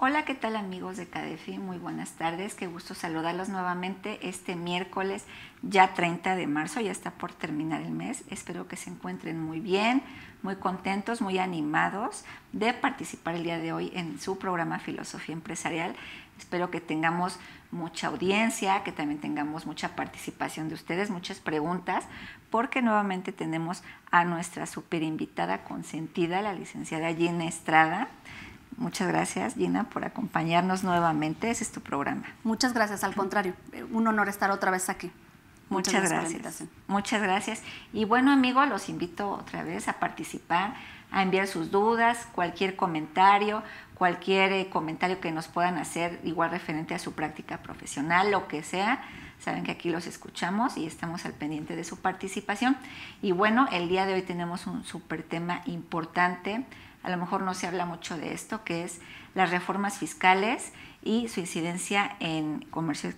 Hola, ¿qué tal amigos de CADEFI? Muy buenas tardes, qué gusto saludarlos nuevamente este miércoles, ya 30 de marzo, ya está por terminar el mes. Espero que se encuentren muy bien, muy contentos, muy animados de participar el día de hoy en su programa Filosofía Empresarial. Espero que tengamos mucha audiencia, que también tengamos mucha participación de ustedes, muchas preguntas, porque nuevamente tenemos a nuestra super invitada consentida, la licenciada Gina Estrada. Muchas gracias, Gina, por acompañarnos nuevamente. Ese es tu programa. Muchas gracias, al contrario, un honor estar otra vez aquí. Muchas gracias. Muchas gracias. Y bueno, amigos, los invito otra vez a participar, a enviar sus dudas, cualquier comentario que nos puedan hacer, igual referente a su práctica profesional, lo que sea. Saben que aquí los escuchamos y estamos al pendiente de su participación. Y bueno, el día de hoy tenemos un súper tema importante. A lo mejor no se habla mucho de esto, que es las reformas fiscales y su incidencia en comercio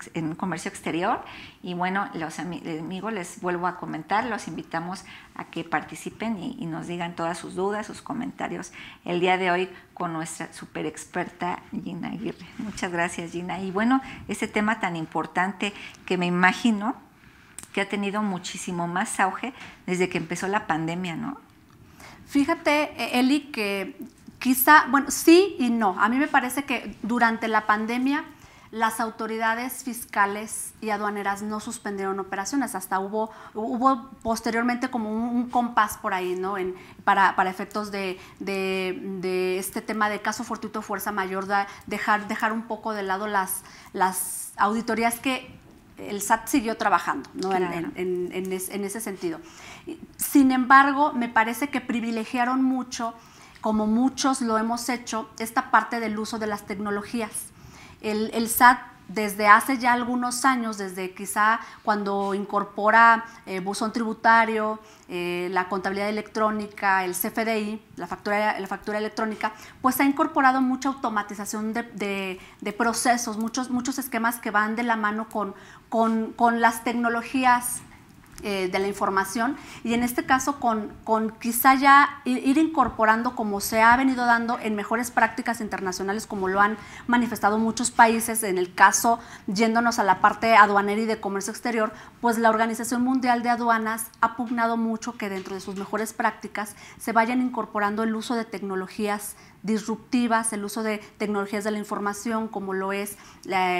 exterior. Y bueno, los amigos, les vuelvo a comentar, los invitamos a que participen y nos digan todas sus dudas, sus comentarios el día de hoy con nuestra super experta Gina Aguirre. Muchas gracias, Gina. Y bueno, este tema tan importante que me imagino que ha tenido muchísimo más auge desde que empezó la pandemia, ¿no? Fíjate, Eli, que quizá, bueno, sí y no. A mí me parece que durante la pandemia las autoridades fiscales y aduaneras no suspendieron operaciones, hasta hubo posteriormente como un compás por ahí, ¿no? Para efectos de este tema de caso fortuito fuerza mayor, dejar un poco de lado las auditorías que el SAT siguió trabajando, ¿no? Claro. en ese sentido. Sin embargo, me parece que privilegiaron mucho, como muchos lo hemos hecho, esta parte del uso de las tecnologías. El SAT, desde hace ya algunos años, desde quizá cuando incorpora buzón tributario, la contabilidad electrónica, el CFDI, la factura electrónica, pues ha incorporado mucha automatización de procesos, muchos esquemas que van de la mano con las tecnologías de la información, y en este caso con quizá ya ir incorporando, como se ha venido dando en mejores prácticas internacionales, como lo han manifestado muchos países. En el caso, yéndonos a la parte aduanera y de comercio exterior, pues la Organización Mundial de Aduanas ha pugnado mucho que dentro de sus mejores prácticas se vayan incorporando el uso de tecnologías disruptivas, el uso de tecnologías de la información, como lo es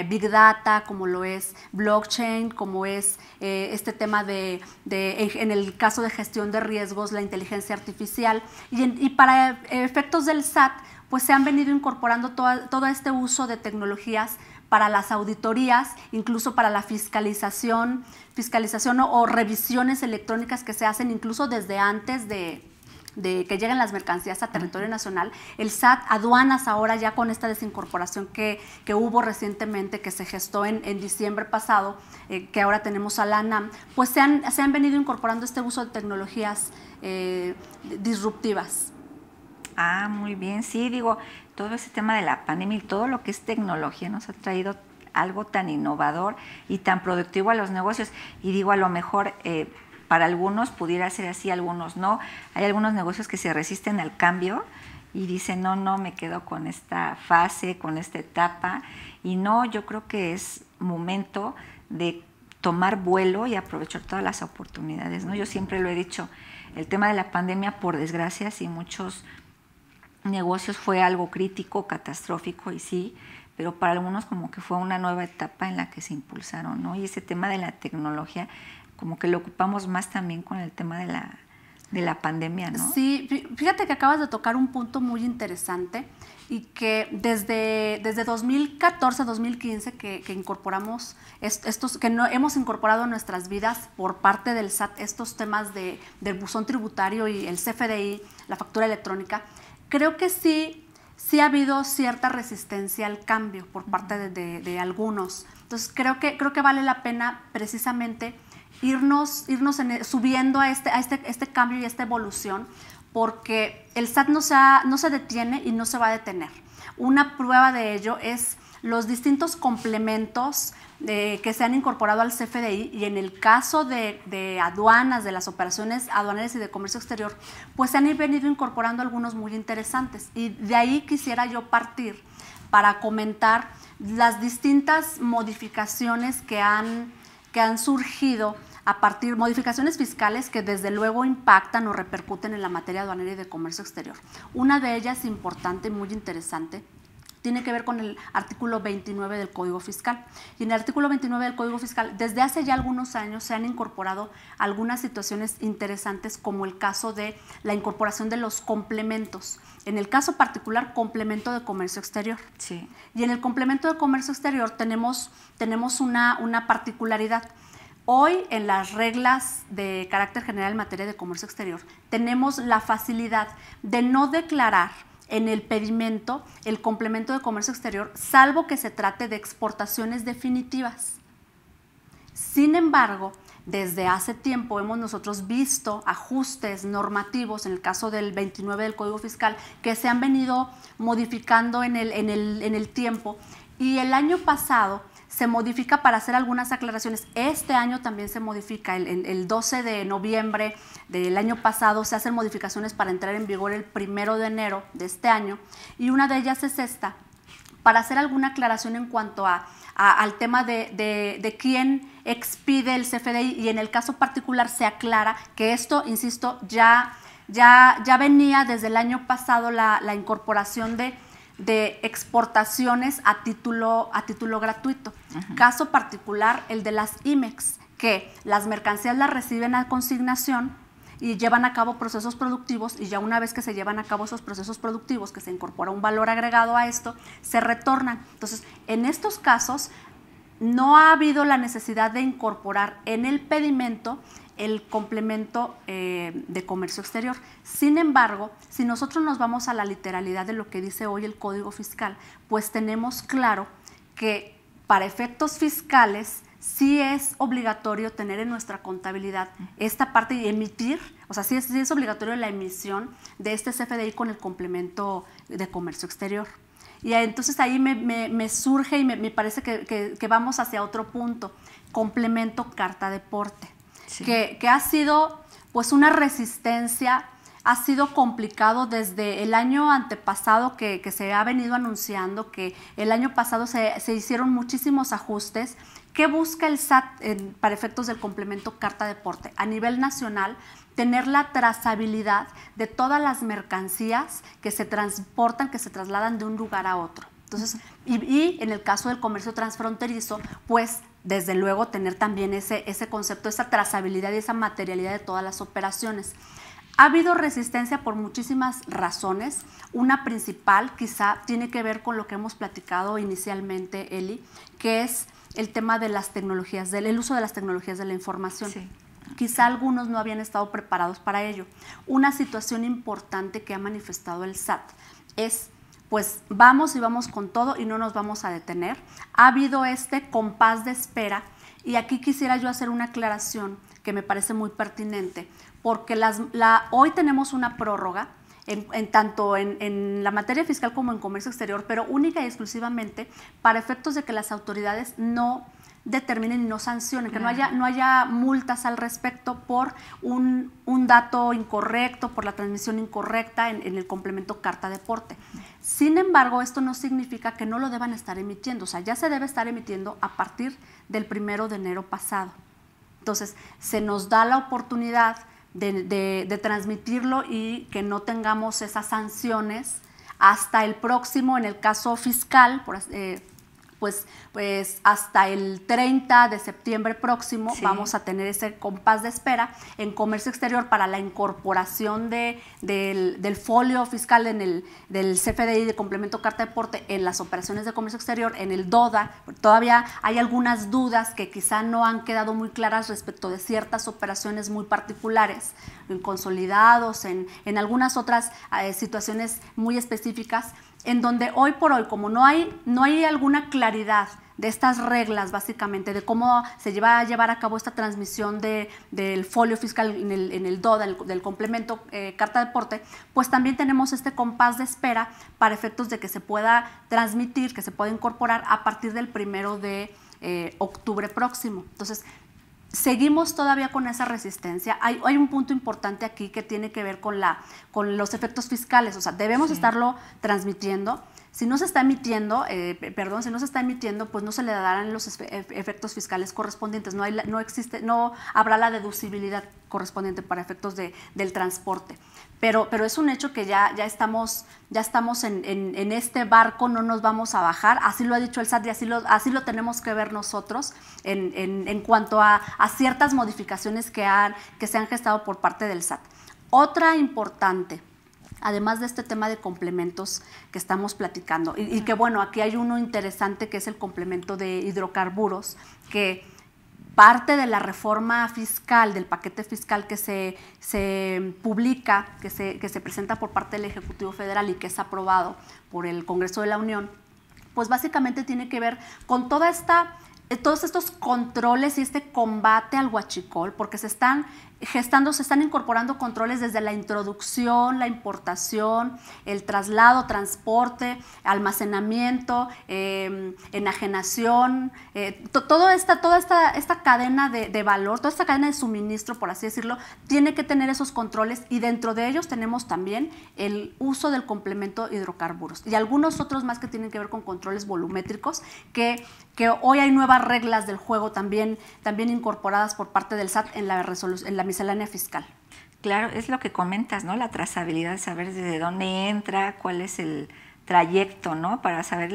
Big Data, como lo es blockchain, como es este tema en el caso de gestión de riesgos, la inteligencia artificial, y para efectos del SAT, pues se han venido incorporando todo este uso de tecnologías para las auditorías, incluso para la fiscalización o revisiones electrónicas que se hacen incluso desde antes de que lleguen las mercancías a territorio nacional. El SAT, aduanas ahora ya con esta desincorporación que hubo recientemente, que se gestó en diciembre pasado, que ahora tenemos a la ANAM, pues se han venido incorporando este uso de tecnologías disruptivas. Ah, muy bien. Sí, digo, todo ese tema de la pandemia y todo lo que es tecnología nos ha traído algo tan innovador y tan productivo a los negocios. Y digo, a lo mejor para algunos pudiera ser así, algunos no. Hay algunos negocios que se resisten al cambio y dicen, no, me quedo con esta fase, con esta etapa. Y no, yo creo que es momento de tomar vuelo y aprovechar todas las oportunidades, ¿no? Yo siempre lo he dicho, el tema de la pandemia, por desgracia, sí, muchos negocios fue algo crítico, catastrófico, y sí, pero para algunos como que fue una nueva etapa en la que se impulsaron, ¿no? Y ese tema de la tecnología como que lo ocupamos más también con el tema de la pandemia, ¿no? Sí, fíjate que acabas de tocar un punto muy interesante, y que desde 2014, 2015 que incorporamos hemos incorporado en nuestras vidas por parte del SAT estos temas del buzón tributario y el CFDI, la factura electrónica. Creo que sí ha habido cierta resistencia al cambio por parte de algunos. Entonces creo que vale la pena precisamente irnos subiendo a este cambio y a esta evolución, porque el SAT no se detiene y no se va a detener. Una prueba de ello es los distintos complementos que se han incorporado al CFDI, y en el caso de aduanas, de las operaciones aduaneras y de comercio exterior, pues se han venido incorporando algunos muy interesantes, y de ahí quisiera yo partir para comentar las distintas modificaciones que han surgido a partir, modificaciones fiscales que desde luego impactan o repercuten en la materia aduanera y de comercio exterior. Una de ellas importante, muy interesante, tiene que ver con el artículo 29 del Código Fiscal. Y en el artículo 29 del Código Fiscal, desde hace ya algunos años se han incorporado algunas situaciones interesantes, como el caso de la incorporación de los complementos. En el caso particular, complemento de comercio exterior. Sí. Y en el complemento de comercio exterior tenemos una particularidad. Hoy, en las reglas de carácter general en materia de comercio exterior, tenemos la facilidad de no declarar en el pedimento el complemento de comercio exterior, salvo que se trate de exportaciones definitivas. Sin embargo, desde hace tiempo hemos nosotros visto ajustes normativos, en el caso del 29 del Código Fiscal, que se han venido modificando en el tiempo, y el año pasado se modifica para hacer algunas aclaraciones. Este año también se modifica, el 12 de noviembre del año pasado se hacen modificaciones para entrar en vigor el 1 de enero de este año, y una de ellas es esta, para hacer alguna aclaración en cuanto al tema de quién expide el CFDI, y en el caso particular se aclara que esto, insisto, ya venía desde el año pasado la incorporación de exportaciones a título gratuito. Uh-huh. Caso particular, el de las IMEX, que las mercancías las reciben a consignación y llevan a cabo procesos productivos, y ya una vez que se llevan a cabo esos procesos productivos, que se incorpora un valor agregado a esto, se retornan. Entonces, en estos casos, no ha habido la necesidad de incorporar en el pedimento el complemento de comercio exterior. Sin embargo, si nosotros nos vamos a la literalidad de lo que dice hoy el Código Fiscal, pues tenemos claro que para efectos fiscales sí es obligatorio tener en nuestra contabilidad esta parte y emitir, o sea, sí es obligatorio la emisión de este CFDI con el complemento de comercio exterior. Y entonces ahí me surge y me parece que vamos hacia otro punto, complemento carta de porte. Sí. Que ha sido pues una resistencia, ha sido complicado desde el año antepasado que se ha venido anunciando, que el año pasado se hicieron muchísimos ajustes. ¿Qué busca el SAT para efectos del complemento carta de porte? A nivel nacional, tener la trazabilidad de todas las mercancías que se transportan, que se trasladan de un lugar a otro. Entonces, y en el caso del comercio transfronterizo, pues desde luego tener también ese concepto, esa trazabilidad y esa materialidad de todas las operaciones. Ha habido resistencia por muchísimas razones. Una principal quizá tiene que ver con lo que hemos platicado inicialmente, Eli, que es el tema de las tecnologías, el uso de las tecnologías de la información. Sí. Quizá algunos no habían estado preparados para ello. Una situación importante que ha manifestado el SAT es, pues vamos con todo y no nos vamos a detener. Ha habido este compás de espera, y aquí quisiera yo hacer una aclaración que me parece muy pertinente, porque hoy tenemos una prórroga tanto en la materia fiscal como en comercio exterior, pero única y exclusivamente para efectos de que las autoridades no determinen y no sancionen, que no haya multas al respecto por un dato incorrecto, por la transmisión incorrecta en el complemento carta de porte. Sin embargo, esto no significa que no lo deban estar emitiendo, o sea, ya se debe estar emitiendo a partir del 1 de enero pasado. Entonces, se nos da la oportunidad de transmitirlo y que no tengamos esas sanciones hasta el próximo, en el caso fiscal, pues hasta el 30 de septiembre próximo. Sí. Vamos a tener ese compás de espera en comercio exterior para la incorporación del folio fiscal del CFDI de complemento carta de porte en las operaciones de comercio exterior, en el DODA. Todavía hay algunas dudas que quizá no han quedado muy claras respecto de ciertas operaciones muy particulares, en consolidados, en algunas otras situaciones muy específicas, en donde hoy por hoy, como no hay alguna claridad de estas reglas, básicamente, de cómo se va a llevar a cabo esta transmisión del folio fiscal en el DODA, del complemento carta de porte, pues también tenemos este compás de espera para efectos de que se pueda transmitir, que se pueda incorporar a partir del 1 de octubre próximo. Entonces, seguimos todavía con esa resistencia. Hay un punto importante aquí que tiene que ver con los efectos fiscales, o sea, debemos estarlo transmitiendo. si no se está emitiendo, pues no se le darán los efectos fiscales correspondientes, no habrá la deducibilidad correspondiente para efectos del transporte. Pero es un hecho que ya estamos en este barco, no nos vamos a bajar, así lo ha dicho el SAT y así lo tenemos que ver nosotros en cuanto a ciertas modificaciones que se han gestado por parte del SAT. Otra importante, además de este tema de complementos que estamos platicando, y que bueno, aquí hay uno interesante que es el complemento de hidrocarburos, que parte de la reforma fiscal, del paquete fiscal que se publica, que se presenta por parte del Ejecutivo Federal y que es aprobado por el Congreso de la Unión, pues básicamente tiene que ver con todos estos controles y este combate al huachicol, porque se están incorporando controles desde la introducción, la importación, el traslado, transporte, almacenamiento, enajenación, toda esta cadena de valor, toda esta cadena de suministro, por así decirlo, tiene que tener esos controles, y dentro de ellos tenemos también el uso del complemento hidrocarburos y algunos otros más que tienen que ver con controles volumétricos, que hoy hay nuevas reglas del juego también incorporadas por parte del SAT en la miscelánea fiscal. Claro, es lo que comentas, ¿no? La trazabilidad, saber desde dónde entra, cuál es el trayecto, ¿no? Para saber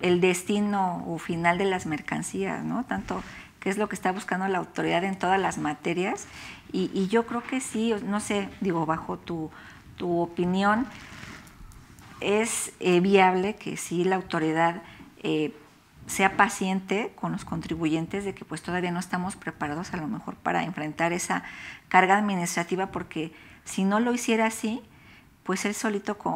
el destino o final de las mercancías, ¿no? Tanto qué es lo que está buscando la autoridad en todas las materias. Y yo creo que sí, no sé, digo, bajo tu opinión, es viable que sí la autoridad sea paciente con los contribuyentes, de que pues todavía no estamos preparados a lo mejor para enfrentar esa carga administrativa, porque si no lo hiciera así, pues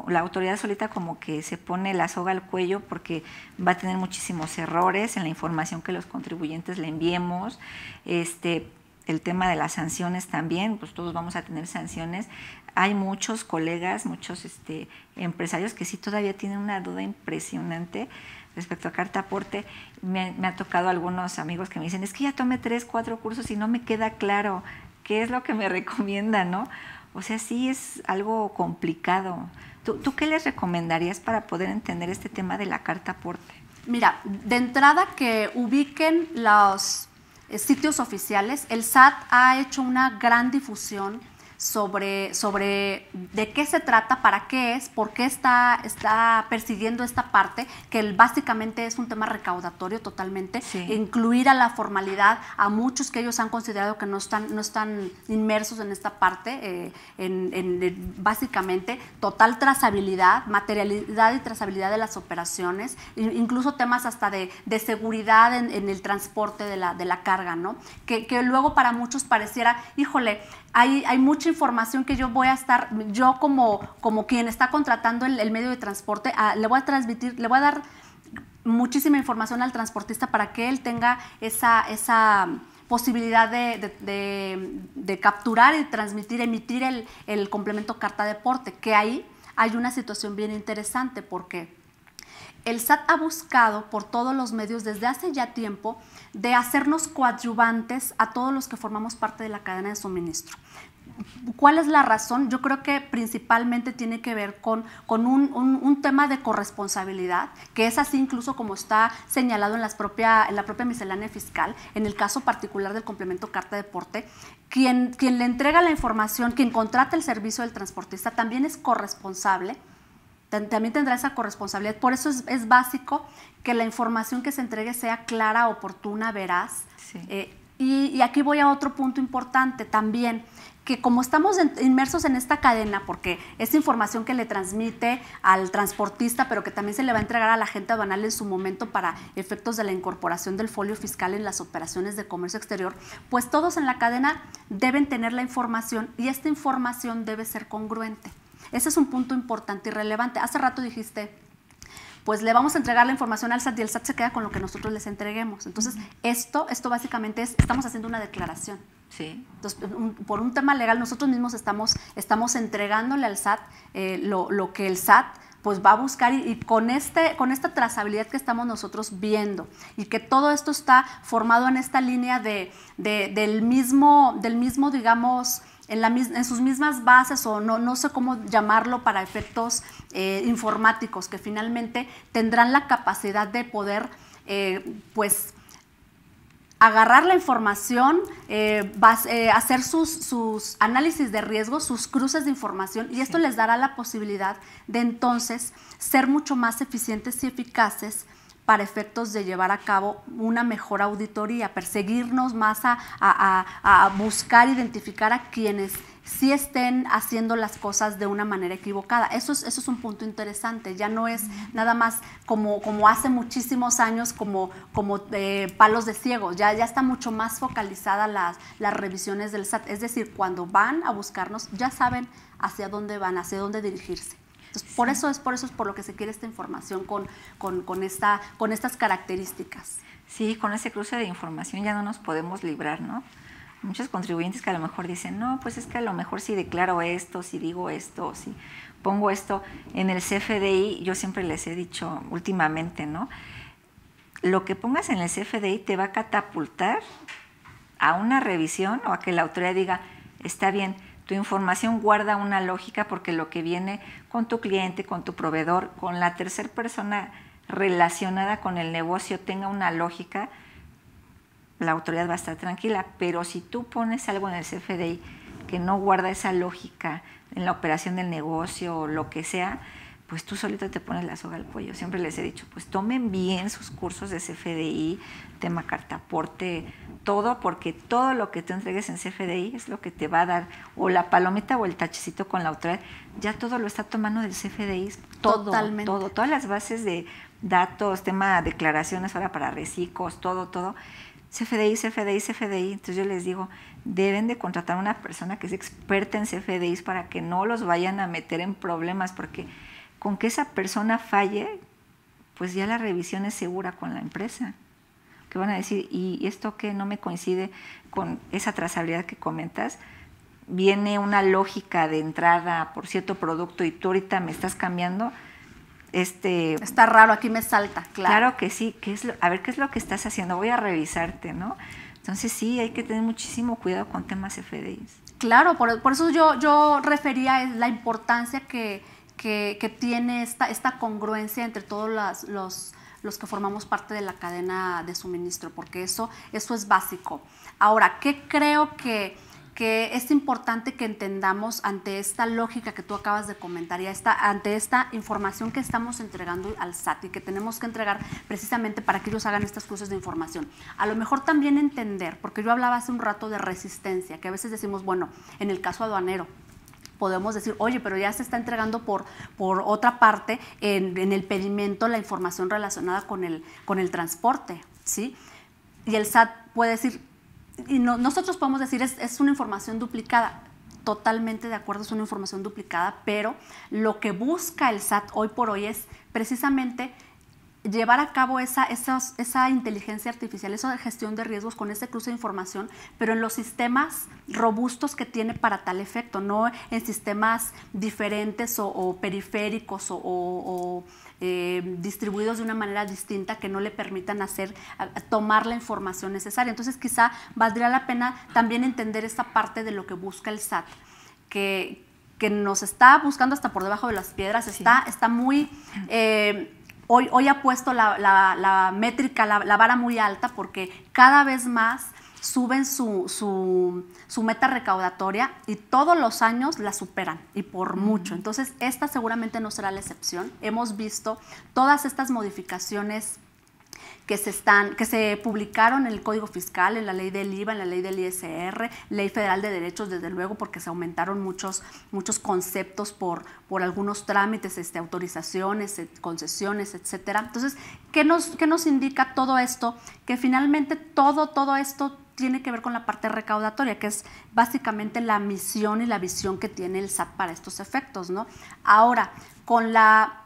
la autoridad solita como que se pone la soga al cuello, porque va a tener muchísimos errores en la información que los contribuyentes le enviemos. El tema de las sanciones también, pues todos vamos a tener sanciones. Hay muchos colegas, muchos empresarios que sí todavía tienen una duda impresionante respecto a carta aporte. Me ha tocado algunos amigos que me dicen, es que ya tomé 3, 4 cursos y no me queda claro qué es lo que me recomiendan, ¿no? O sea, sí es algo complicado. ¿Tú qué les recomendarías para poder entender este tema de la carta aporte? Mira, de entrada que ubiquen los sitios oficiales. El SAT ha hecho una gran difusión sobre de qué se trata, para qué es, por qué está persiguiendo esta parte, que básicamente es un tema recaudatorio totalmente, sí. Incluir a la formalidad a muchos que ellos han considerado que no están inmersos en esta parte, básicamente total trazabilidad, materialidad y trazabilidad de las operaciones, incluso temas hasta de seguridad en el transporte de la carga, ¿no? Que luego para muchos pareciera, híjole, hay mucha información que yo como quien está contratando el medio de transporte, le voy a dar muchísima información al transportista para que él tenga esa posibilidad de capturar y transmitir, emitir el complemento carta de aporte, que ahí hay una situación bien interesante, porque el SAT ha buscado por todos los medios desde hace ya tiempo de hacernos coadyuvantes a todos los que formamos parte de la cadena de suministro. ¿Cuál es la razón? Yo creo que principalmente tiene que ver con un tema de corresponsabilidad, que es así incluso como está señalado en la propia miscelánea fiscal. En el caso particular del complemento carta de aporte, quien le entrega la información, quien contrata el servicio del transportista, también es corresponsable. También tendrá esa corresponsabilidad. Por eso es básico que la información que se entregue sea clara, oportuna, veraz. Sí. Y aquí voy a otro punto importante también, que como estamos inmersos en esta cadena, porque es información que le transmite al transportista, pero que también se le va a entregar a la agente aduanal en su momento para efectos de la incorporación del folio fiscal en las operaciones de comercio exterior, pues todos en la cadena deben tener la información, y esta información debe ser congruente. Ese es un punto importante y relevante. Hace rato dijiste, pues le vamos a entregar la información al SAT y el SAT se queda con lo que nosotros les entreguemos. Entonces, esto básicamente estamos haciendo una declaración. Sí. Entonces, por un tema legal, nosotros mismos estamos entregándole al SAT lo que el SAT pues va a buscar y con esta trazabilidad que estamos nosotros viendo y que todo esto está formado en esta línea del mismo, digamos, en sus mismas bases, o no sé cómo llamarlo, para efectos informáticos, que finalmente tendrán la capacidad de poder pues agarrar la información, hacer sus análisis de riesgo, sus cruces de información, y esto les dará la posibilidad de entonces ser mucho más eficientes y eficaces para efectos de llevar a cabo una mejor auditoría, perseguirnos más a buscar, identificar a quienes sí estén haciendo las cosas de una manera equivocada. Eso es un punto interesante. Ya no es nada más como hace muchísimos años, como palos de ciegos. Ya está mucho más focalizada las revisiones del SAT. Es decir, cuando van a buscarnos, ya saben hacia dónde van, hacia dónde dirigirse. Entonces, por eso es por lo que se quiere esta información con estas características. Sí, con ese cruce de información ya no nos podemos librar, ¿no? Muchos contribuyentes que a lo mejor dicen, no, pues es que a lo mejor si declaro esto, si digo esto, si pongo esto en el CFDI, yo siempre les he dicho últimamente, ¿no? Lo que pongas en el CFDI te va a catapultar a una revisión o a que la autoridad diga, está bien, tu información guarda una lógica, porque lo que viene con tu cliente, con tu proveedor, con la tercera persona relacionada con el negocio tenga una lógica, la autoridad va a estar tranquila. Pero si tú pones algo en el CFDI que no guarda esa lógica en la operación del negocio o lo que sea, pues tú solito te pones la soga al cuello. Siempre les he dicho, pues tomen bien sus cursos de CFDI, tema cartaporte, todo, porque todo lo que tú entregues en CFDI es lo que te va a dar o la palomita o el tachecito con la autoridad. Ya todo lo está tomando del CFDI, todo, totalmente. todo, todas las bases de datos, tema de declaraciones ahora para reciclos, todo. CFDI. Entonces yo les digo, deben de contratar a una persona que es experta en CFDIs para que no los vayan a meter en problemas, porque con que esa persona falle, pues ya la revisión es segura con la empresa. Que van a decir, ¿y esto qué no me coincide con esa trazabilidad que comentas? Viene una lógica de entrada por cierto producto y tú ahorita me estás cambiando. Está raro, aquí me salta, claro. Claro que sí, a ver qué es lo que estás haciendo, voy a revisarte, ¿no? Entonces sí, hay que tener muchísimo cuidado con temas FDIs. Claro, por eso yo refería la importancia que tiene esta congruencia entre todos los que formamos parte de la cadena de suministro, porque eso es básico. Ahora, ¿qué creo que es importante que entendamos ante esta lógica que tú acabas de comentar y ante esta información que estamos entregando al SAT y que tenemos que entregar precisamente para que ellos hagan estas cruces de información? A lo mejor también entender, porque yo hablaba hace un rato de resistencia, que a veces decimos, bueno, en el caso aduanero, podemos decir, oye, pero ya se está entregando por otra parte en el pedimento la información relacionada con el transporte, ¿sí? Y el SAT puede decir, y nosotros podemos decir, es una información duplicada. Totalmente de acuerdo, es una información duplicada, pero lo que busca el SAT hoy por hoy es precisamente llevar a cabo esa inteligencia artificial, esa gestión de riesgos con ese cruce de información, pero en los sistemas robustos que tiene para tal efecto, no en sistemas diferentes o periféricos o distribuidos de una manera distinta que no le permitan tomar la información necesaria. Entonces quizá valdría la pena también entender esta parte de lo que busca el SAT, que nos está buscando hasta por debajo de las piedras, sí. está muy... Hoy ha puesto la métrica, la vara muy alta, porque cada vez más suben su meta recaudatoria y todos los años la superan y por mucho. Entonces, esta seguramente no será la excepción. Hemos visto todas estas modificaciones que se publicaron en el Código Fiscal, en la ley del IVA, en la ley del ISR, Ley Federal de Derechos, desde luego, porque se aumentaron muchos conceptos por algunos trámites, autorizaciones, concesiones, etcétera. Entonces, ¿qué nos indica todo esto? Que finalmente todo esto tiene que ver con la parte recaudatoria, que es básicamente la misión y la visión que tiene el SAT para estos efectos, ¿no? Ahora, con la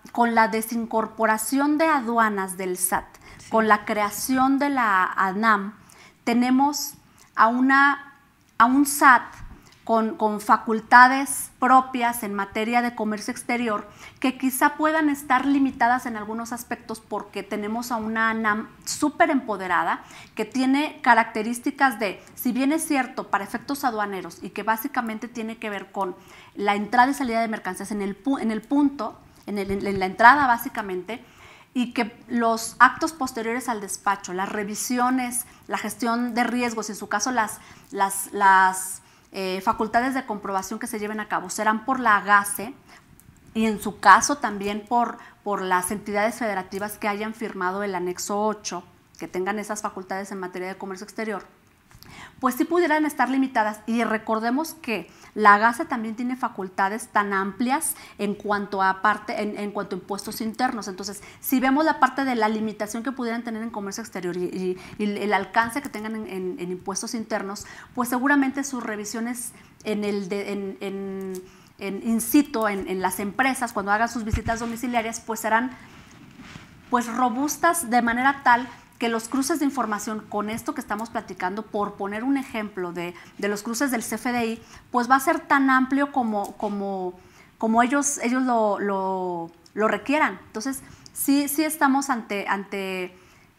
desincorporación de aduanas del SAT, sí, con la creación de la ANAM, tenemos a un SAT con facultades propias en materia de comercio exterior, que quizá puedan estar limitadas en algunos aspectos porque tenemos a una ANAM súper empoderada, que tiene características de, si bien es cierto, para efectos aduaneros y que básicamente tiene que ver con la entrada y salida de mercancías en la entrada básicamente, y que los actos posteriores al despacho, las revisiones, la gestión de riesgos, en su caso las facultades de comprobación que se lleven a cabo serán por la AGACE y en su caso también por las entidades federativas que hayan firmado el anexo 8, que tengan esas facultades en materia de comercio exterior, pues sí pudieran estar limitadas. Y recordemos que la AGACE también tiene facultades tan amplias en cuanto a en cuanto a impuestos internos. Entonces, si vemos la parte de la limitación que pudieran tener en comercio exterior y el alcance que tengan en impuestos internos, pues seguramente sus revisiones in situ, en las empresas, cuando hagan sus visitas domiciliarias, pues serán pues robustas de manera tal que los cruces de información con esto que estamos platicando, por poner un ejemplo de los cruces del CFDI, pues va a ser tan amplio como ellos lo requieran. Entonces, sí estamos ante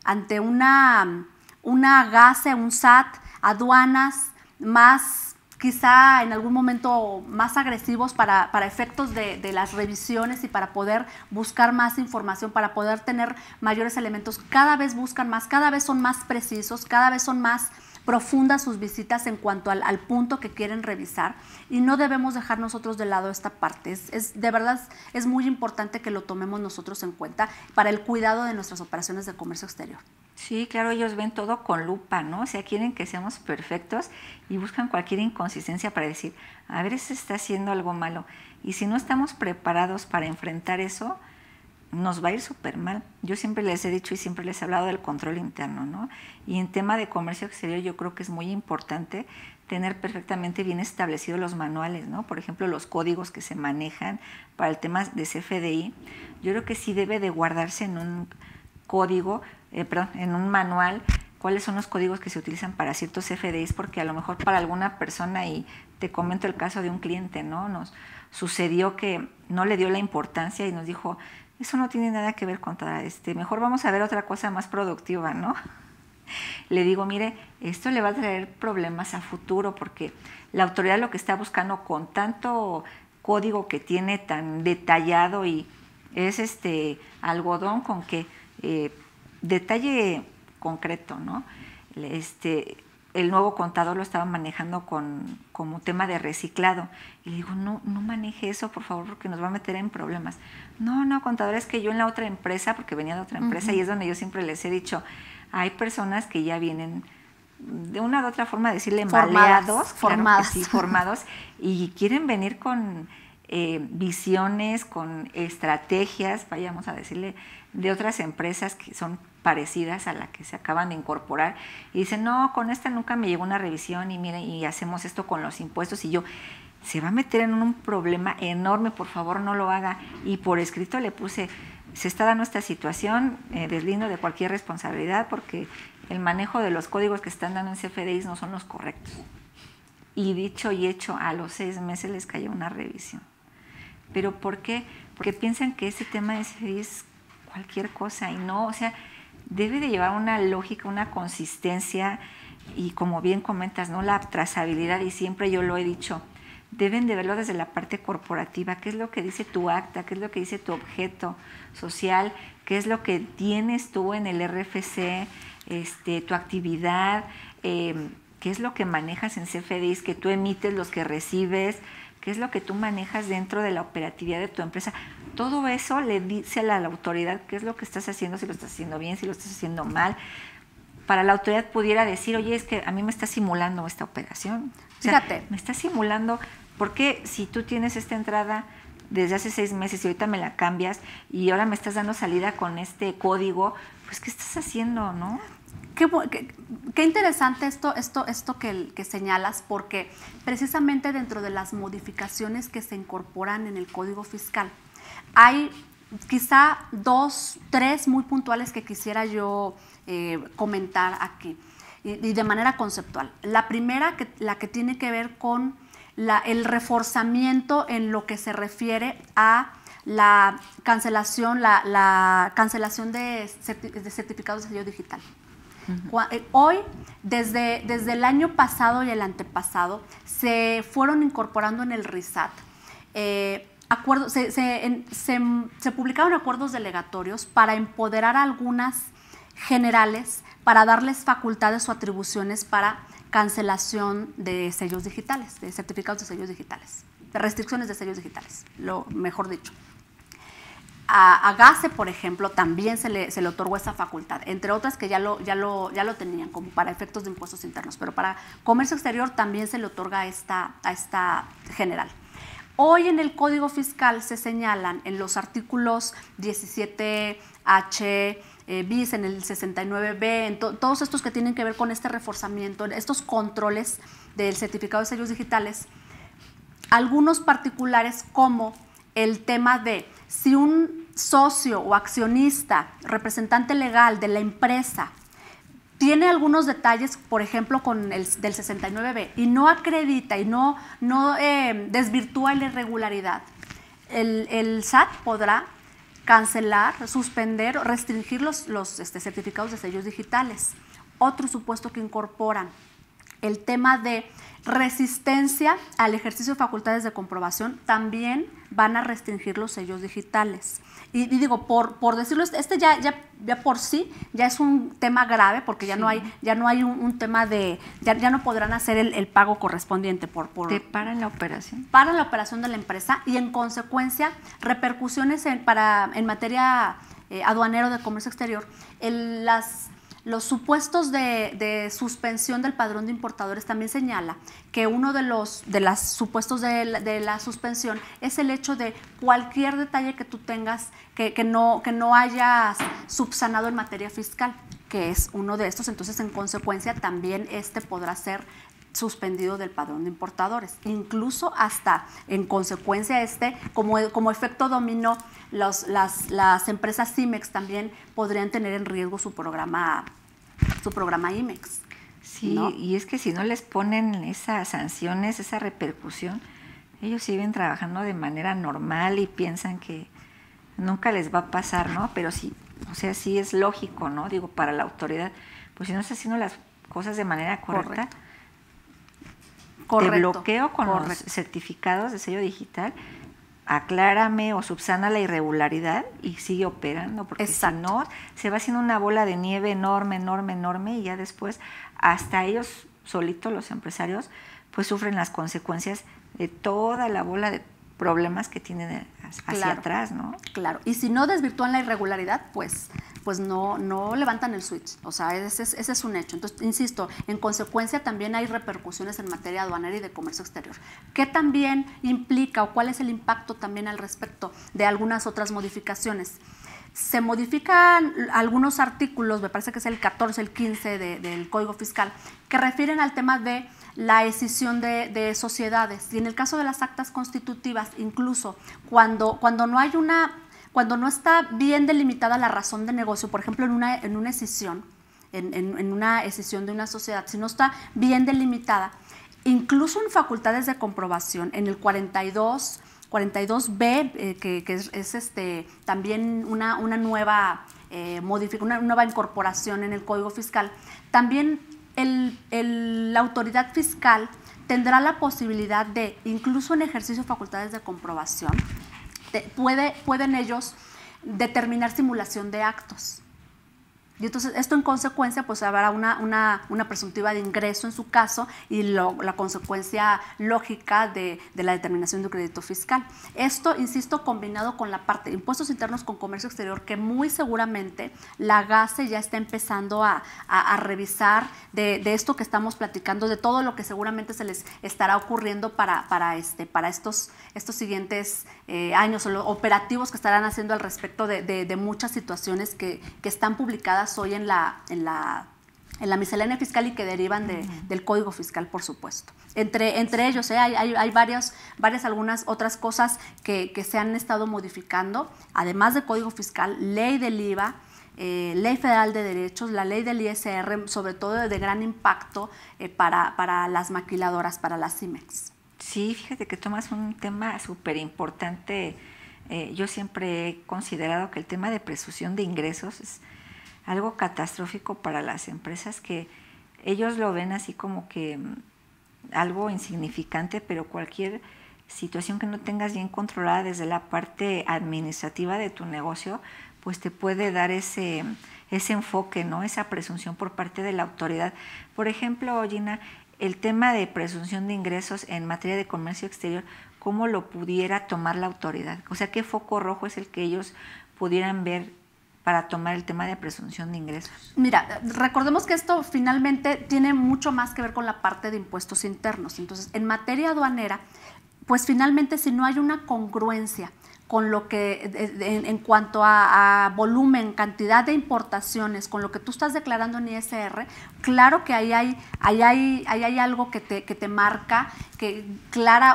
una AGACE, un SAT, aduanas más, quizá en algún momento más agresivos para efectos de las revisiones y para poder buscar más información, para poder tener mayores elementos. Cada vez buscan más, cada vez son más precisos, cada vez son más profundas sus visitas en cuanto al punto que quieren revisar, y no debemos dejar nosotros de lado esta parte. De verdad es muy importante que lo tomemos nosotros en cuenta para el cuidado de nuestras operaciones de comercio exterior. Sí, claro, ellos ven todo con lupa, ¿no? O sea, quieren que seamos perfectos y buscan cualquier inconsistencia para decir, a ver, se está haciendo algo malo. Y si no estamos preparados para enfrentar eso, nos va a ir súper mal. Yo siempre les he dicho y siempre les he hablado del control interno, ¿no? Y en tema de comercio exterior yo creo que es muy importante tener perfectamente bien establecidos los manuales, ¿no? Por ejemplo, los códigos que se manejan para el tema de CFDI. Yo creo que sí debe de guardarse en un código, en un manual, cuáles son los códigos que se utilizan para ciertos CFDIs, porque a lo mejor para alguna persona, y te comento el caso de un cliente, ¿no? Nos sucedió que no le dio la importancia y nos dijo, eso no tiene nada que ver con mejor vamos a ver otra cosa más productiva, ¿no? Le digo, mire, esto le va a traer problemas a futuro, porque la autoridad lo que está buscando con tanto código que tiene tan detallado, y es algodón con que detalle concreto, ¿no? El nuevo contador lo estaba manejando como tema de reciclado. Y le digo, no maneje eso, por favor, porque nos va a meter en problemas. No, contador, es que yo en la otra empresa, porque venía de otra empresa, y es donde yo siempre les he dicho, hay personas que ya vienen de una u otra forma, decirle maleados, formados, y quieren venir con visiones, con estrategias, vayamos a decirle, de otras empresas que son parecidas a la que se acaban de incorporar, y dicen, no, con esta nunca me llegó una revisión, y miren, y hacemos esto con los impuestos, y yo, se va a meter en un problema enorme, por favor no lo haga. Y por escrito le puse, se está dando esta situación, deslindo de cualquier responsabilidad, porque el manejo de los códigos que están dando en CFDIs no son los correctos. Y dicho y hecho, a los 6 meses les cayó una revisión. ¿Pero por qué? Porque piensan que ese tema de CFDI es cualquier cosa, y no, o sea, debe de llevar una lógica, una consistencia, y como bien comentas, ¿no? La trazabilidad, y siempre yo lo he dicho, deben de verlo desde la parte corporativa, qué es lo que dice tu acta, qué es lo que dice tu objeto social, qué es lo que tienes tú en el RFC, tu actividad, qué es lo que manejas en CFDIs, que tú emites, los que recibes, qué es lo que tú manejas dentro de la operatividad de tu empresa. Todo eso le dice a la autoridad qué es lo que estás haciendo, si lo estás haciendo bien, si lo estás haciendo mal. Para la autoridad pudiera decir, oye, es que a mí me está simulando esta operación. O sea, fíjate, me está simulando, porque si tú tienes esta entrada desde hace 6 meses y ahorita me la cambias y ahora me estás dando salida con este código, pues ¿qué estás haciendo, no? Qué interesante esto que señalas, porque precisamente dentro de las modificaciones que se incorporan en el Código Fiscal, hay quizá 2, 3 muy puntuales que quisiera yo comentar aquí, y de manera conceptual. La primera, la que tiene que ver con el reforzamiento en lo que se refiere a la cancelación, la cancelación de certificados de sello digital. Hoy, desde el año pasado y el antepasado, se fueron incorporando en el RISAT se publicaron acuerdos delegatorios para empoderar a algunas generales, para darles facultades o atribuciones para cancelación de sellos digitales, de certificados de sellos digitales, de restricciones de sellos digitales, lo mejor dicho. A GASE, por ejemplo, también se le otorgó esa facultad, entre otras que ya lo tenían, como para efectos de impuestos internos, pero para comercio exterior también se le otorga a esta general. Hoy en el Código Fiscal se señalan en los artículos 17H, bis, en el 69B, en todos estos que tienen que ver con este reforzamiento, estos controles del certificado de sellos digitales, algunos particulares como el tema de si un socio o accionista, representante legal de la empresa, tiene algunos detalles, por ejemplo, con el del 69B, y no acredita y no desvirtúa la irregularidad, el SAT podrá cancelar, suspender, restringir los certificados de sellos digitales. Otro supuesto que incorporan el tema de resistencia al ejercicio de facultades de comprobación, también van a restringir los sellos digitales. Y digo, por decirlo, ya por sí ya es un tema grave, porque ya no hay un tema de, ya no podrán hacer el pago correspondiente. ¿Te paran la operación? Paran la operación de la empresa y en consecuencia repercusiones en materia aduanero de comercio exterior. Los supuestos de suspensión del padrón de importadores también señala que uno de los supuestos de la suspensión es el hecho de cualquier detalle que tú tengas que no hayas subsanado en materia fiscal, que es uno de estos. Entonces, en consecuencia, también podrá ser suspendido del padrón de importadores. Incluso hasta, en consecuencia, como efecto dominó, las empresas CIMEX también podrían tener en riesgo su programa IMEX. Sí, ¿no? Y es que si no les ponen esas sanciones, esa repercusión, ellos siguen trabajando de manera normal y piensan que nunca les va a pasar, ¿no? Pero sí, o sea, sí es lógico, ¿no? Digo, para la autoridad, pues si no estás haciendo las cosas de manera correcta, te bloqueo con los certificados de sello digital, aclárame o subsana la irregularidad y sigue operando, porque si no, se va haciendo una bola de nieve enorme, enorme, enorme, y ya después hasta ellos solitos, los empresarios, pues sufren las consecuencias de toda la bola de problemas que tienen hacia atrás, ¿no? Claro, y si no desvirtúan la irregularidad, pues no levantan el switch, o sea, ese es un hecho. Entonces, insisto, en consecuencia también hay repercusiones en materia aduanera y de comercio exterior. ¿Qué también implica o cuál es el impacto también al respecto de algunas otras modificaciones? Se modifican algunos artículos, me parece que es el 14, el 15 del Código Fiscal, que refieren al tema de la escisión de sociedades. Y en el caso de las actas constitutivas, incluso cuando no está bien delimitada la razón de negocio, por ejemplo, en una escisión, en una escisión de una sociedad, si no está bien delimitada, incluso en facultades de comprobación, en el 42B, que es también una nueva incorporación en el Código Fiscal, también la autoridad fiscal tendrá la posibilidad de, incluso en ejercicio de facultades de comprobación, pueden ellos determinar simulación de actos. Y entonces esto en consecuencia pues habrá una presuntiva de ingreso en su caso y la consecuencia lógica de la determinación de un crédito fiscal. Esto, insisto, combinado con la parte de impuestos internos con comercio exterior, que muy seguramente la GASE ya está empezando a revisar de esto que estamos platicando, de todo lo que seguramente se les estará ocurriendo para estos siguientes años, o los operativos que estarán haciendo al respecto de muchas situaciones que están publicadas hoy en la miscelánea fiscal y que derivan del Código Fiscal, por supuesto. Entre ellos, hay algunas otras cosas que se han estado modificando, además del Código Fiscal, ley del IVA, ley federal de derechos, la ley del ISR, sobre todo de gran impacto para las maquiladoras, para las CIMEX. Sí, fíjate que tomas un tema súper importante. Yo siempre he considerado que el tema de presunción de ingresos es algo catastrófico para las empresas, que ellos lo ven así como que algo insignificante, pero cualquier situación que no tengas bien controlada desde la parte administrativa de tu negocio, pues te puede dar ese enfoque, ¿no? Esa presunción por parte de la autoridad. Por ejemplo, Gina, el tema de presunción de ingresos en materia de comercio exterior, ¿cómo lo pudiera tomar la autoridad? O sea, ¿qué foco rojo es el que ellos pudieran ver para tomar el tema de presunción de ingresos? Mira, recordemos que esto finalmente tiene mucho más que ver con la parte de impuestos internos. Entonces, en materia aduanera, pues finalmente si no hay una congruencia con lo que, en cuanto a volumen, cantidad de importaciones, con lo que tú estás declarando en ISR, claro que ahí hay algo que te marca,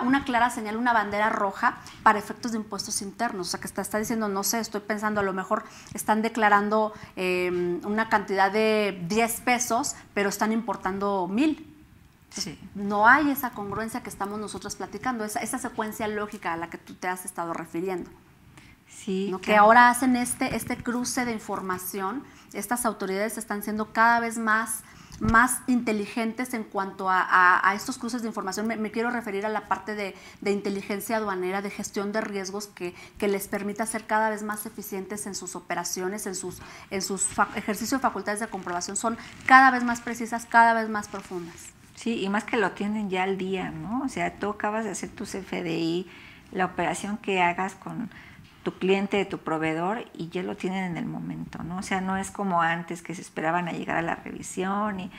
una clara señal, una bandera roja para efectos de impuestos internos. O sea, que está diciendo, no sé, estoy pensando, a lo mejor están declarando una cantidad de 10 pesos, pero están importando 1,000. Sí. No hay esa congruencia que estamos nosotros platicando, esa secuencia lógica a la que tú te has estado refiriendo. Sí, ¿no? claro. Que ahora hacen este cruce de información. Estas autoridades están siendo cada vez más inteligentes en cuanto a estos cruces de información. Me quiero referir a la parte de inteligencia aduanera, de gestión de riesgos, que les permita ser cada vez más eficientes en sus operaciones, en sus ejercicios de facultades de comprobación. Son cada vez más precisas, cada vez más profundas. Sí, y más que lo tienen ya al día, ¿no? O sea, tú acabas de hacer tu CFDI, la operación que hagas con tu cliente, tu proveedor, y ya lo tienen en el momento, ¿no? O sea, no es como antes, que se esperaban a llegar a la revisión y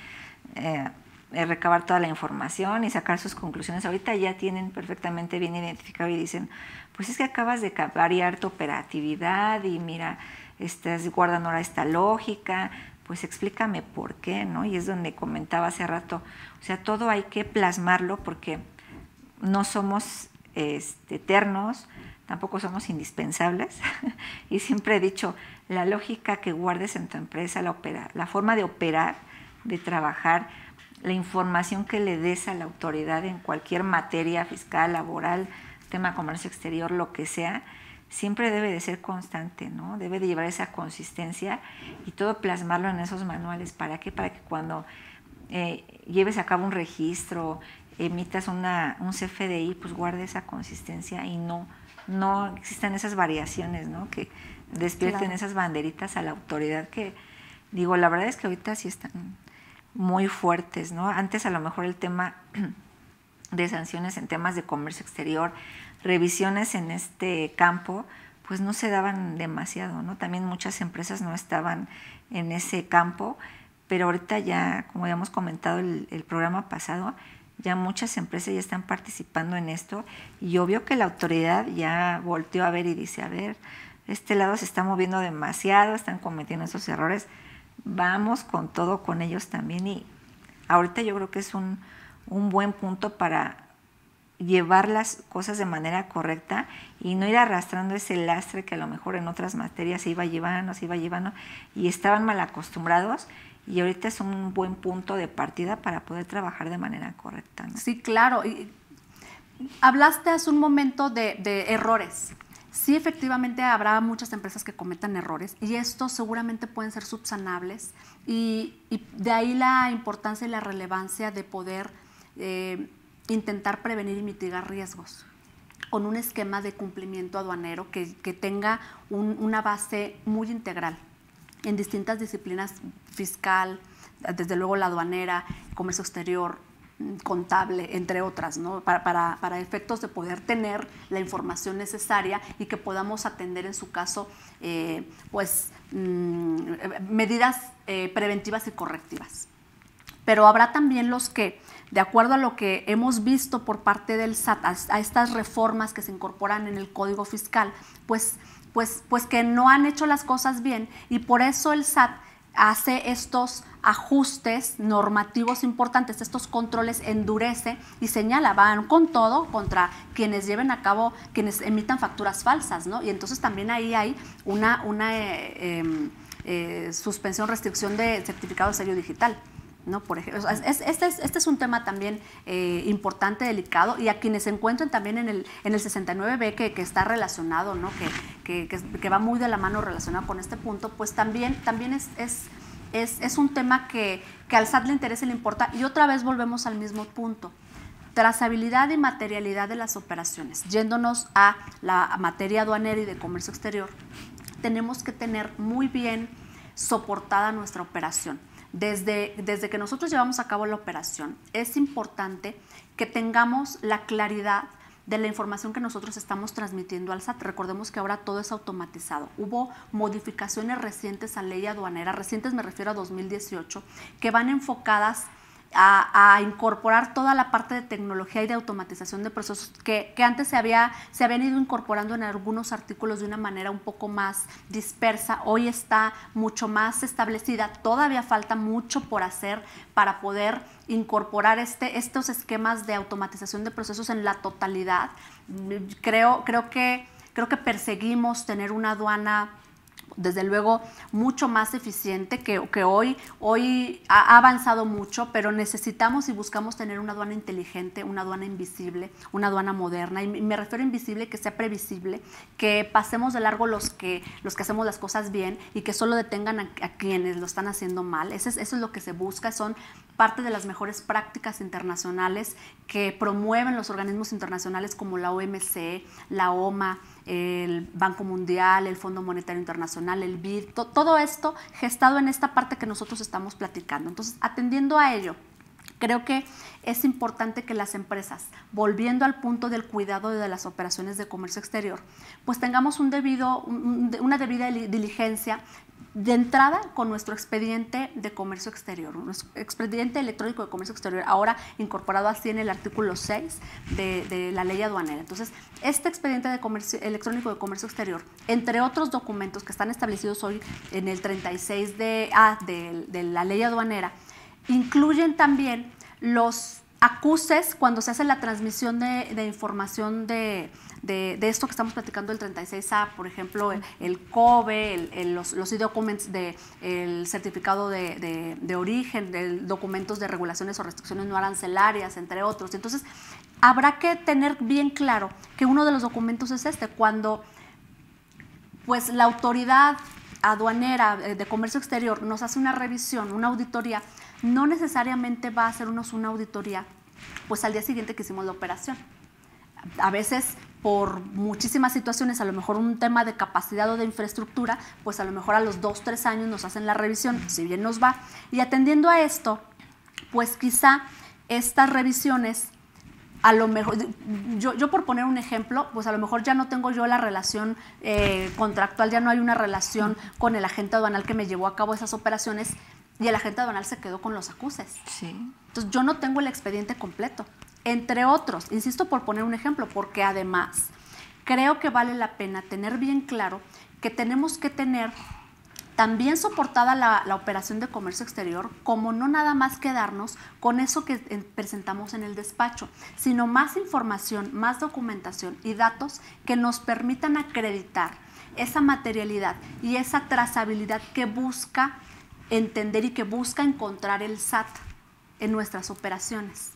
recabar toda la información y sacar sus conclusiones. Ahorita ya tienen perfectamente bien identificado y dicen, pues es que acabas de variar tu operatividad y mira, estás guardando ahora esta lógica, pues explícame por qué, ¿no? Y es donde comentaba hace rato, o sea, todo hay que plasmarlo, porque no somos eternos, tampoco somos indispensables. Y siempre he dicho, la lógica que guardes en tu empresa, la forma de operar, de trabajar, la información que le des a la autoridad en cualquier materia fiscal, laboral, tema comercio exterior, lo que sea, siempre debe de ser constante, ¿no? Debe de llevar esa consistencia y todo plasmarlo en esos manuales. ¿Para qué? Para que cuando lleves a cabo un registro, emitas un CFDI, pues guarde esa consistencia y no existan esas variaciones, ¿no? Que despierten, claro, esas banderitas a la autoridad, que digo, la verdad es que ahorita sí están muy fuertes, ¿no? Antes a lo mejor el tema de sanciones en temas de comercio exterior, revisiones en este campo, pues no se daban demasiado, ¿no? También muchas empresas no estaban en ese campo, pero ahorita ya, como ya hemos comentado el programa pasado, ya muchas empresas ya están participando en esto, y obvio que la autoridad ya volteó a ver y dice, a ver, este lado se está moviendo demasiado, están cometiendo esos errores, vamos con todo con ellos también. Y ahorita yo creo que es un buen punto para llevar las cosas de manera correcta y no ir arrastrando ese lastre que a lo mejor en otras materias se iba llevando y estaban mal acostumbrados, y ahorita es un buen punto de partida para poder trabajar de manera correcta, ¿no? Sí, claro. Y hablaste hace un momento de errores. Sí, efectivamente habrá muchas empresas que cometan errores, y estos seguramente pueden ser subsanables, y de ahí la importancia y la relevancia de poder intentar prevenir y mitigar riesgos con un esquema de cumplimiento aduanero que tenga una base muy integral en distintas disciplinas: fiscal, desde luego la aduanera, comercio exterior, contable, entre otras, ¿no? Para efectos de poder tener la información necesaria y que podamos atender en su caso medidas preventivas y correctivas. Pero habrá también los que, de acuerdo a lo que hemos visto por parte del SAT, a estas reformas que se incorporan en el Código Fiscal, pues que no han hecho las cosas bien, y por eso el SAT hace estos ajustes normativos importantes, estos controles, endurece y señala, van con todo contra quienes lleven a cabo, quienes emitan facturas falsas, ¿no? Y entonces también ahí hay una suspensión, restricción de certificado de sello digital. ¿no? Por ejemplo, este es un tema también importante, delicado, y a quienes se encuentren también en el 69B que está relacionado, ¿no? que va muy de la mano relacionado con este punto, pues también es un tema que al SAT le interesa y le importa, y otra vez volvemos al mismo punto. Trazabilidad y materialidad de las operaciones. Yéndonos a la materia aduanera y de comercio exterior, tenemos que tener muy bien soportada nuestra operación. Desde que nosotros llevamos a cabo la operación, es importante que tengamos la claridad de la información que nosotros estamos transmitiendo al SAT. Recordemos que ahora todo es automatizado. Hubo modificaciones recientes a ley aduanera, recientes me refiero a 2018, que van enfocadas a incorporar toda la parte de tecnología y de automatización de procesos que antes se habían ido incorporando en algunos artículos de una manera un poco más dispersa. Hoy está mucho más establecida. Todavía falta mucho por hacer para poder incorporar estos esquemas de automatización de procesos en la totalidad. Creo que perseguimos tener una aduana, desde luego, mucho más eficiente, que hoy ha avanzado mucho, pero necesitamos y buscamos tener una aduana inteligente, una aduana invisible, una aduana moderna, y me refiero a invisible, que sea previsible, que pasemos de largo los que hacemos las cosas bien y que solo detengan a quienes lo están haciendo mal. Eso es lo que se busca, son parte de las mejores prácticas internacionales que promueven los organismos internacionales como la OMC, la OMA, el Banco Mundial, el Fondo Monetario Internacional, el BID, todo esto gestado en esta parte que nosotros estamos platicando. Entonces, atendiendo a ello, creo que es importante que las empresas, volviendo al punto del cuidado de las operaciones de comercio exterior, pues tengamos una debida diligencia de entrada con nuestro expediente de comercio exterior, nuestro expediente electrónico de comercio exterior, ahora incorporado así en el artículo 6 de la ley aduanera. Entonces, este expediente de comercio electrónico de comercio exterior, entre otros documentos que están establecidos hoy en el 36A de la ley aduanera, incluyen también los acuses cuando se hace la transmisión de información de esto que estamos platicando, el 36A, por ejemplo, el COBE, los e-documents el certificado de origen, documentos de regulaciones o restricciones no arancelarias, entre otros. Entonces, habrá que tener bien claro que uno de los documentos es cuando pues la autoridad aduanera de comercio exterior nos hace una revisión, una auditoría, no necesariamente va a hacernos una auditoría pues al día siguiente que hicimos la operación. A veces, por muchísimas situaciones, a lo mejor un tema de capacidad o de infraestructura, pues a lo mejor a los 2 o 3 años nos hacen la revisión, si bien nos va. Y atendiendo a esto, pues quizá estas revisiones, a lo mejor, yo por poner un ejemplo, pues a lo mejor ya no tengo yo la relación contractual, ya no hay una relación con el agente aduanal que me llevó a cabo esas operaciones, y el agente aduanal se quedó con los acuses. Sí. Entonces, yo no tengo el expediente completo, entre otros, insisto por poner un ejemplo, porque además creo que vale la pena tener bien claro que tenemos que tener también soportada la operación de comercio exterior, como no nada más quedarnos con eso que presentamos en el despacho, sino más información, más documentación y datos que nos permitan acreditar esa materialidad y esa trazabilidad que busca entender y que busca encontrar el SAT en nuestras operaciones.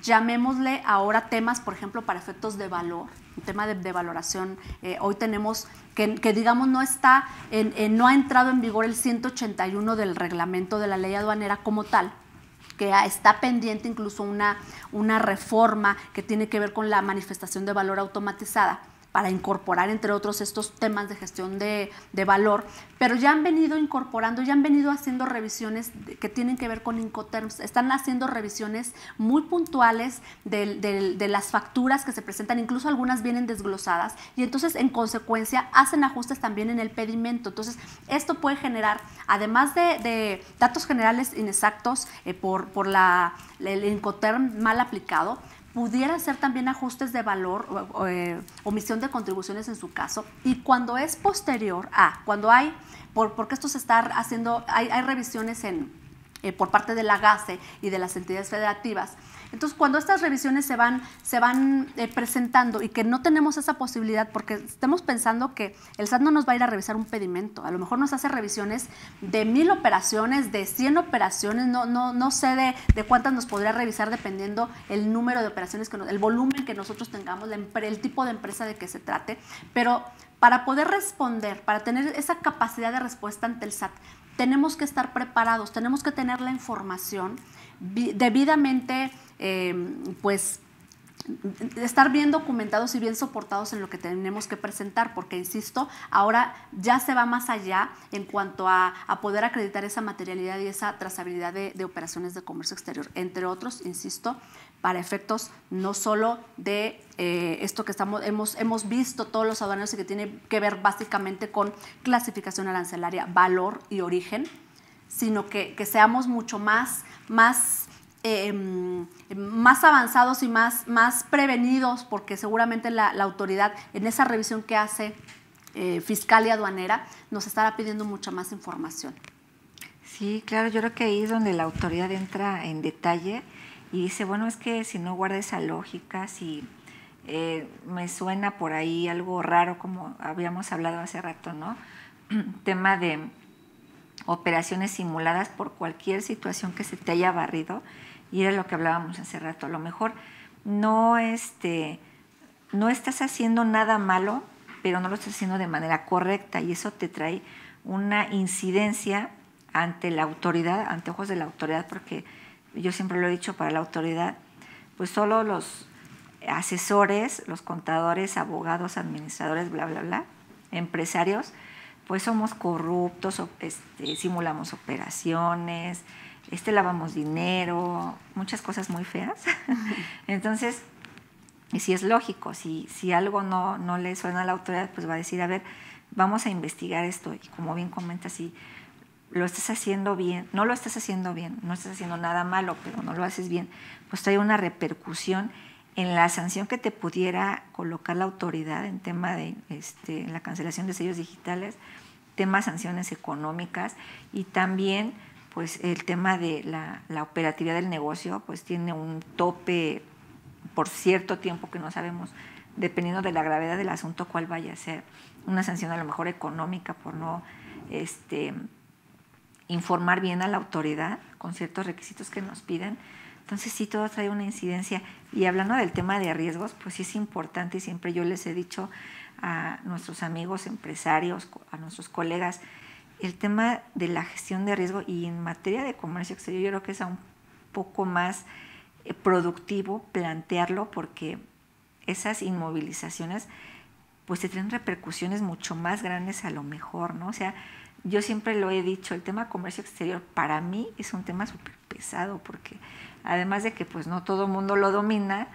Llamémosle ahora temas, por ejemplo, para efectos de valor, un tema de valoración. Hoy tenemos que digamos no ha entrado en vigor el 181 del reglamento de la ley aduanera como tal, que está pendiente incluso una reforma que tiene que ver con la manifestación de valor automatizada, para incorporar, entre otros, estos temas de gestión de valor, pero ya han venido incorporando, ya han venido haciendo revisiones que tienen que ver con Incoterms, están haciendo revisiones muy puntuales de las facturas que se presentan, incluso algunas vienen desglosadas, y entonces, en consecuencia, hacen ajustes también en el pedimento. Entonces, esto puede generar, además de datos generales inexactos por el Incoterm mal aplicado, pudiera ser también ajustes de valor, omisión de contribuciones en su caso, y cuando es posterior cuando hay, porque esto se está haciendo, hay revisiones por parte de la GACE y de las entidades federativas, Entonces, cuando estas revisiones se van presentando y que no tenemos esa posibilidad, porque estamos pensando que el SAT no nos va a ir a revisar un pedimento, a lo mejor nos hace revisiones de 1000 operaciones, de 100 operaciones, no sé de cuántas nos podría revisar dependiendo el número de operaciones, el volumen que nosotros tengamos, el tipo de empresa de que se trate, pero para poder responder, para tener esa capacidad de respuesta ante el SAT, tenemos que estar preparados, tenemos que tener la información debidamente, pues, estar bien documentados y bien soportados en lo que tenemos que presentar, porque, insisto, ahora ya se va más allá en cuanto a poder acreditar esa materialidad y esa trazabilidad de operaciones de comercio exterior, entre otros, insisto, para efectos no solo de esto que hemos visto todos los aduaneros y que tiene que ver básicamente con clasificación arancelaria, valor y origen, sino que seamos mucho más avanzados y más prevenidos, porque seguramente la autoridad en esa revisión que hace fiscal y aduanera nos estará pidiendo mucha más información. Sí, claro, yo creo que ahí es donde la autoridad entra en detalle y dice, bueno, es que si no guarda esa lógica, si me suena por ahí algo raro, como habíamos hablado hace rato, ¿no? Tema de operaciones simuladas por cualquier situación que se te haya barrido, y era lo que hablábamos hace rato. A lo mejor no estás haciendo nada malo, pero no lo estás haciendo de manera correcta, y eso te trae una incidencia ante la autoridad, ante ojos de la autoridad, porque yo siempre lo he dicho, para la autoridad, pues solo los asesores, los contadores, abogados, administradores, bla, bla, bla, empresarios, pues somos corruptos, simulamos operaciones, lavamos dinero, muchas cosas muy feas. Entonces, y si es lógico, si algo no le suena a la autoridad, pues va a decir, a ver, vamos a investigar esto, y como bien comentas, si lo estás haciendo bien, no lo estás haciendo bien, no estás haciendo nada malo, pero no lo haces bien, pues trae una repercusión en la sanción que te pudiera colocar la autoridad en tema de la cancelación de sellos digitales, tema sanciones económicas, y también pues el tema de la operatividad del negocio, pues tiene un tope por cierto tiempo que no sabemos, dependiendo de la gravedad del asunto, cuál vaya a ser una sanción, a lo mejor económica, por no informar bien a la autoridad con ciertos requisitos que nos piden. Entonces sí, todo trae una incidencia. Y hablando del tema de riesgos, pues sí es importante, y siempre yo les he dicho a nuestros amigos empresarios, a nuestros colegas, el tema de la gestión de riesgo, y en materia de comercio exterior yo creo que es un poco más productivo plantearlo, porque esas inmovilizaciones pues te traen repercusiones mucho más grandes a lo mejor, ¿no? O sea, yo siempre lo he dicho, el tema comercio exterior para mí es un tema súper pesado, porque además de que pues no todo el mundo lo domina,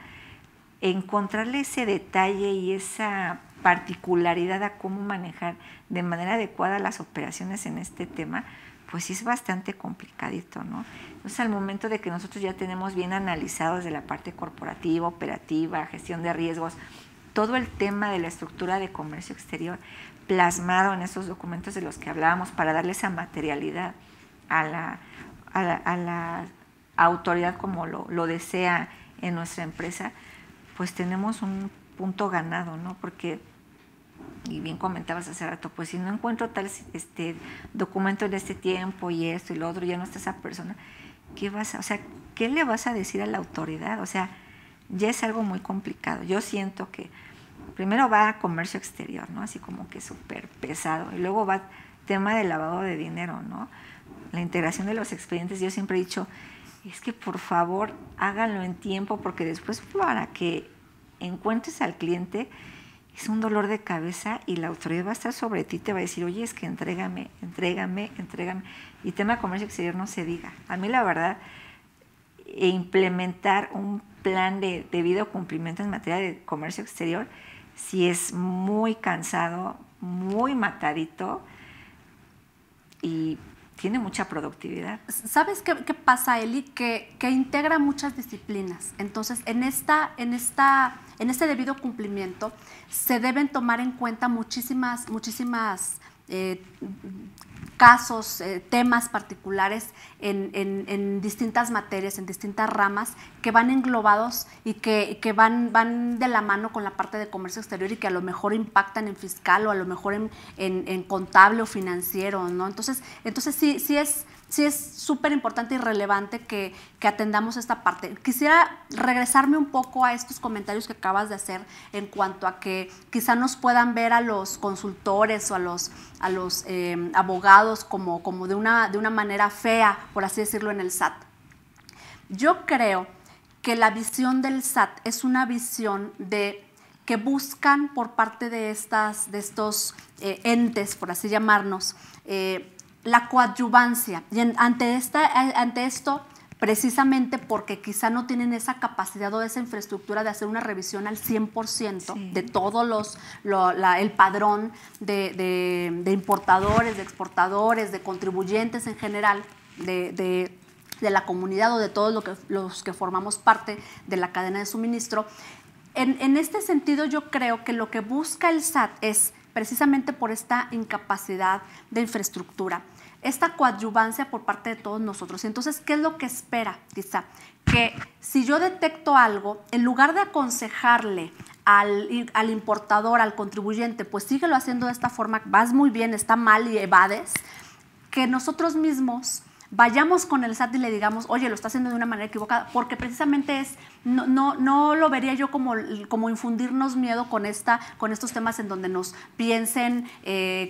encontrarle ese detalle y esa particularidad a cómo manejar de manera adecuada las operaciones en este tema, pues sí es bastante complicadito, ¿no? Entonces, al momento de que nosotros ya tenemos bien analizado desde la parte corporativa, operativa, gestión de riesgos, todo el tema de la estructura de comercio exterior plasmado en esos documentos de los que hablábamos, para darle esa materialidad a la autoridad como lo desea en nuestra empresa, pues tenemos un punto ganado, ¿no? Porque, y bien comentabas hace rato, pues si no encuentro tal documento en este tiempo y esto y lo otro, ya no está esa persona, ¿qué le vas a decir a la autoridad? O sea, ya es algo muy complicado. Yo siento que primero va a comercio exterior, ¿no? Así como que súper pesado, y luego va tema de lavado de dinero, ¿no? La integración de los expedientes. Yo siempre he dicho, es que por favor háganlo en tiempo, porque después para que encuentres al cliente es un dolor de cabeza, y la autoridad va a estar sobre ti, te va a decir, oye, es que entrégame. Y tema de comercio exterior no se diga. A mí la verdad, implementar un plan de debido cumplimiento en materia de comercio exterior sí es muy cansado, muy matadito, y tiene mucha productividad. ¿Sabes qué pasa, Eli? Que integra muchas disciplinas. Entonces, en este debido cumplimiento se deben tomar en cuenta muchísimas casos, temas particulares en distintas materias, en distintas ramas que van englobados y que van de la mano con la parte de comercio exterior y que a lo mejor impactan en fiscal o a lo mejor en contable o financiero, ¿no? Entonces sí es súper importante y relevante que atendamos esta parte. Quisiera regresarme un poco a estos comentarios que acabas de hacer en cuanto a que quizá nos puedan ver a los consultores o a los abogados como de una manera fea, por así decirlo, en el SAT. Yo creo que la visión del SAT es una visión que buscan por parte de estos entes, por así llamarnos, la coadyuvancia. Y ante esto, precisamente porque quizá no tienen esa capacidad o esa infraestructura de hacer una revisión al 100% sí. de todos el padrón de importadores, de exportadores, de contribuyentes en general, de la comunidad o de todos los que formamos parte de la cadena de suministro. En este sentido, yo creo que lo que busca el SAT es precisamente por esta incapacidad de infraestructura, esta coadyuvancia por parte de todos nosotros. Entonces, ¿qué es lo que espera? Quizá que si yo detecto algo, en lugar de aconsejarle al importador, al contribuyente, pues síguelo haciendo de esta forma, vas muy bien, está mal y evades, que nosotros mismos vayamos con el SAT y le digamos, oye, lo está haciendo de una manera equivocada, porque precisamente no lo vería yo como infundirnos miedo con estos temas en donde nos piensen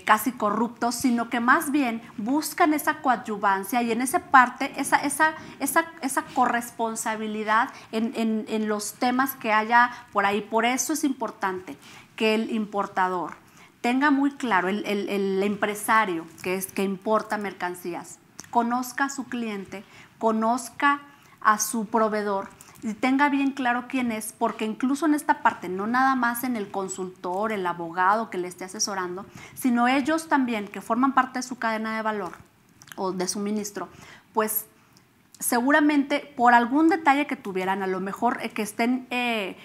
casi corruptos, sino que más bien buscan esa coadyuvancia y en esa parte, esa corresponsabilidad en los temas que haya por ahí. Por eso es importante que el importador tenga muy claro, el empresario que importa mercancías, conozca a su cliente, conozca a su proveedor y tenga bien claro quién es, porque incluso en esta parte, no nada más en el consultor, el abogado que le esté asesorando, sino ellos también que forman parte de su cadena de valor o de suministro, pues seguramente por algún detalle que tuvieran, a lo mejor que estén, que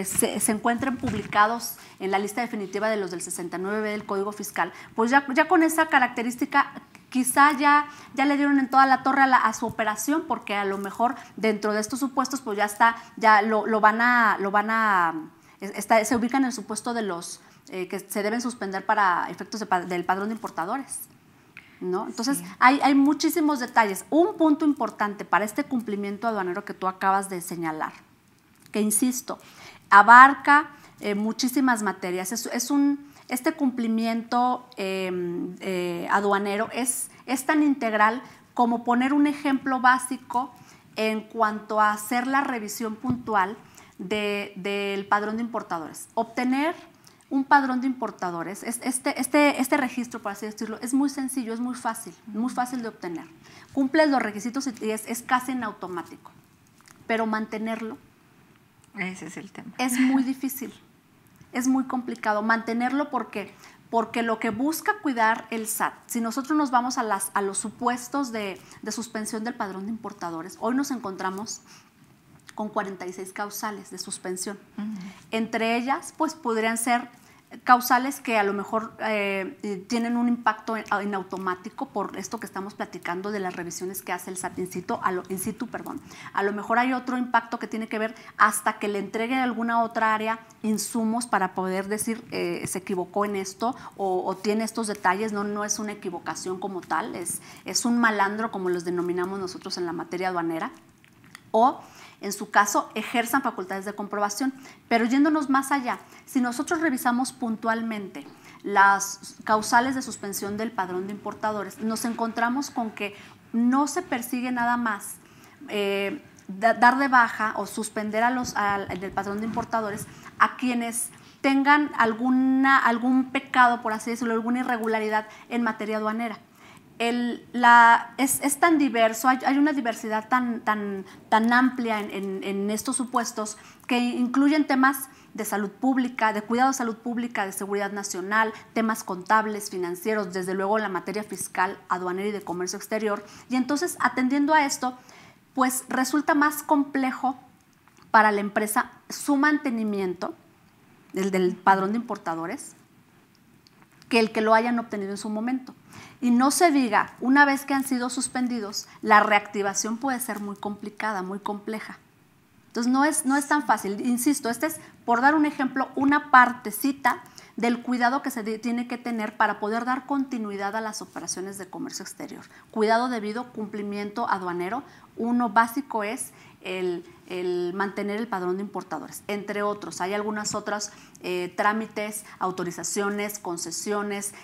se encuentren publicados en la lista definitiva de los del 69B del Código Fiscal, pues ya con esa característica quizá ya le dieron en toda la torre a su operación, porque a lo mejor dentro de estos supuestos pues se ubican en el supuesto de los que se deben suspender para efectos del padrón de importadores, ¿no? Entonces sí. hay muchísimos detalles. Un punto importante para este cumplimiento aduanero que tú acabas de señalar, que insisto, abarca muchísimas materias. Este cumplimiento aduanero es tan integral como poner un ejemplo básico en cuanto a hacer la revisión puntual del padrón de importadores. Obtener un padrón de importadores, este registro, por así decirlo, es muy sencillo, es muy fácil de obtener. Cumples los requisitos y es casi en automático, pero mantenerlo, ese es el tema. Es muy difícil. Es muy complicado mantenerlo porque lo que busca cuidar el SAT, si nosotros nos vamos a los supuestos de suspensión del padrón de importadores, hoy nos encontramos con 46 causales de suspensión. Entre ellas, pues podrían ser causales que a lo mejor tienen un impacto en automático por esto que estamos platicando de las revisiones que hace el SAT in situ. A lo mejor hay otro impacto que tiene que ver hasta que le entregue a alguna otra área insumos para poder decir se equivocó en esto o tiene estos detalles. No es una equivocación como tal, es un malandro como los denominamos nosotros en la materia aduanera, o en su caso ejerzan facultades de comprobación. Pero yéndonos más allá, si nosotros revisamos puntualmente las causales de suspensión del padrón de importadores, nos encontramos con que no se persigue nada más dar de baja o suspender del padrón de importadores a quienes tengan algún pecado, por así decirlo, alguna irregularidad en materia aduanera. Es tan diverso, hay una diversidad tan amplia en estos supuestos que incluyen temas de salud pública, de cuidado de salud pública, de seguridad nacional, temas contables, financieros, desde luego la materia fiscal, aduanera y de comercio exterior. Y entonces, atendiendo a esto, pues resulta más complejo para la empresa su mantenimiento, el del padrón de importadores, que el que lo hayan obtenido en su momento. Y no se diga, una vez que han sido suspendidos, la reactivación puede ser muy complicada, muy compleja. Entonces no es tan fácil. Insisto, este es, por dar un ejemplo, una partecita del cuidado que se tiene que tener para poder dar continuidad a las operaciones de comercio exterior. Cuidado debido, cumplimiento aduanero. Uno básico es el mantener el padrón de importadores, entre otros. Hay algunas otras trámites, autorizaciones, concesiones.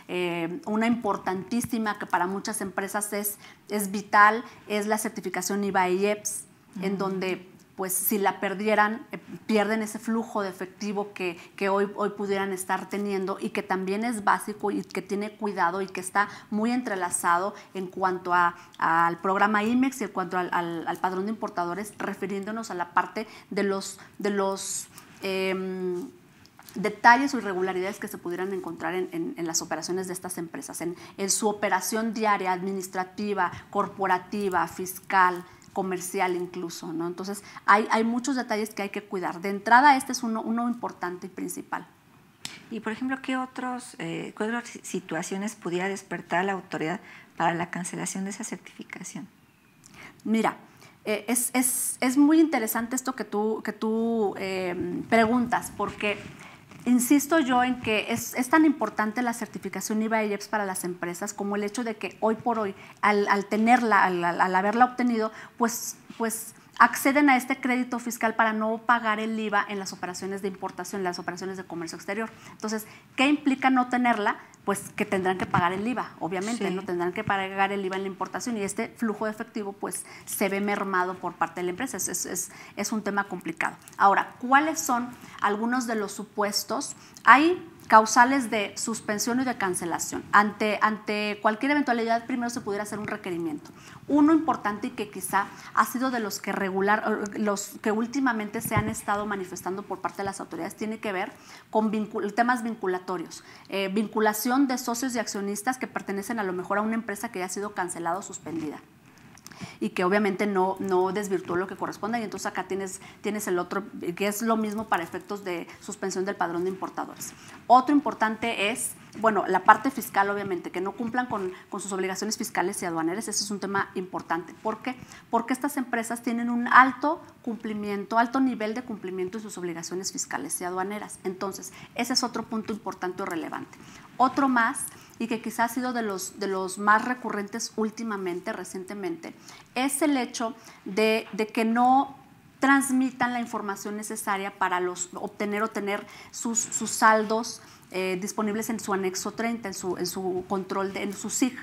Una importantísima que para muchas empresas es vital, es la certificación IVA y IEPS, en donde pues si la perdieran, pierden ese flujo de efectivo que hoy pudieran estar teniendo, y que también es básico y que tiene cuidado y que está muy entrelazado en cuanto al programa IMEX y en cuanto al padrón de importadores, refiriéndonos a la parte de los detalles o irregularidades que se pudieran encontrar en las operaciones de estas empresas, en su operación diaria, administrativa, corporativa, fiscal, comercial incluso, ¿no? Entonces, hay muchos detalles que hay que cuidar. De entrada, este es uno importante y principal. Y, por ejemplo, ¿qué otras situaciones pudiera despertar la autoridad para la cancelación de esa certificación? Mira, es muy interesante esto que tú preguntas, porque insisto yo en que es tan importante la certificación IVA y IEPS para las empresas como el hecho de que hoy por hoy, al tenerla, al haberla obtenido, pues acceden a este crédito fiscal para no pagar el IVA en las operaciones de importación, en las operaciones de comercio exterior. Entonces, ¿qué implica no tenerla? Pues que tendrán que pagar el IVA, obviamente, sí. No tendrán que pagar el IVA en la importación, y este flujo de efectivo pues se ve mermado por parte de la empresa. Es un tema complicado. Ahora, ¿cuáles son algunos de los supuestos? Hay causales de suspensión y de cancelación. Ante cualquier eventualidad, primero se pudiera hacer un requerimiento. Uno importante y que quizá ha sido de los que últimamente se han estado manifestando por parte de las autoridades, tiene que ver con temas vinculatorios. Vinculación de socios y accionistas que pertenecen a lo mejor a una empresa que ya ha sido cancelada o suspendida, y que obviamente no desvirtuó lo que corresponde, y entonces acá tienes el otro, que es lo mismo para efectos de suspensión del padrón de importadores. Otro importante es, bueno, la parte fiscal, obviamente, que no cumplan con sus obligaciones fiscales y aduaneras. Ese es un tema importante. ¿Por qué? Porque estas empresas tienen un alto nivel de cumplimiento de sus obligaciones fiscales y aduaneras. Entonces, ese es otro punto importante o relevante. Otro más, y que quizás ha sido de los más recurrentes recientemente, es el hecho de que no transmitan la información necesaria para obtener o tener sus saldos disponibles en su anexo 30, en su control, en su SIG.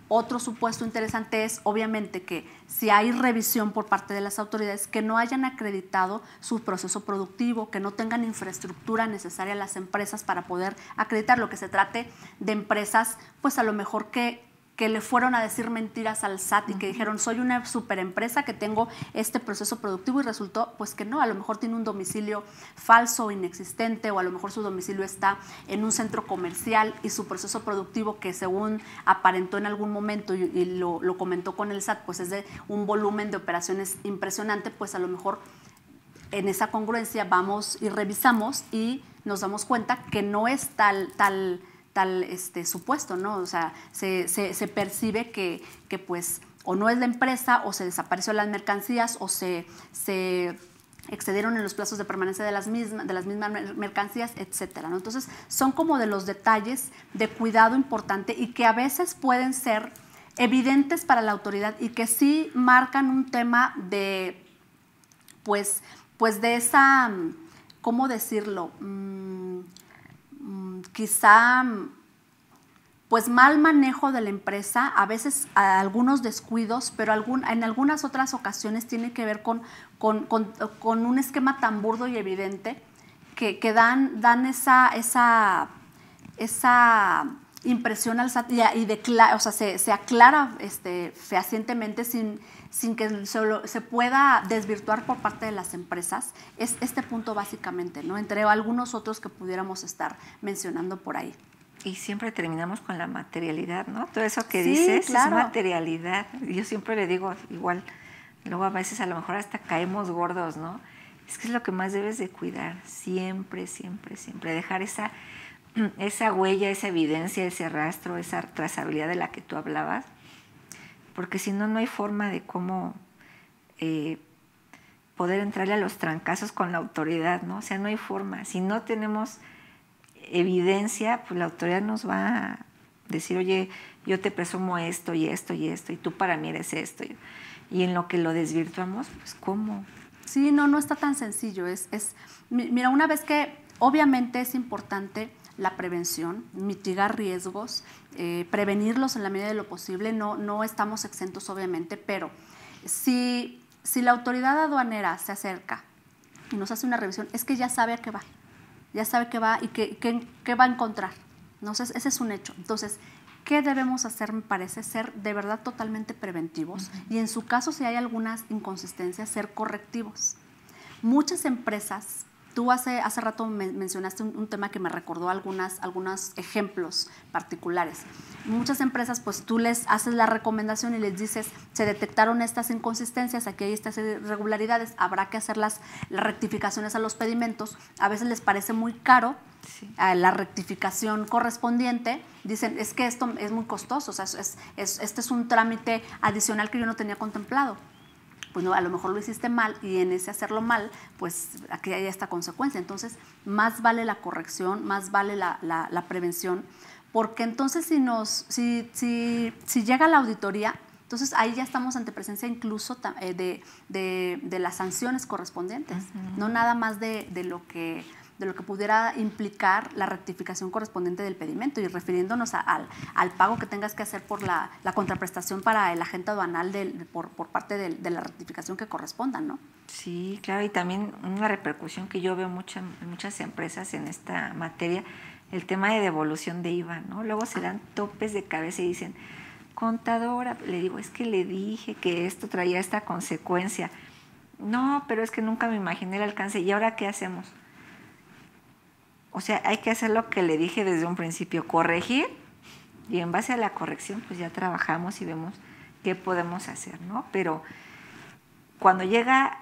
Otro supuesto interesante es, obviamente, que si hay revisión por parte de las autoridades, que no hayan acreditado su proceso productivo, que no tengan infraestructura necesaria las empresas para poder acreditar. Lo que se trate de empresas, pues a lo mejor que le fueron a decir mentiras al SAT y que dijeron, soy una superempresa que tengo este proceso productivo, y resultó pues que no, a lo mejor tiene un domicilio falso o inexistente, o a lo mejor su domicilio está en un centro comercial y su proceso productivo, que según aparentó en algún momento y lo comentó con el SAT, pues es de un volumen de operaciones impresionante, pues a lo mejor en esa congruencia vamos y revisamos y nos damos cuenta que no es tal supuesto, ¿no? O sea, se percibe que pues o no es la empresa, o se desapareció las mercancías, o se excedieron en los plazos de permanencia de las mismas mercancías, etcétera, ¿no? Entonces, son como de los detalles de cuidado importante y que a veces pueden ser evidentes para la autoridad y que sí marcan un tema de, pues de esa, ¿cómo decirlo?, quizá pues mal manejo de la empresa, a veces algunos descuidos, pero en algunas otras ocasiones tiene que ver con un esquema tan burdo y evidente que dan esa impresión al SAT o sea, se aclara fehacientemente sin que se pueda desvirtuar por parte de las empresas. Es este punto básicamente, ¿no? Entre algunos otros que pudiéramos estar mencionando por ahí. Y siempre terminamos con la materialidad, ¿no? Todo eso que dices, claro, es materialidad. Yo siempre le digo igual, luego a veces a lo mejor hasta caemos gordos, ¿no? Es que es lo que más debes de cuidar, siempre, siempre, siempre. Dejar esa esa huella, esa evidencia, ese rastro, esa trazabilidad de la que tú hablabas, porque si no, no hay forma de cómo poder entrarle a los trancazos con la autoridad, ¿no? O sea, no hay forma. Si no tenemos evidencia, pues la autoridad nos va a decir, oye, yo te presumo esto y esto y esto, y tú para mí eres esto. Y en lo que lo desvirtuamos, pues ¿cómo? Sí, no está tan sencillo. Mira, una vez que obviamente es importante la prevención, mitigar riesgos, prevenirlos en la medida de lo posible, no estamos exentos obviamente, pero si la autoridad aduanera se acerca y nos hace una revisión, es que ya sabe a qué va, y qué va a encontrar. Entonces, ese es un hecho. Entonces, ¿qué debemos hacer? Me parece ser de verdad totalmente preventivos y en su caso, si hay algunas inconsistencias, ser correctivos. Muchas empresas, tú hace rato mencionaste un tema que me recordó algunos ejemplos particulares. Muchas empresas, pues tú les haces la recomendación y les dices, se detectaron estas inconsistencias, aquí hay estas irregularidades, habrá que hacer las rectificaciones a los pedimentos. A veces les parece muy caro la rectificación correspondiente, dicen, es que esto es muy costoso, o sea, este es un trámite adicional que yo no tenía contemplado. Pues no, a lo mejor lo hiciste mal y en ese hacerlo mal, pues aquí hay esta consecuencia. Entonces, más vale la corrección, más vale la prevención, porque entonces si llega la auditoría, entonces ahí ya estamos ante presencia incluso de las sanciones correspondientes, no nada más de lo que pudiera implicar la rectificación correspondiente del pedimento y refiriéndonos al pago que tengas que hacer por la contraprestación para el agente aduanal por parte de la rectificación que corresponda, ¿no? Sí, claro, y también una repercusión que yo veo en muchas empresas en esta materia, el tema de devolución de IVA, ¿no? Luego se dan topes de cabeza y dicen, contadora, le digo, es que le dije que esto traía esta consecuencia. No, pero es que nunca me imaginé el alcance. ¿Y ahora qué hacemos? O sea, hay que hacer lo que le dije desde un principio, corregir, y en base a la corrección pues ya trabajamos y vemos qué podemos hacer, ¿no? Pero cuando llega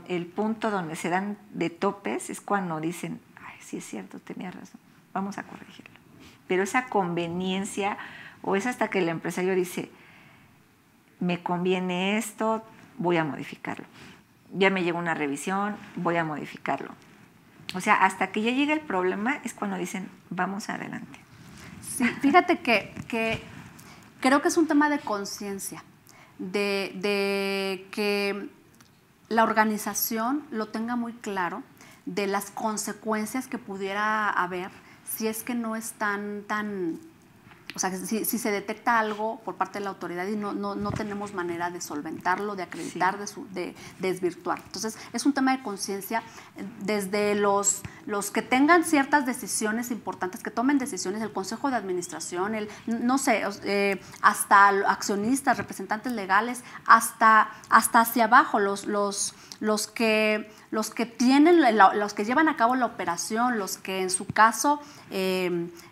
el punto donde se dan de topes es cuando dicen, ay, sí es cierto, tenía razón, vamos a corregirlo. Pero esa conveniencia, o es hasta que el empresario dice, me conviene esto, voy a modificarlo. Ya me llegó una revisión, voy a modificarlo. O sea, hasta que ya llega el problema es cuando dicen, vamos adelante. Sí, fíjate que creo que es un tema de conciencia, de que la organización lo tenga muy claro, de las consecuencias que pudiera haber si es que no es tan o sea, si se detecta algo por parte de la autoridad y no tenemos manera de solventarlo, de acreditar, de desvirtuar. Entonces, es un tema de conciencia desde los que tengan ciertas decisiones importantes, que tomen decisiones, el Consejo de Administración, no sé, hasta accionistas, representantes legales, hasta hacia abajo, los que llevan a cabo la operación, los que en su caso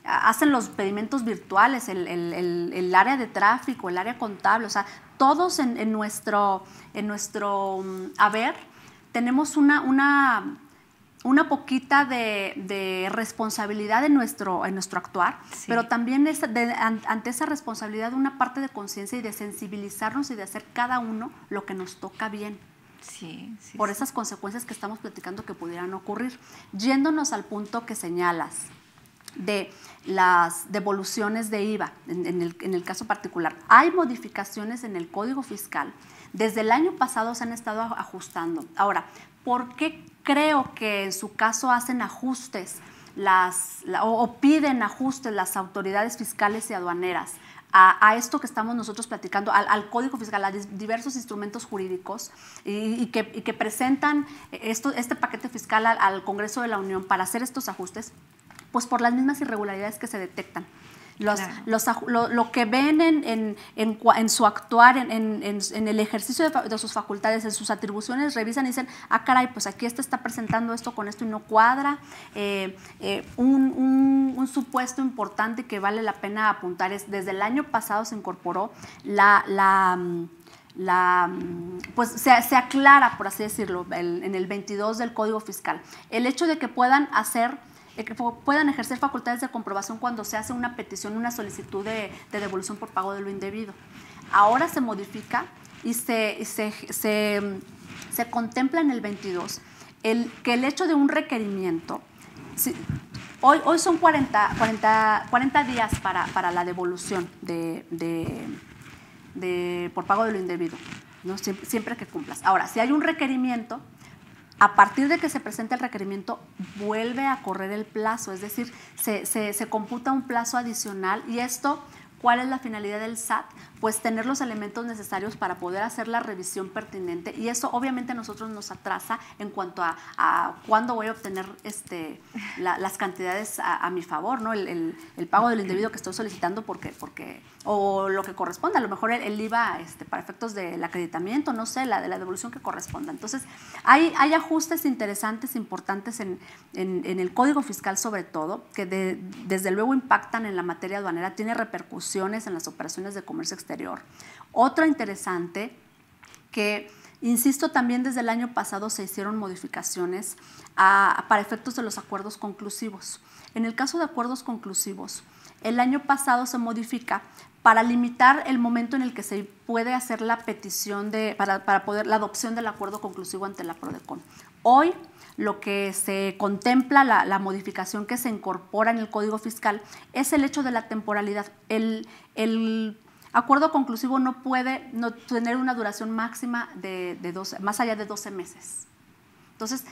hacen los pedimentos virtuales, el área de tráfico, el área contable, o sea, todos en nuestro haber tenemos una poquita de responsabilidad en nuestro actuar, sí, pero también ante esa responsabilidad una parte de conciencia y de sensibilizarnos y de hacer cada uno lo que nos toca bien. Sí, sí, por esas consecuencias que estamos platicando que pudieran ocurrir. Yéndonos al punto que señalas de las devoluciones de IVA, en el caso particular, hay modificaciones en el Código Fiscal. Desde el año pasado se han estado ajustando. Ahora, ¿por qué creo que en su caso hacen ajustes o piden ajustes las autoridades fiscales y aduaneras a esto que estamos nosotros platicando, al Código Fiscal, a diversos instrumentos jurídicos y que presentan este paquete fiscal al Congreso de la Unión para hacer estos ajustes? Pues por las mismas irregularidades que se detectan. Lo que ven en su actuar, en el ejercicio de sus facultades, en sus atribuciones, revisan y dicen, ah, caray, pues aquí está presentando esto con esto y no cuadra. Un supuesto importante que vale la pena apuntar es, desde el año pasado se incorporó pues se aclara, por así decirlo, en el 22 del Código Fiscal, el hecho de que puedan hacer que puedan ejercer facultades de comprobación cuando se hace una petición, una solicitud de devolución por pago de lo indebido. Ahora se modifica y se contempla en el 22 que el hecho de un requerimiento, hoy son 40 días para la devolución por pago de lo indebido, ¿no? Siempre que cumplas. Ahora, si hay un requerimiento, a partir de que se presente el requerimiento, vuelve a correr el plazo, es decir, se computa un plazo adicional. Y esto, ¿cuál es la finalidad del SAT? Pues tener los elementos necesarios para poder hacer la revisión pertinente, y eso obviamente a nosotros nos atrasa en cuanto a cuándo voy a obtener las cantidades a mi favor, ¿no? El pago del indebido que estoy solicitando o lo que corresponda, a lo mejor el IVA para efectos del acreditamiento, no sé, de la devolución que corresponda. Entonces, hay ajustes interesantes, importantes en el Código Fiscal, sobre todo, que desde luego impactan en la materia aduanera, tiene repercusiones en las operaciones de comercio exterior. Otra interesante, que insisto, también desde el año pasado se hicieron modificaciones para efectos de los acuerdos conclusivos. En el caso de acuerdos conclusivos, el año pasado se modifica para limitar el momento en el que se puede hacer la petición para poder la adopción del acuerdo conclusivo ante la PRODECON. Hoy lo que se contempla, la modificación que se incorpora en el Código Fiscal, es el hecho de la temporalidad. El acuerdo conclusivo no puede tener una duración máxima más allá de 12 meses. Entonces,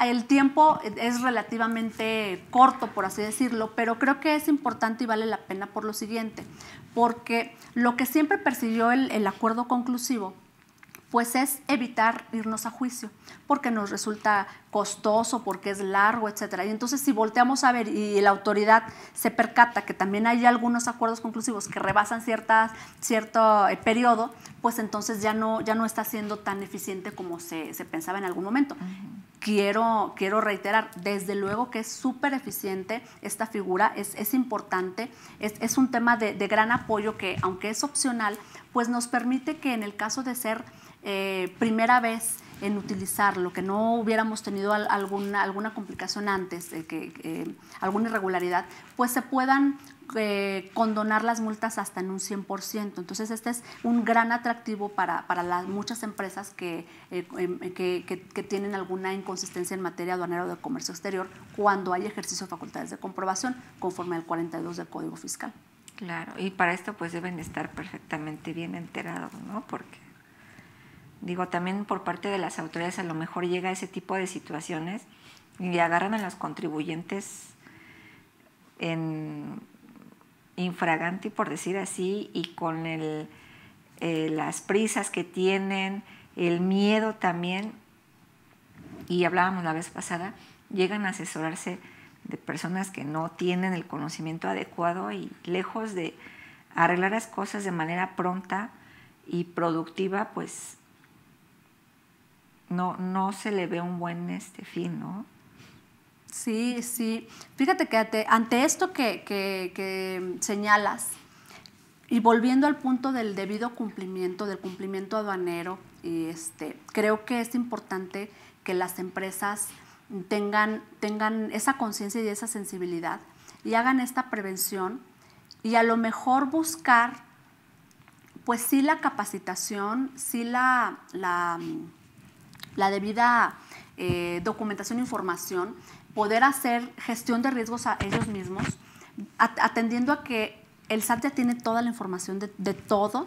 el tiempo es relativamente corto, por así decirlo, pero creo que es importante y vale la pena por lo siguiente, porque lo que siempre persiguió el acuerdo conclusivo, pues es evitar irnos a juicio, porque nos resulta costoso, porque es largo, etcétera. Y entonces, si volteamos a ver y la autoridad se percata que también hay algunos acuerdos conclusivos que rebasan cierto periodo, pues entonces ya no está siendo tan eficiente como se pensaba en algún momento. Quiero reiterar, desde luego que es súper eficiente esta figura, es importante, es un tema de gran apoyo que, aunque es opcional, pues nos permite que en el caso de ser primera vez en utilizarlo, que no hubiéramos tenido alguna complicación antes, alguna irregularidad, pues se puedan condonar las multas hasta en un 100%. Entonces, este es un gran atractivo para las muchas empresas que tienen alguna inconsistencia en materia aduanera o de comercio exterior cuando hay ejercicio de facultades de comprobación conforme al 42 del Código Fiscal. Claro, y para esto pues deben estar perfectamente bien enterados, ¿no? Porque digo, también por parte de las autoridades a lo mejor llega ese tipo de situaciones y agarran a los contribuyentes en infraganti, por decir así, y con las prisas que tienen, el miedo también, y hablábamos la vez pasada, llegan a asesorarse de personas que no tienen el conocimiento adecuado y lejos de arreglar las cosas de manera pronta y productiva, pues no se le ve un buen fin, ¿no? Sí. Fíjate que ante esto que señalas, y volviendo al punto del debido cumplimiento, del cumplimiento aduanero, creo que es importante que las empresas tengan esa conciencia y esa sensibilidad y hagan esta prevención, y a lo mejor buscar, pues sí, la capacitación, sí la debida documentación e información, poder hacer gestión de riesgos a ellos mismos, atendiendo a que el SAT ya tiene toda la información de todo,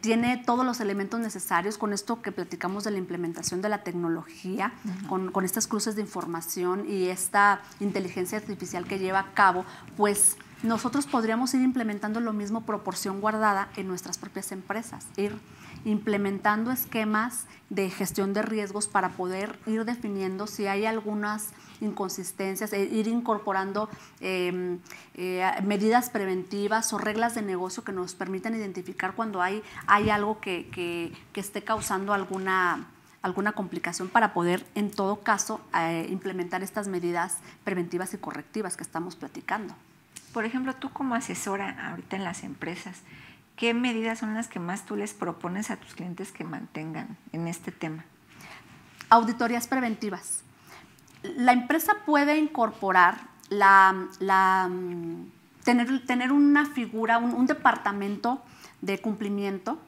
tiene todos los elementos necesarios con esto que platicamos de la implementación de la tecnología, con estas cruces de información y esta inteligencia artificial que lleva a cabo, pues nosotros podríamos ir implementando lo mismo, proporción guardada, en nuestras propias empresas, ir implementando esquemas de gestión de riesgos para poder ir definiendo si hay algunas inconsistencias, ir incorporando medidas preventivas o reglas de negocio que nos permitan identificar cuando hay algo que esté causando alguna complicación, para poder, en todo caso, implementar estas medidas preventivas y correctivas que estamos platicando. Por ejemplo, tú como asesora ahorita en las empresas, ¿qué medidas son las que más tú les propones a tus clientes que mantengan en este tema? Auditorías preventivas. la empresa puede incorporar tener una figura, un departamento de cumplimiento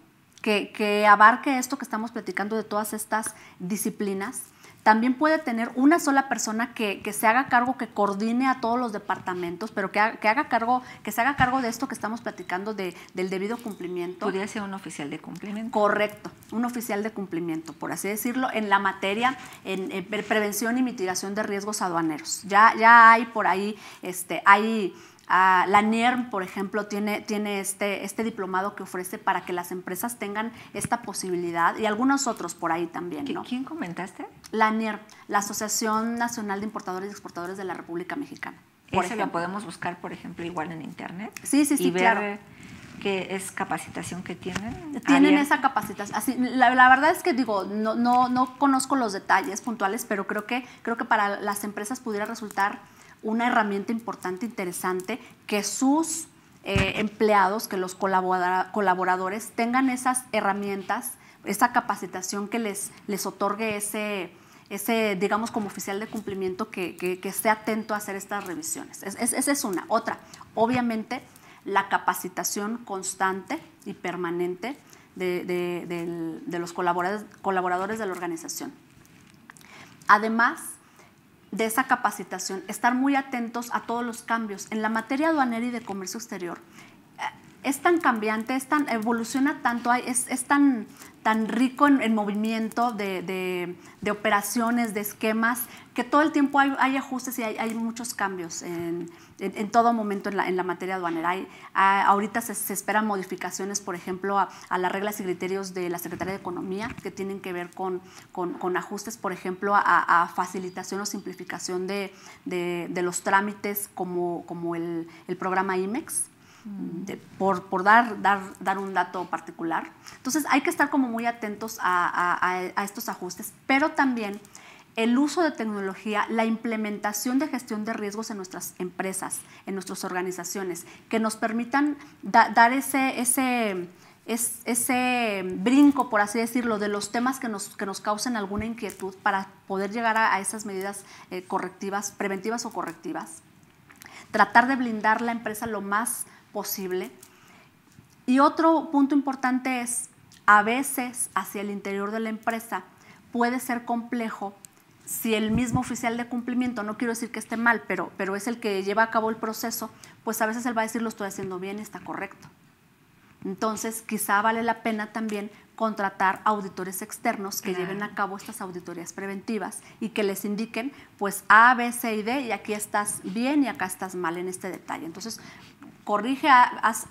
que abarque esto que estamos platicando de todas estas disciplinas. También puede tener una sola persona que se haga cargo, que coordine a todos los departamentos, pero que se haga cargo de esto que estamos platicando del debido cumplimiento. ¿Podría ser un oficial de cumplimiento? Correcto, un oficial de cumplimiento, por así decirlo, en la materia en prevención y mitigación de riesgos aduaneros. Ya hay por ahí, la NIERM, por ejemplo, tiene este diplomado que ofrece para que las empresas tengan esta posibilidad, y algunos otros por ahí también, ¿no? ¿Quién comentaste? La NIERM, la Asociación Nacional de Importadores y Exportadores de la República Mexicana. ¿Eso lo podemos buscar, por ejemplo, igual en internet? Sí, y ver claro. ¿Qué es capacitación que tienen? Tienen esa capacitación. Así, la verdad es que digo, no conozco los detalles puntuales, pero creo que para las empresas pudiera resultar una herramienta importante, interesante, que sus empleados, que los colaboradores tengan esas herramientas, esa capacitación que les otorgue ese, digamos, como oficial de cumplimiento que esté atento a hacer estas revisiones. Esa es una. Otra, obviamente, la capacitación constante y permanente de los colaboradores de la organización. Además de esa capacitación, estar muy atentos a todos los cambios. En la materia aduanera y de comercio exterior, es tan cambiante, evoluciona tanto, es tan rico en movimiento de operaciones, de esquemas, que todo el tiempo hay ajustes y hay muchos cambios en todo momento en la materia aduanera. Ahorita se esperan modificaciones, por ejemplo, a las reglas y criterios de la Secretaría de Economía, que tienen que ver con ajustes, por ejemplo, a facilitación o simplificación de los trámites como el programa IMEX. Por dar un dato particular. Entonces hay que estar como muy atentos a estos ajustes, pero también el uso de tecnología, la implementación de gestión de riesgos en nuestras empresas, en nuestras organizaciones, que nos permitan dar ese brinco, por así decirlo, de los temas que nos causen alguna inquietud para poder llegar a esas medidas correctivas, preventivas o correctivas. Tratar de blindar la empresa lo más posible. Y otro punto importante es, a veces hacia el interior de la empresa puede ser complejo si el mismo oficial de cumplimiento, no quiero decir que esté mal, pero es el que lleva a cabo el proceso, pues a veces él va a decir lo estoy haciendo bien y está correcto. Entonces quizá vale la pena también contratar auditores externos que lleven a cabo estas auditorías preventivas y que les indiquen pues A, B, C y D, y aquí estás bien y acá estás mal en este detalle. Entonces corrige, haz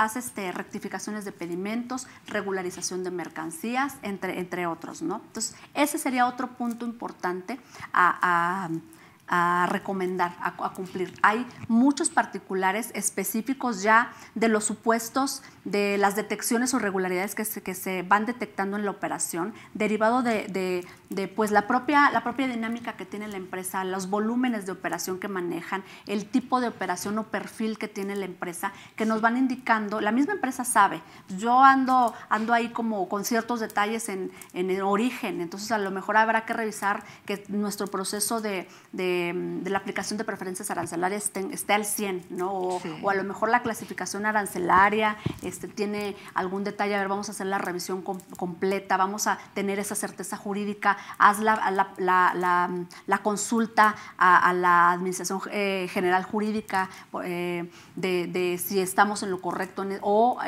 rectificaciones de pedimentos, regularización de mercancías, entre otros, ¿no? Entonces ese sería otro punto importante a recomendar, a cumplir. Hay muchos particulares específicos ya de los supuestos de las detecciones o irregularidades que se van detectando en la operación, derivado de pues la propia dinámica que tiene la empresa, los volúmenes de operación que manejan, el tipo de operación o perfil que tiene la empresa, que nos van indicando. La misma empresa sabe, yo ando ahí como con ciertos detalles en el origen, entonces a lo mejor habrá que revisar que nuestro proceso de la aplicación de preferencias arancelarias esté al 100, ¿no? O a lo mejor la clasificación arancelaria tiene algún detalle. A ver, vamos a hacer la revisión completa, vamos a tener esa certeza jurídica, haz la consulta a la Administración General Jurídica de si estamos en lo correcto o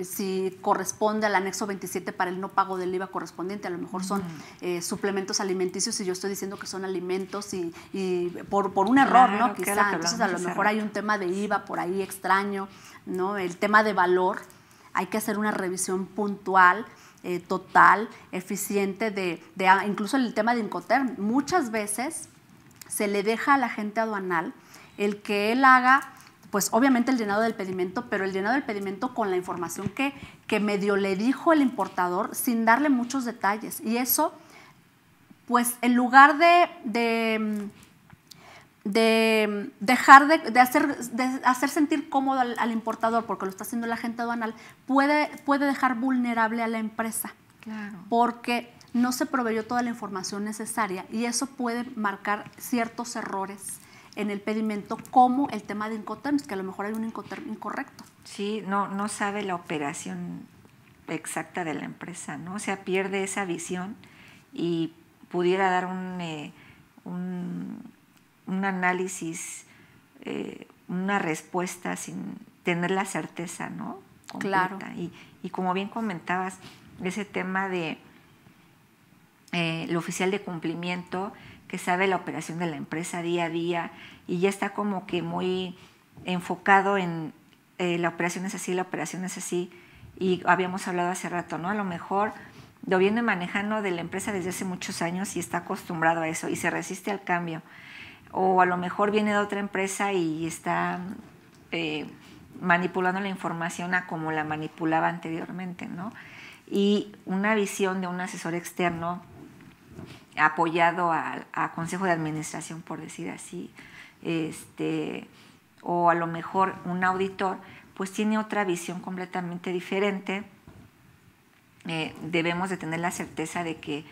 si corresponde al anexo 27 para el no pago del IVA correspondiente. A lo mejor son suplementos alimenticios y yo estoy diciendo que son alimentos y por un error, claro, ¿no? Quizá. Entonces a lo mejor hay un tema de IVA por ahí extraño, ¿no? El tema de valor, hay que hacer una revisión puntual, total, eficiente incluso el tema de Incoterm. Muchas veces se le deja a la agente aduanal el que él haga, pues obviamente el llenado del pedimento, pero el llenado del pedimento con la información que medio le dijo el importador sin darle muchos detalles. Y eso, pues en lugar de dejar de hacer sentir cómodo al importador, porque lo está haciendo el agente aduanal, puede dejar vulnerable a la empresa. Claro. Porque no se proveyó toda la información necesaria y eso puede marcar ciertos errores en el pedimento, como el tema de Incoterms, que a lo mejor hay un Incoterm incorrecto. Sí, no sabe la operación exacta de la empresa, ¿no? O sea, pierde esa visión y pudiera dar un análisis, una respuesta sin tener la certeza, ¿no? Completa. Claro. Y como bien comentabas, ese tema de el oficial de cumplimiento que sabe la operación de la empresa día a día y ya está como que muy enfocado en la operación es así, la operación es así, y habíamos hablado hace rato, ¿no? A lo mejor lo viene manejando de la empresa desde hace muchos años y está acostumbrado a eso y se resiste al cambio, o a lo mejor viene de otra empresa y está manipulando la información a como la manipulaba anteriormente, ¿no? Y una visión de un asesor externo apoyado a consejo de administración, por decir así, o a lo mejor un auditor, pues tiene otra visión completamente diferente. Debemos de tener la certeza de que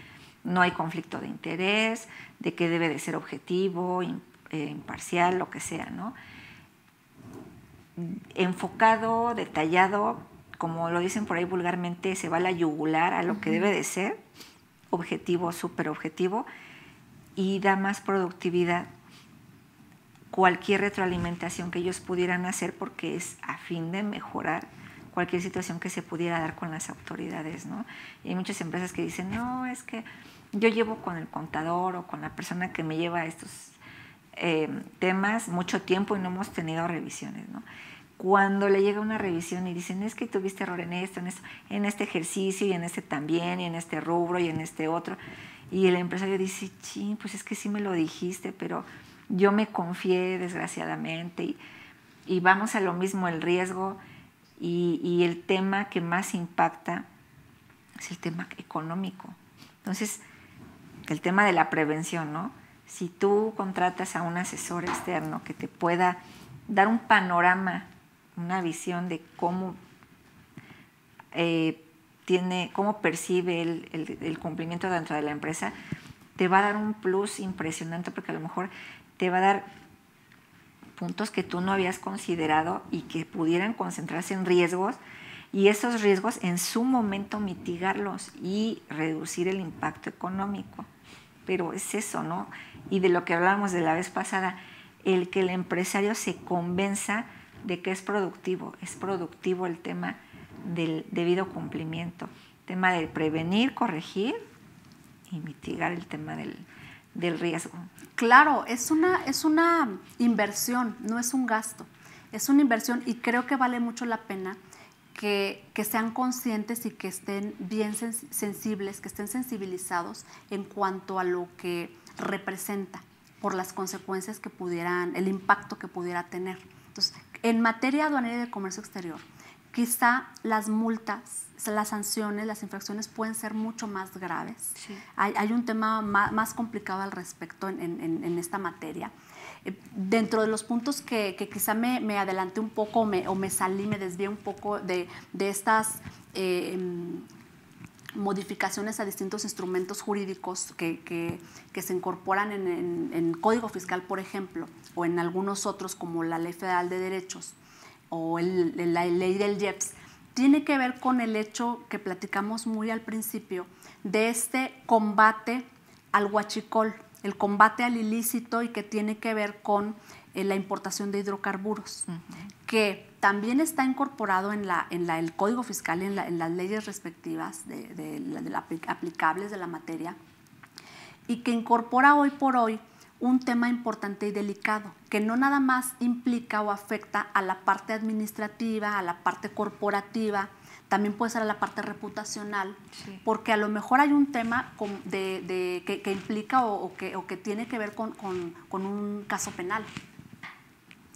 no hay conflicto de interés, de que debe de ser objetivo, imparcial, lo que sea, ¿no? Enfocado, detallado, como lo dicen por ahí vulgarmente, se va a la yugular a lo que debe de ser, objetivo, súper objetivo, y da más productividad cualquier retroalimentación que ellos pudieran hacer, porque es a fin de mejorar cualquier situación que se pudiera dar con las autoridades, ¿no? Y hay muchas empresas que dicen, no, es que yo llevo con el contador o con la persona que me lleva estos temas mucho tiempo y no hemos tenido revisiones, ¿no? Cuando le llega una revisión y dicen, es que tuviste error en esto, en este ejercicio y en este también, y en este rubro y en este otro, y el empresario dice, sí, pues es que sí me lo dijiste, pero yo me confié desgraciadamente, y vamos a lo mismo, el riesgo y el tema que más impacta es el tema económico. Entonces, el tema de la prevención, ¿no? Si tú contratas a un asesor externo que te pueda dar un panorama, una visión de cómo cómo percibe el cumplimiento dentro de la empresa, te va a dar un plus impresionante, porque a lo mejor te va a dar puntos que tú no habías considerado y que pudieran concentrarse en riesgos, y esos riesgos en su momento mitigarlos y reducir el impacto económico. Pero es eso, ¿no? Y de lo que hablábamos de la vez pasada, el que el empresario se convenza de que es productivo el tema del debido cumplimiento, tema de prevenir, corregir y mitigar el tema del riesgo. Claro, es una inversión, no es un gasto, es una inversión, y creo que vale mucho la pena que sean conscientes y que estén bien sensibles, que estén sensibilizados en cuanto a lo que representa por las consecuencias que pudieran, el impacto que pudiera tener. Entonces, en materia aduanera y de comercio exterior, quizá las multas, las sanciones, las infracciones pueden ser mucho más graves. Sí. Hay un tema más complicado al respecto en esta materia. Dentro de los puntos que quizá me adelanté un poco o me salí, me desvié un poco de estas modificaciones a distintos instrumentos jurídicos que se incorporan en Código Fiscal, por ejemplo, o en algunos otros como la Ley Federal de Derechos o la ley del IEPS, tiene que ver con el hecho que platicamos muy al principio de este combate al huachicol, el combate al ilícito, y que tiene que ver con la importación de hidrocarburos, que también está incorporado en el Código Fiscal y en las leyes respectivas aplicables de la materia, y que incorpora hoy por hoy un tema importante y delicado, que no nada más implica o afecta a la parte administrativa, a la parte corporativa, también puede ser a la parte reputacional, sí, porque a lo mejor hay un tema que implica o que tiene que ver con un caso penal.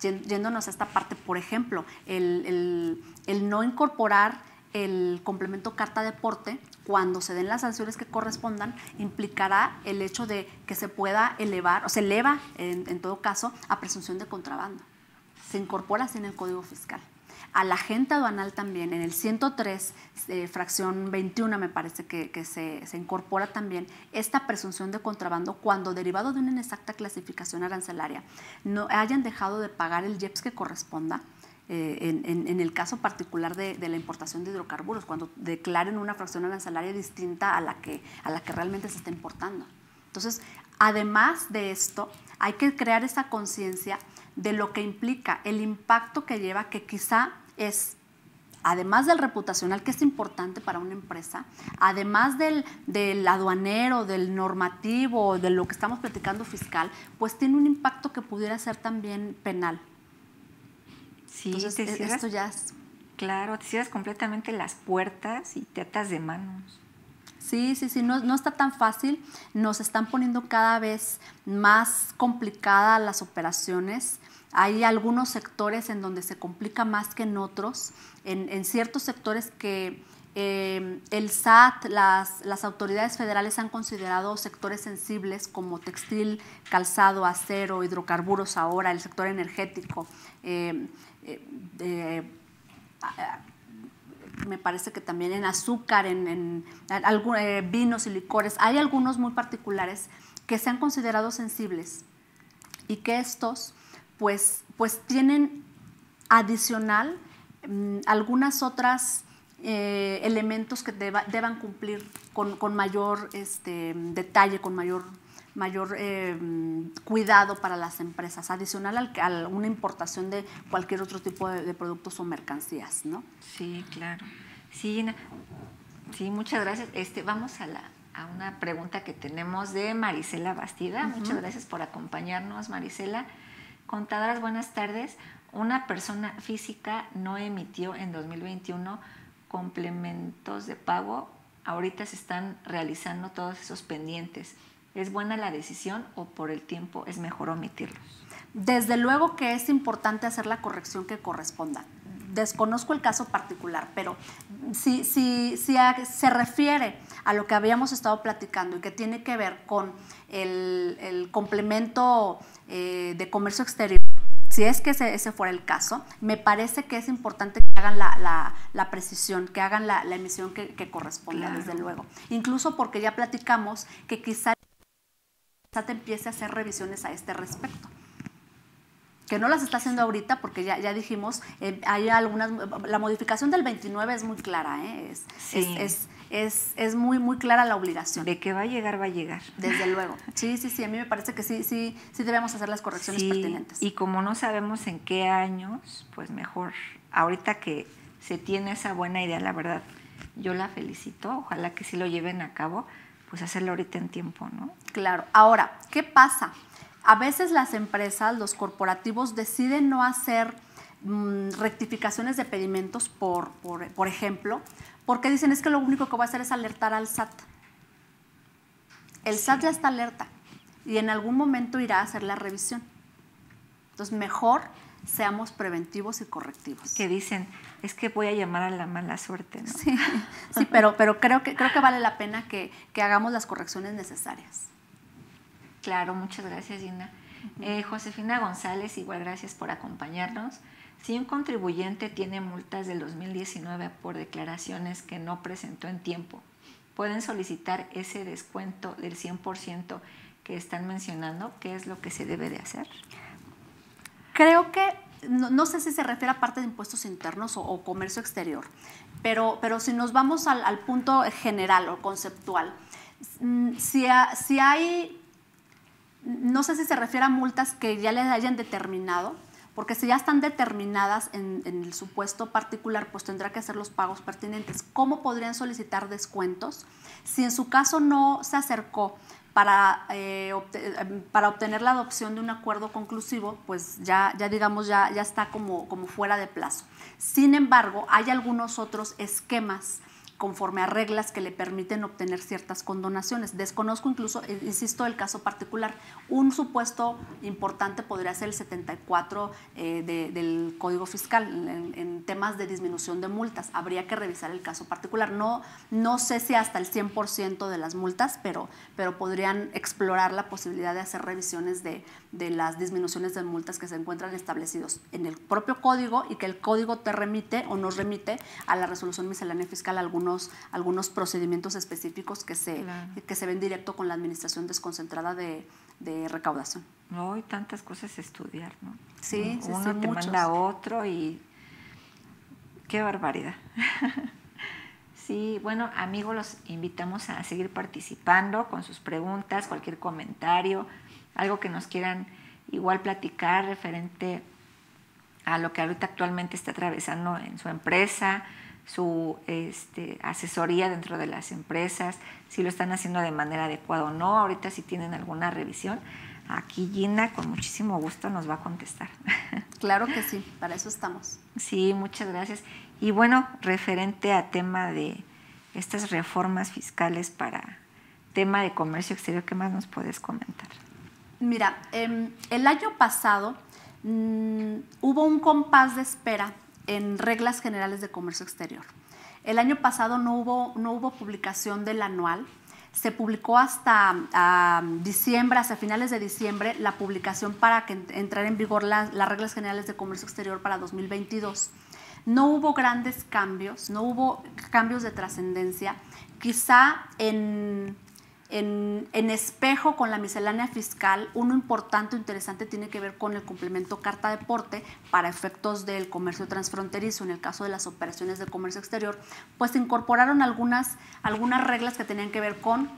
Yéndonos a esta parte, por ejemplo, el no incorporar el complemento carta deporte cuando se den las sanciones que correspondan, implicará el hecho de que se pueda elevar, o se eleva en todo caso a presunción de contrabando. Se incorpora así en el Código Fiscal. a la agente aduanal también, en el 103, fracción 21 me parece que se incorpora también esta presunción de contrabando cuando derivado de una inexacta clasificación arancelaria no hayan dejado de pagar el IEPS que corresponda. En el caso particular de la importación de hidrocarburos, cuando declaren una fracción arancelaria distinta a la que realmente se está importando. Entonces, además de esto, hay que crear esa conciencia de lo que implica, el impacto que lleva, que quizá es, además del reputacional, que es importante para una empresa, además del aduanero, del normativo, de lo que estamos platicando fiscal, pues tiene un impacto que pudiera ser también penal. Sí, entonces, esto ya es... Claro, te cierras completamente las puertas y te atas de manos. Sí, no está tan fácil, nos están poniendo cada vez más complicadas las operaciones. Hay algunos sectores en donde se complica más que en otros, en ciertos sectores que el SAT, las autoridades federales han considerado sectores sensibles como textil, calzado, acero, hidrocarburos ahora, el sector energético, me parece que también en azúcar, en vinos y licores. Hay algunos muy particulares que se han considerado sensibles y que estos pues tienen adicional algunas otras elementos que deban cumplir con mayor detalle, con mayor cuidado para las empresas, adicional a una importación de cualquier otro tipo de productos o mercancías, ¿no? Sí, claro. Sí, muchas gracias. Vamos a una pregunta que tenemos de Marisela Bastida. Muchas gracias por acompañarnos, Marisela. Contadoras, buenas tardes. Una persona física no emitió en 2021 complementos de pago. Ahorita se están realizando todos esos pendientes. ¿Es buena la decisión o por el tiempo es mejor omitirlos? Desde luego que es importante hacer la corrección que corresponda. Desconozco el caso particular, pero si se refiere a lo que habíamos estado platicando y que tiene que ver con el complemento de comercio exterior, si es que ese fuera el caso, me parece que es importante que hagan la precisión, que hagan la emisión que corresponda, claro. Desde luego. Incluso porque ya platicamos que quizá te empiece a hacer revisiones a este respecto. Que no las está haciendo ahorita porque ya dijimos, hay algunas, la modificación del 29 es muy clara, es muy clara la obligación. De que va a llegar, va a llegar. Desde luego. Sí, a mí me parece que sí debemos hacer las correcciones pertinentes. Y como no sabemos en qué años, pues mejor, ahorita que se tiene esa buena idea, la verdad, yo la felicito, ojalá que sí lo lleven a cabo, pues hacerlo ahorita en tiempo, ¿no? Claro. Ahora, ¿qué pasa? A veces las empresas, los corporativos deciden no hacer rectificaciones de pedimentos, por ejemplo, porque dicen es que lo único que voy a hacer es alertar al SAT. El SAT ya está alerta y en algún momento irá a hacer la revisión. Entonces, mejor seamos preventivos y correctivos. Que dicen, es que voy a llamar a la mala suerte, ¿no? Sí, pero creo que vale la pena que hagamos las correcciones necesarias. Claro, muchas gracias, Gina. Josefina González, igual gracias por acompañarnos. Si un contribuyente tiene multas del 2019 por declaraciones que no presentó en tiempo, ¿pueden solicitar ese descuento del 100% que están mencionando? ¿Qué es lo que se debe de hacer? Creo que, no sé si se refiere a parte de impuestos internos o comercio exterior, pero si nos vamos al punto general o conceptual, si hay... No sé si se refiere a multas que ya les hayan determinado, porque si ya están determinadas en el supuesto particular, pues tendrá que hacer los pagos pertinentes. ¿Cómo podrían solicitar descuentos? Si en su caso no se acercó para obtener la adopción de un acuerdo conclusivo, pues ya está como fuera de plazo. Sin embargo, hay algunos otros esquemas conforme a reglas que le permiten obtener ciertas condonaciones. Desconozco incluso, insisto, el caso particular. Un supuesto importante podría ser el 74 del Código Fiscal en temas de disminución de multas. Habría que revisar el caso particular. No sé si hasta el 100% de las multas, pero podrían explorar la posibilidad de hacer revisiones de las disminuciones de multas que se encuentran establecidos en el propio código y que el código te remite o nos remite a la resolución miscelánea fiscal algunos procedimientos específicos que se ven directo con la administración desconcentrada de recaudación. No, hay tantas cosas a estudiar, ¿no? Sí, Uno te manda a otro y qué barbaridad. Sí, bueno, amigos, los invitamos a seguir participando con sus preguntas, cualquier comentario, algo que nos quieran igual platicar referente a lo que ahorita actualmente está atravesando en su empresa, su asesoría dentro de las empresas, si lo están haciendo de manera adecuada o no. Ahorita si tienen alguna revisión, aquí Gina con muchísimo gusto nos va a contestar. Claro que sí, para eso estamos. Sí, muchas gracias. Y bueno, referente a tema de estas reformas fiscales para tema de comercio exterior, ¿qué más nos puedes comentar? Mira, el año pasado hubo un compás de espera en reglas generales de comercio exterior. El año pasado no hubo publicación del anual. Se publicó hasta diciembre, hasta finales de diciembre, la publicación para que entrara en vigor las reglas generales de comercio exterior para 2022. No hubo grandes cambios, no hubo cambios de trascendencia. Quizá en espejo con la miscelánea fiscal, uno importante o interesante tiene que ver con el complemento carta de porte para efectos del comercio transfronterizo. En el caso de las operaciones de comercio exterior, pues se incorporaron algunas reglas que tenían que ver con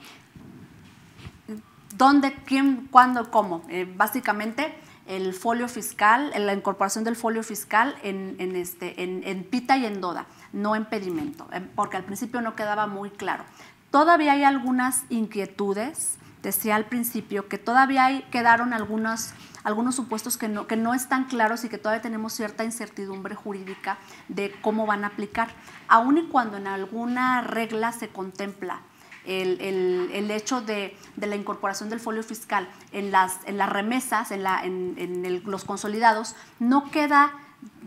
dónde, quién, cuándo, cómo. Básicamente el folio fiscal, la incorporación del folio fiscal en PITA y en DODA, no en pedimento, porque al principio no quedaba muy claro. Todavía hay algunas inquietudes, decía al principio, que todavía quedaron algunos supuestos que no están claros y que todavía tenemos cierta incertidumbre jurídica de cómo van a aplicar. Aun y cuando en alguna regla se contempla el hecho de la incorporación del folio fiscal en las remesas, en los consolidados, no queda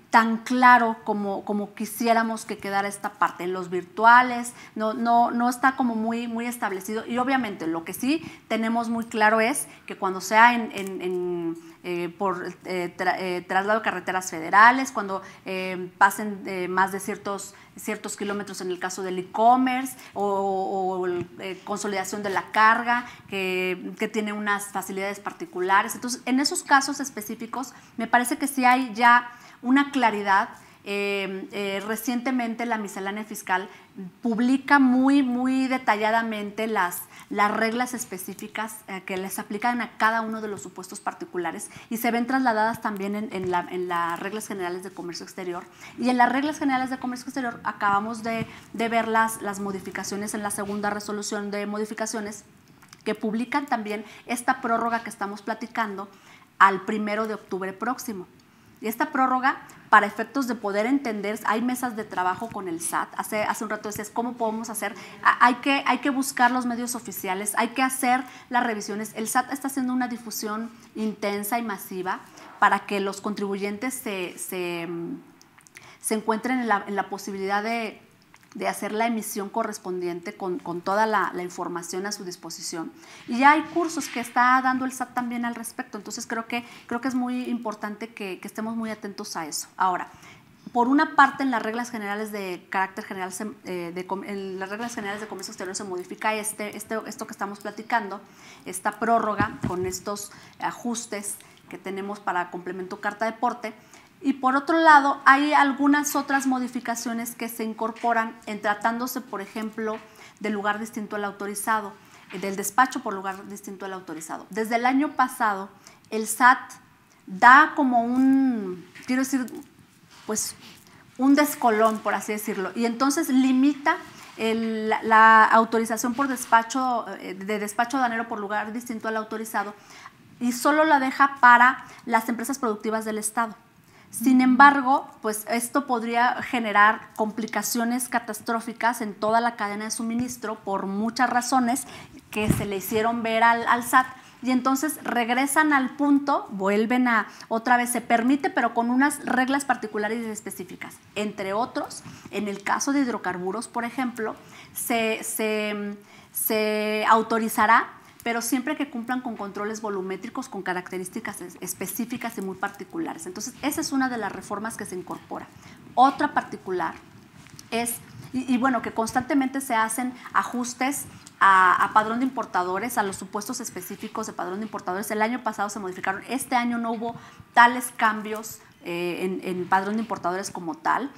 tan claro como quisiéramos que quedara esta parte. En los virtuales no está como muy establecido, y obviamente lo que sí tenemos muy claro es que cuando sea por traslado de carreteras federales, cuando pasen más de ciertos kilómetros en el caso del e-commerce o consolidación de la carga, que tiene unas facilidades particulares. Entonces, en esos casos específicos, me parece que sí hay ya una claridad. Recientemente la miscelánea fiscal publica muy detalladamente las reglas específicas que les aplican a cada uno de los supuestos particulares, y se ven trasladadas también en las reglas generales de comercio exterior. Y en las reglas generales de comercio exterior acabamos de ver las modificaciones en la segunda resolución de modificaciones, que publican también esta prórroga que estamos platicando al 1 de octubre próximo. Y esta prórroga, para efectos de poder entender, hay mesas de trabajo con el SAT. Hace un rato decías, ¿cómo podemos hacer? Hay que buscar los medios oficiales, hay que hacer las revisiones. El SAT está haciendo una difusión intensa y masiva para que los contribuyentes se encuentren en la posibilidad de hacer la emisión correspondiente con toda la información a su disposición. Y ya hay cursos que está dando el SAT también al respecto. Entonces creo que es muy importante que estemos muy atentos a eso. Ahora, por una parte, en las reglas generales de carácter general, en las reglas generales de comercio exterior se modifica esto que estamos platicando, esta prórroga con estos ajustes que tenemos para complemento carta de porte. Y por otro lado, hay algunas otras modificaciones que se incorporan en tratándose, por ejemplo, del lugar distinto al autorizado, del despacho por lugar distinto al autorizado. Desde el año pasado, el SAT da como un descolón, por así decirlo, y entonces limita la autorización por despacho, de despacho aduanero por lugar distinto al autorizado, y solo la deja para las empresas productivas del Estado. Sin embargo, pues esto podría generar complicaciones catastróficas en toda la cadena de suministro por muchas razones que se le hicieron ver al SAT. Y entonces regresan al punto, vuelven a, otra vez se permite, pero con unas reglas particulares y específicas. Entre otros, en el caso de hidrocarburos, por ejemplo, se autorizará, pero siempre que cumplan con controles volumétricos con características específicas y muy particulares. Entonces, esa es una de las reformas que se incorpora. Otra particular es, y bueno, que constantemente se hacen ajustes a padrón de importadores, a los supuestos específicos de padrón de importadores. El año pasado se modificaron, este año no hubo tales cambios en padrón de importadores como tal,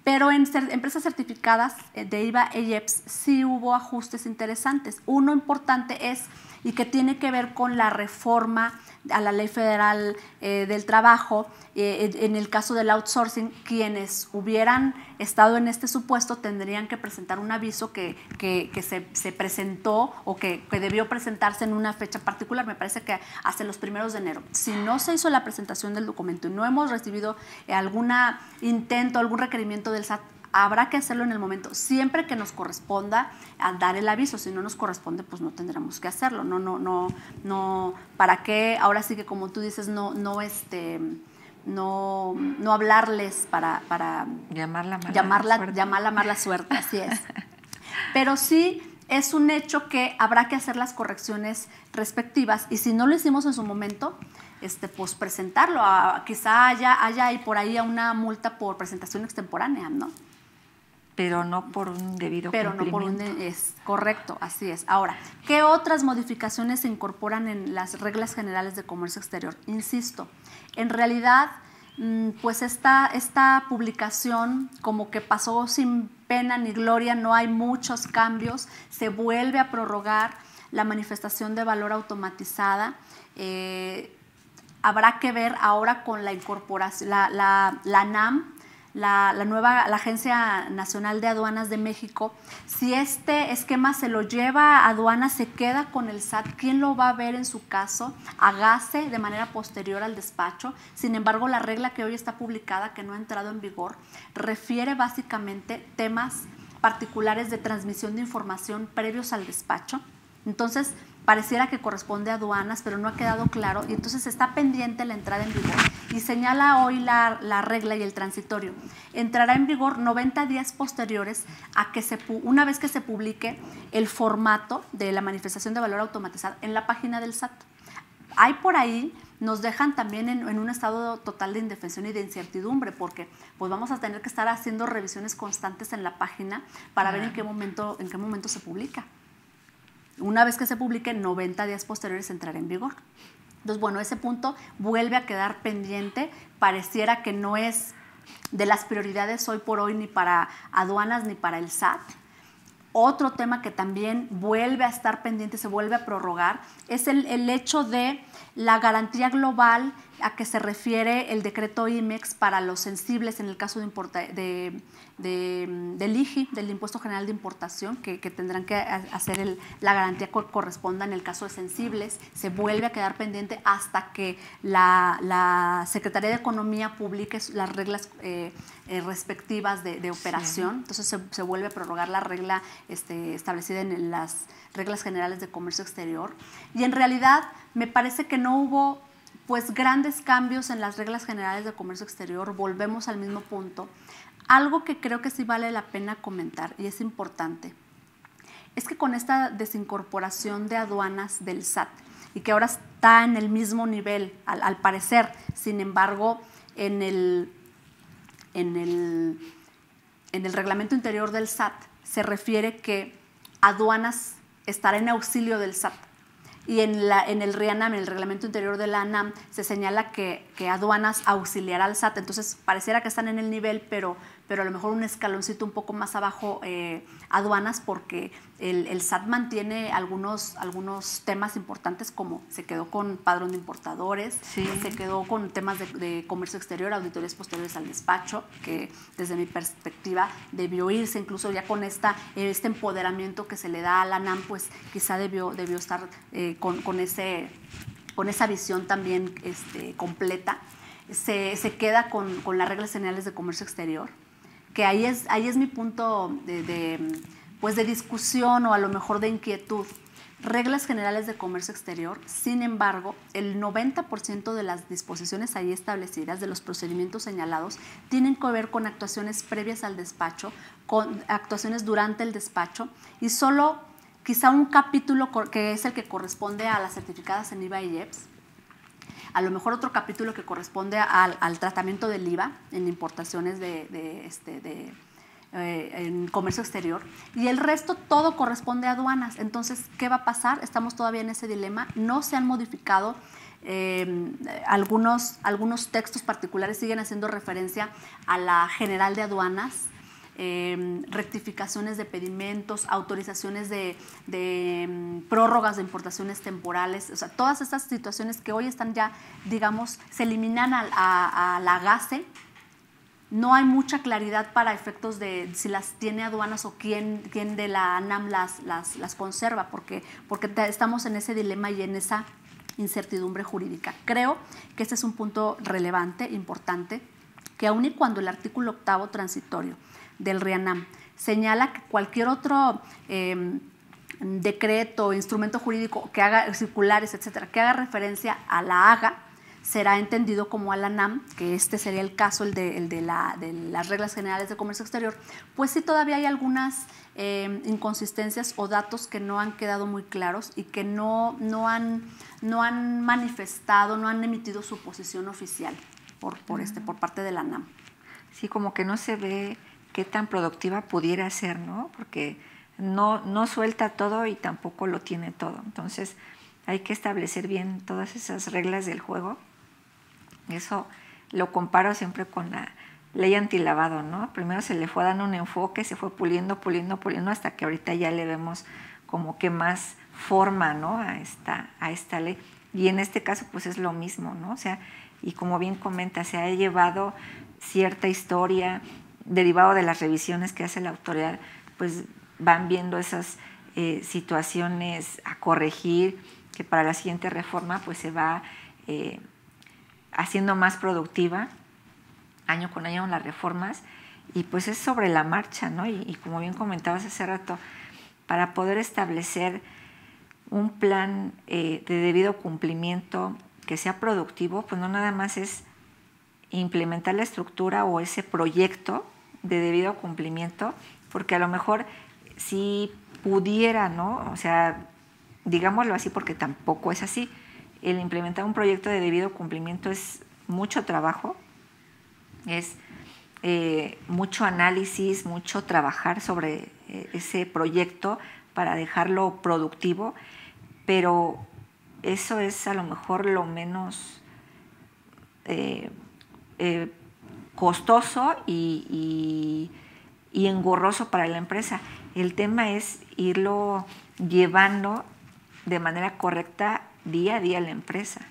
pero en empresas certificadas de IVA e IEPS sí hubo ajustes interesantes. Uno importante es, y que tiene que ver con la reforma a la Ley Federal del Trabajo, en el caso del outsourcing, quienes hubieran estado en este supuesto tendrían que presentar un aviso que se presentó o que debió presentarse en una fecha particular, me parece que hasta los 1 de enero. Si no se hizo la presentación del documento y no hemos recibido algún intento, algún requerimiento del SAT, habrá que hacerlo en el momento, siempre que nos corresponda a dar el aviso. Si no nos corresponde, pues no tendremos que hacerlo. No, ¿para qué? Ahora sí que, como tú dices, no hablarles para llamar la mala suerte, así es. Pero sí es un hecho que habrá que hacer las correcciones respectivas, y si no lo hicimos en su momento, pues presentarlo. Quizá haya ahí por ahí una multa por presentación extemporánea, ¿no? Pero no por un debido cumplimiento. Es correcto, así es. Ahora, ¿qué otras modificaciones se incorporan en las reglas generales de comercio exterior? Insisto, en realidad, pues esta publicación como que pasó sin pena ni gloria, no hay muchos cambios, se vuelve a prorrogar la manifestación de valor automatizada. Habrá que ver ahora con la incorporación, la ANAM, la Agencia Nacional de Aduanas de México, si este esquema se lo lleva a aduanas, se queda con el SAT, ¿quién lo va a ver en su caso? Hágase de manera posterior al despacho. Sin embargo, la regla que hoy está publicada, que no ha entrado en vigor, refiere básicamente temas particulares de transmisión de información previos al despacho. Entonces, pareciera que corresponde a aduanas, pero no ha quedado claro, y entonces está pendiente la entrada en vigor. Y señala hoy la regla y el transitorio. Entrará en vigor 90 días posteriores a que una vez que se publique el formato de la manifestación de valor automatizada en la página del SAT. Hay por ahí, nos dejan también en un estado total de indefensión y de incertidumbre, porque pues vamos a tener que estar haciendo revisiones constantes en la página para ver en qué momento se publica. Una vez que se publique, 90 días posteriores entrará en vigor. Entonces, bueno, ese punto vuelve a quedar pendiente. Pareciera que no es de las prioridades hoy por hoy ni para aduanas ni para el SAT. Otro tema que también vuelve a estar pendiente, se vuelve a prorrogar, es el hecho de la garantía global a que se refiere el decreto IMEX para los sensibles en el caso del IGI, del Impuesto General de Importación, que tendrán que hacer la garantía que corresponda en el caso de sensibles. Se vuelve a quedar pendiente hasta que la Secretaría de Economía publique las reglas respectivas de operación. Sí. Entonces se vuelve a prorrogar la regla establecida en las reglas generales de comercio exterior. Y en realidad me parece que no hubo pues grandes cambios en las reglas generales de comercio exterior. Volvemos al mismo punto. Algo que creo que sí vale la pena comentar y es importante es que con esta desincorporación de aduanas del SAT y que ahora está en el mismo nivel al parecer, sin embargo en el reglamento interior del SAT se refiere que aduanas estará en auxilio del SAT. Y en el RIANAM, en el reglamento interior de la ANAM, se señala que aduanas auxiliará al SAT. Entonces, pareciera que están en el nivel, pero a lo mejor un escaloncito un poco más abajo aduanas, porque el SAT mantiene algunos temas importantes, como se quedó con padrón de importadores, sí. Se quedó con temas de comercio exterior, auditorías posteriores al despacho, que desde mi perspectiva debió irse, incluso ya con este empoderamiento que se le da a la ANAM, pues quizá debió estar con esa visión también completa. se queda con las reglas generales de comercio exterior, que ahí es mi punto pues de discusión o a lo mejor de inquietud. Reglas generales de comercio exterior, sin embargo, el 90% de las disposiciones ahí establecidas, de los procedimientos señalados, tienen que ver con actuaciones previas al despacho, con actuaciones durante el despacho, y solo quizá un capítulo que es el que corresponde a las certificadas en IVA y IEPS, a lo mejor otro capítulo que corresponde al tratamiento del IVA en importaciones en comercio exterior, y el resto todo corresponde a aduanas. Entonces, ¿qué va a pasar? Estamos todavía en ese dilema. No se han modificado algunos textos particulares, siguen haciendo referencia a la General de Aduanas, rectificaciones de pedimentos, autorizaciones de prórrogas de importaciones temporales, o sea, todas estas situaciones que hoy están ya, digamos, se eliminan a la GACE. No hay mucha claridad para efectos de si las tiene aduanas o quién de la ANAM las conserva, porque estamos en ese dilema y en esa incertidumbre jurídica. Creo que este es un punto relevante, importante, que aun y cuando el artículo 8º transitorio del RIANAM señala que cualquier otro decreto, instrumento jurídico que haga circulares, etcétera, que haga referencia a la AGA, será entendido como a la ANAM, que este sería el caso, el de las reglas generales de comercio exterior, pues sí todavía hay algunas inconsistencias o datos que no han quedado muy claros y que no han manifestado, no han emitido su posición oficial por parte de la ANAM. Sí, como que no se ve qué tan productiva pudiera ser, ¿no? Porque no suelta todo y tampoco lo tiene todo. Entonces hay que establecer bien todas esas reglas del juego. Eso lo comparo siempre con la ley antilavado, ¿no? Primero se le fue dando un enfoque, se fue puliendo hasta que ahorita ya le vemos como que más forma, ¿no? a esta ley. Y en este caso pues es lo mismo, ¿no? O sea, y como bien comenta, se ha llevado cierta historia derivado de las revisiones que hace la autoridad, pues van viendo esas situaciones a corregir, que para la siguiente reforma pues se va haciendo más productiva año con año las reformas, y pues es sobre la marcha, ¿no? Y como bien comentabas hace rato, para poder establecer un plan de debido cumplimiento que sea productivo, pues no nada más es implementar la estructura o ese proyecto de debido cumplimiento, porque a lo mejor si pudiera, ¿no? O sea, digámoslo así porque tampoco es así. El implementar un proyecto de debido cumplimiento es mucho trabajo, es mucho análisis, mucho trabajar sobre ese proyecto para dejarlo productivo, pero eso es a lo mejor lo menos costoso y engorroso para la empresa. El tema es irlo llevando de manera correcta día a día la empresa,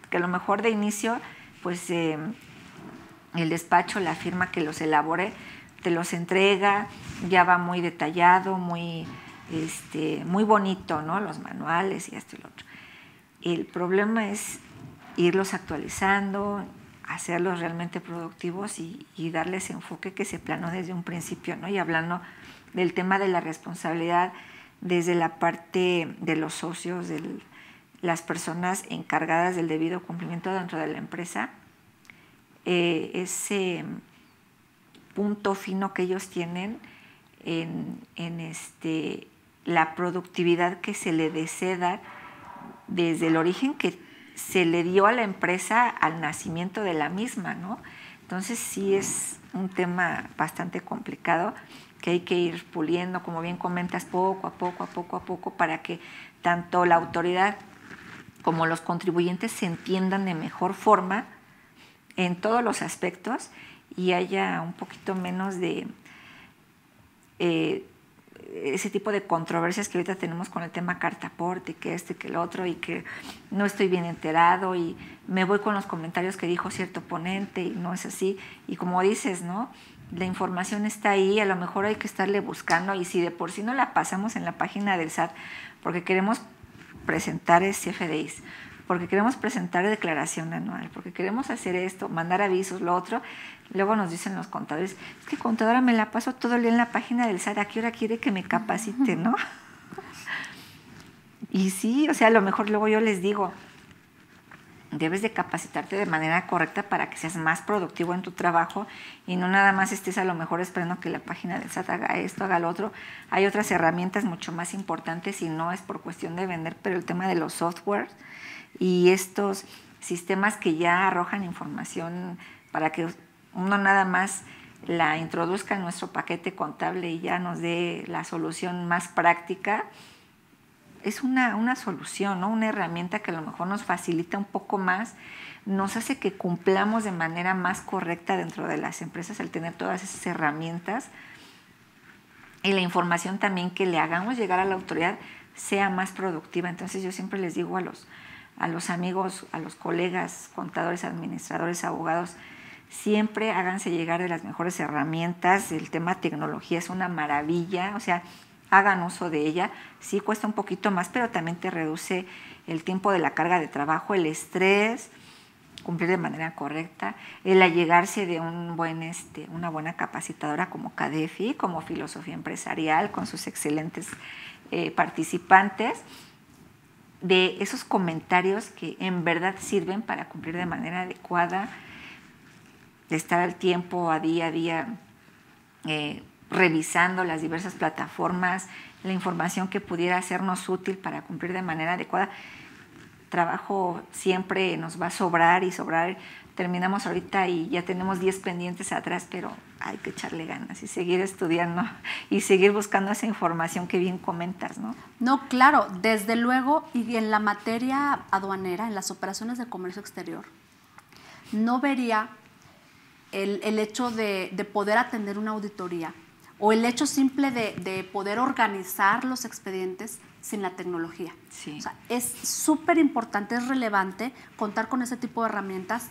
que a lo mejor de inicio pues el despacho, la firma que los elabore, te los entrega, ya va muy detallado, muy bonito, ¿no? Los manuales y esto y lo otro. El problema es irlos actualizando, hacerlos realmente productivos y darles enfoque que se planeó desde un principio, ¿no? Y hablando del tema de la responsabilidad desde la parte de los socios, de las personas encargadas del debido cumplimiento dentro de la empresa, ese punto fino que ellos tienen en la productividad que se le desea dar desde el origen que se le dio a la empresa al nacimiento de la misma, ¿no? Entonces sí es un tema bastante complicado que hay que ir puliendo, como bien comentas, poco a poco, para que tanto la autoridad como los contribuyentes se entiendan de mejor forma en todos los aspectos y haya un poquito menos de ese tipo de controversias que ahorita tenemos con el tema carta aporte, que que el otro, y que no estoy bien enterado y me voy con los comentarios que dijo cierto ponente y no es así. Y como dices, ¿no? La información está ahí, a lo mejor hay que estarle buscando, y si de por sí no la pasamos en la página del SAT porque queremos presentar CFDIs, porque queremos presentar declaración anual, porque queremos hacer esto, mandar avisos, lo otro. Luego nos dicen los contadores, es que contadora me la paso todo el día en la página del SAT, ¿a qué hora quiere que me capacite, no? Y sí, o sea, a lo mejor luego yo les digo, debes de capacitarte de manera correcta para que seas más productivo en tu trabajo y no nada más estés a lo mejor esperando que la página del SAT haga esto, haga lo otro. Hay otras herramientas mucho más importantes y no es por cuestión de vender, pero el tema de los softwares y estos sistemas que ya arrojan información para que uno nada más la introduzca en nuestro paquete contable y ya nos dé la solución más práctica. Es una solución, ¿no? Una herramienta que a lo mejor nos facilita un poco más, nos hace que cumplamos de manera más correcta dentro de las empresas al tener todas esas herramientas y la información también que le hagamos llegar a la autoridad sea más productiva. Entonces yo siempre les digo a los amigos, a los colegas, contadores, administradores, abogados, siempre háganse llegar de las mejores herramientas. El tema tecnología es una maravilla, o sea, hagan uso de ella. Sí cuesta un poquito más, pero también te reduce el tiempo de la carga de trabajo, el estrés, cumplir de manera correcta, el allegarse de una buena capacitadora como CADEFI, como Filosofía Empresarial, con sus excelentes participantes, de esos comentarios que en verdad sirven para cumplir de manera adecuada, de estar al tiempo, a día, revisando las diversas plataformas, la información que pudiera hacernos útil para cumplir de manera adecuada. Trabajo siempre nos va a sobrar y sobrar. Terminamos ahorita y ya tenemos 10 pendientes atrás, pero hay que echarle ganas y seguir estudiando y seguir buscando esa información que bien comentas, ¿no? No, claro, desde luego, y en la materia aduanera, en las operaciones de comercio exterior, no vería el hecho de poder atender una auditoría o el hecho simple de poder organizar los expedientes sin la tecnología. Sí. O sea, es súper importante, es relevante contar con ese tipo de herramientas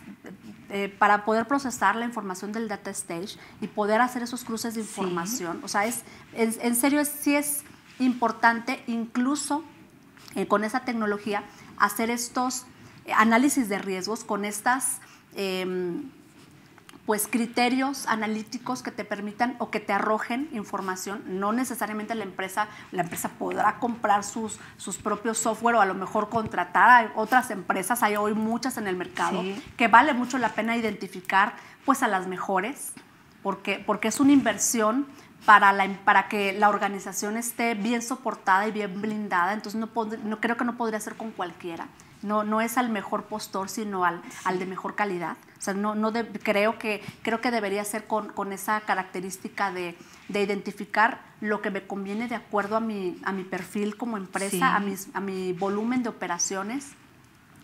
para poder procesar la información del data stage y poder hacer esos cruces de información. Sí. O sea, en serio, sí es importante incluso con esa tecnología hacer estos análisis de riesgos con estas pues criterios analíticos que te permitan o que te arrojen información. No necesariamente la empresa podrá comprar sus propios software o a lo mejor contratar a otras empresas. Hay hoy muchas en el mercado, sí, que vale mucho la pena identificar pues a las mejores, porque es una inversión para que la organización esté bien soportada y bien blindada. Entonces no creo que no podría ser con cualquiera. No es al mejor postor, sino al de mejor calidad. O sea, creo que debería ser con esa característica de identificar lo que me conviene de acuerdo a mi perfil como empresa, sí, a mi volumen de operaciones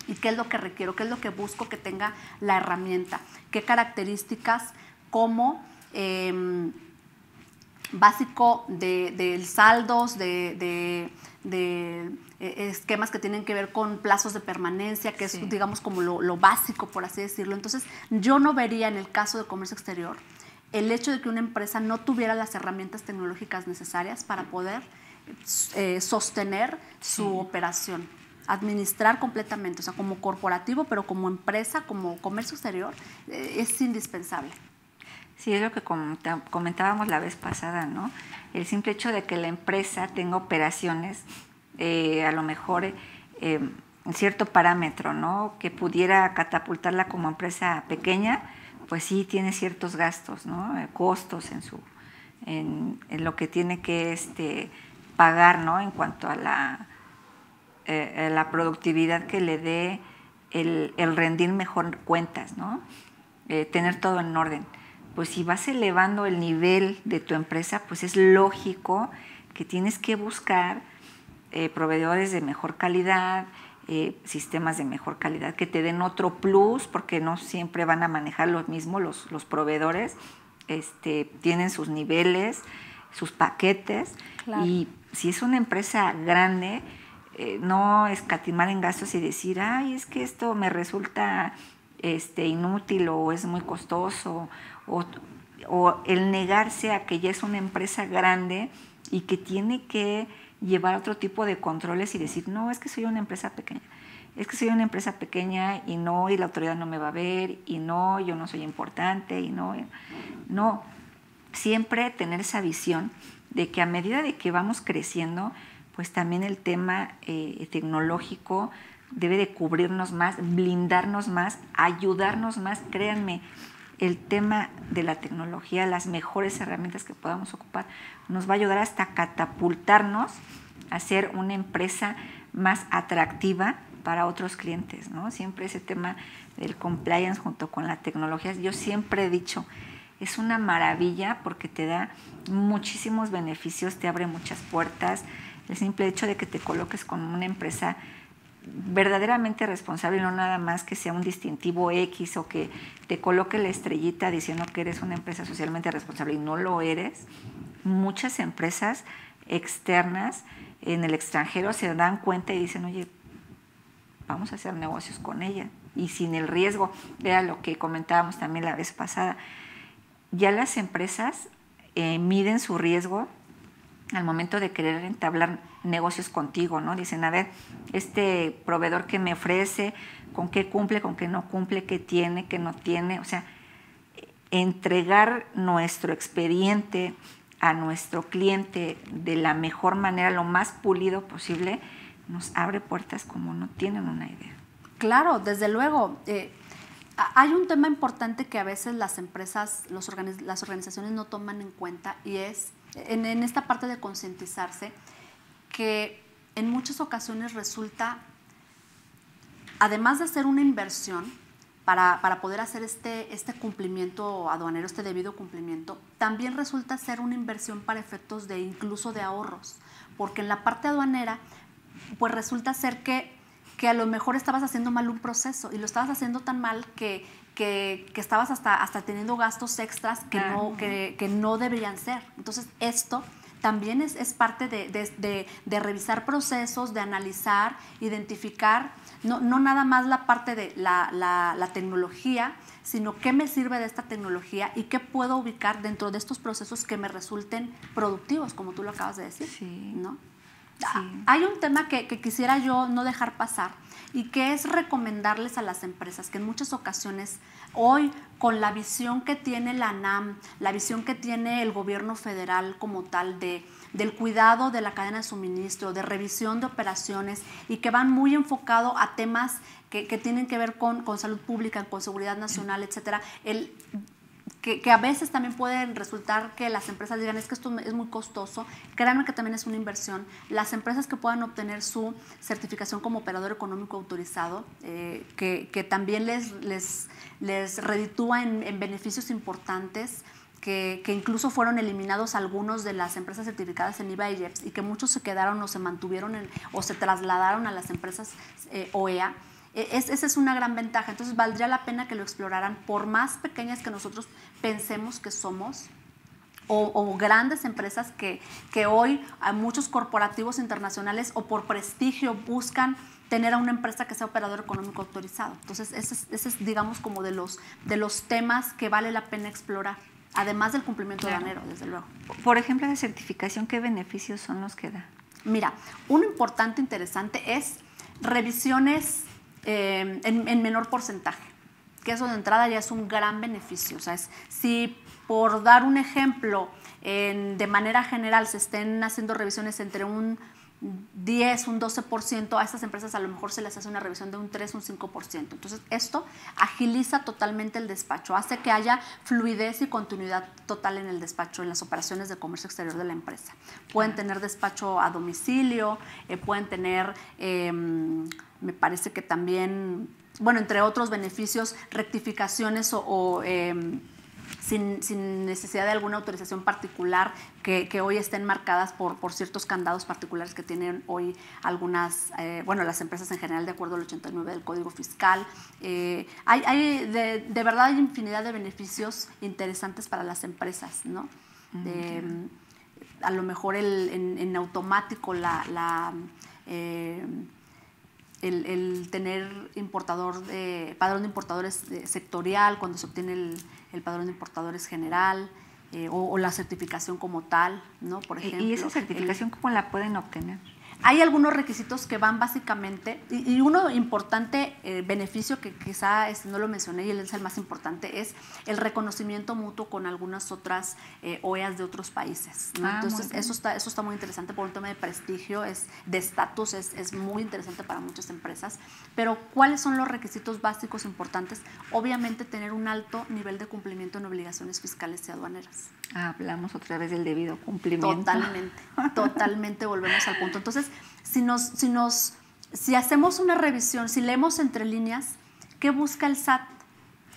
y qué es lo que requiero, qué es lo que busco que tenga la herramienta, qué características como básico de saldos, de esquemas que tienen que ver con plazos de permanencia, que es, digamos, como lo básico, por así decirlo. Entonces, yo no vería en el caso de comercio exterior el hecho de que una empresa no tuviera las herramientas tecnológicas necesarias para poder sostener su operación, administrar completamente, o sea, como corporativo, pero como empresa, como comercio exterior, es indispensable. Sí, es lo que comentábamos la vez pasada, ¿no? El simple hecho de que la empresa tenga operaciones, a lo mejor en cierto parámetro, ¿no? Que pudiera catapultarla como empresa pequeña, pues sí tiene ciertos gastos, ¿no? Costos en lo que tiene que pagar, ¿no? En cuanto a la productividad que le dé el rendir mejor cuentas, ¿no? Tener todo en orden. Pues si vas elevando el nivel de tu empresa, pues es lógico que tienes que buscar proveedores de mejor calidad, sistemas de mejor calidad que te den otro plus, porque no siempre van a manejar lo mismo los proveedores, tienen sus niveles, sus paquetes, claro. Y si es una empresa grande, no escatimar en gastos y decir, ay, es que esto me resulta inútil o es muy costoso, o el negarse a que ya es una empresa grande y que tiene que llevar otro tipo de controles y decir, no, es que soy una empresa pequeña. es que soy una empresa pequeña y no, y la autoridad no me va a ver, y no, yo no soy importante, y no. No, siempre tener esa visión de que a medida de que vamos creciendo, pues también el tema tecnológico debe de cubrirnos más, blindarnos más, ayudarnos más. Créanme, el tema de la tecnología, las mejores herramientas que podamos ocupar, nos va a ayudar hasta catapultarnos a ser una empresa más atractiva para otros clientes, ¿no? Siempre ese tema del compliance junto con la tecnología, yo siempre he dicho, es una maravilla porque te da muchísimos beneficios, te abre muchas puertas. El simple hecho de que te coloques con una empresa verdaderamente responsable, no nada más que sea un distintivo X o que te coloque la estrellita diciendo que eres una empresa socialmente responsable y no lo eres. Muchas empresas externas en el extranjero se dan cuenta y dicen, oye, vamos a hacer negocios con ella y sin el riesgo. Era lo que comentábamos también la vez pasada. Ya las empresas miden su riesgo al momento de querer entablar negocios contigo, ¿no? Dicen, a ver, este proveedor que me ofrece, con qué cumple, con qué no cumple, qué tiene, qué no tiene. O sea, entregar nuestro expediente a nuestro cliente de la mejor manera, lo más pulido posible, nos abre puertas como no tienen una idea. Claro, desde luego. Hay un tema importante que a veces las empresas, las organizaciones no toman en cuenta y es en esta parte de concientizarse que en muchas ocasiones resulta, además de ser una inversión para poder hacer este cumplimiento aduanero, este debido cumplimiento, también resulta ser una inversión para efectos de incluso de ahorros, porque en la parte aduanera pues resulta ser que a lo mejor estabas haciendo mal un proceso y lo estabas haciendo tan mal que estabas hasta teniendo gastos extras que no deberían ser. Entonces, esto también es parte de revisar procesos, de analizar, identificar, no nada más la parte de la tecnología, sino qué me sirve de esta tecnología y qué puedo ubicar dentro de estos procesos que me resulten productivos, como tú lo acabas de decir, sí. ¿no? Sí. Hay un tema que quisiera yo no dejar pasar y que es recomendarles a las empresas que en muchas ocasiones hoy con la visión que tiene la ANAM, la visión que tiene el gobierno federal como tal del cuidado de la cadena de suministro, de revisión de operaciones y que van muy enfocado a temas que tienen que ver con salud pública, con seguridad nacional, etcétera, que a veces también pueden resultar que las empresas digan, es que esto es muy costoso. Créanme que también es una inversión. Las empresas que puedan obtener su certificación como operador económico autorizado, que también les reditúa en beneficios importantes, que incluso fueron eliminados algunos de las empresas certificadas en IVA y IEPS y que muchos se quedaron o se mantuvieron o se trasladaron a las empresas OEA. Esa es una gran ventaja. Entonces valdría la pena que lo exploraran, por más pequeñas que nosotros pensemos que somos, o grandes empresas que hoy a muchos corporativos internacionales o por prestigio buscan tener a una empresa que sea operador económico autorizado. Entonces ese es digamos como de los temas que vale la pena explorar, además del cumplimiento aduanero, desde luego. Por ejemplo, la certificación, ¿qué beneficios son los que da? Mira, uno importante, interesante es revisiones en menor porcentaje, que eso de entrada ya es un gran beneficio. O sea, si por dar un ejemplo, de manera general se estén haciendo revisiones entre un 10, un 12%, a estas empresas a lo mejor se les hace una revisión de un 3, un 5%. Entonces, esto agiliza totalmente el despacho, hace que haya fluidez y continuidad total en el despacho, en las operaciones de comercio exterior de la empresa. Pueden tener despacho a domicilio, pueden tener, me parece que también, bueno, entre otros beneficios, rectificaciones sin necesidad de alguna autorización particular que hoy estén marcadas por ciertos candados particulares que tienen hoy algunas, las empresas en general de acuerdo al 89 del Código Fiscal. Hay de verdad hay infinidad de beneficios interesantes para las empresas, ¿no? A lo mejor en automático el tener padrón de importadores sectorial cuando se obtiene el padrón de importadores general, o la certificación como tal, ¿no? Por ejemplo. ¿Y esa certificación cómo la pueden obtener? hay algunos requisitos que van básicamente, y uno importante beneficio que quizá no lo mencioné y es el más importante, es el reconocimiento mutuo con algunas otras OEAs de otros países, ¿no? Entonces eso está muy interesante por un tema de prestigio, de estatus, es muy interesante para muchas empresas. Pero ¿cuáles son los requisitos básicos importantes? Obviamente tener un alto nivel de cumplimiento en obligaciones fiscales y aduaneras. Hablamos otra vez del debido cumplimiento. Totalmente volvemos al punto. Entonces, si hacemos una revisión, si leemos entre líneas, ¿qué busca el SAT?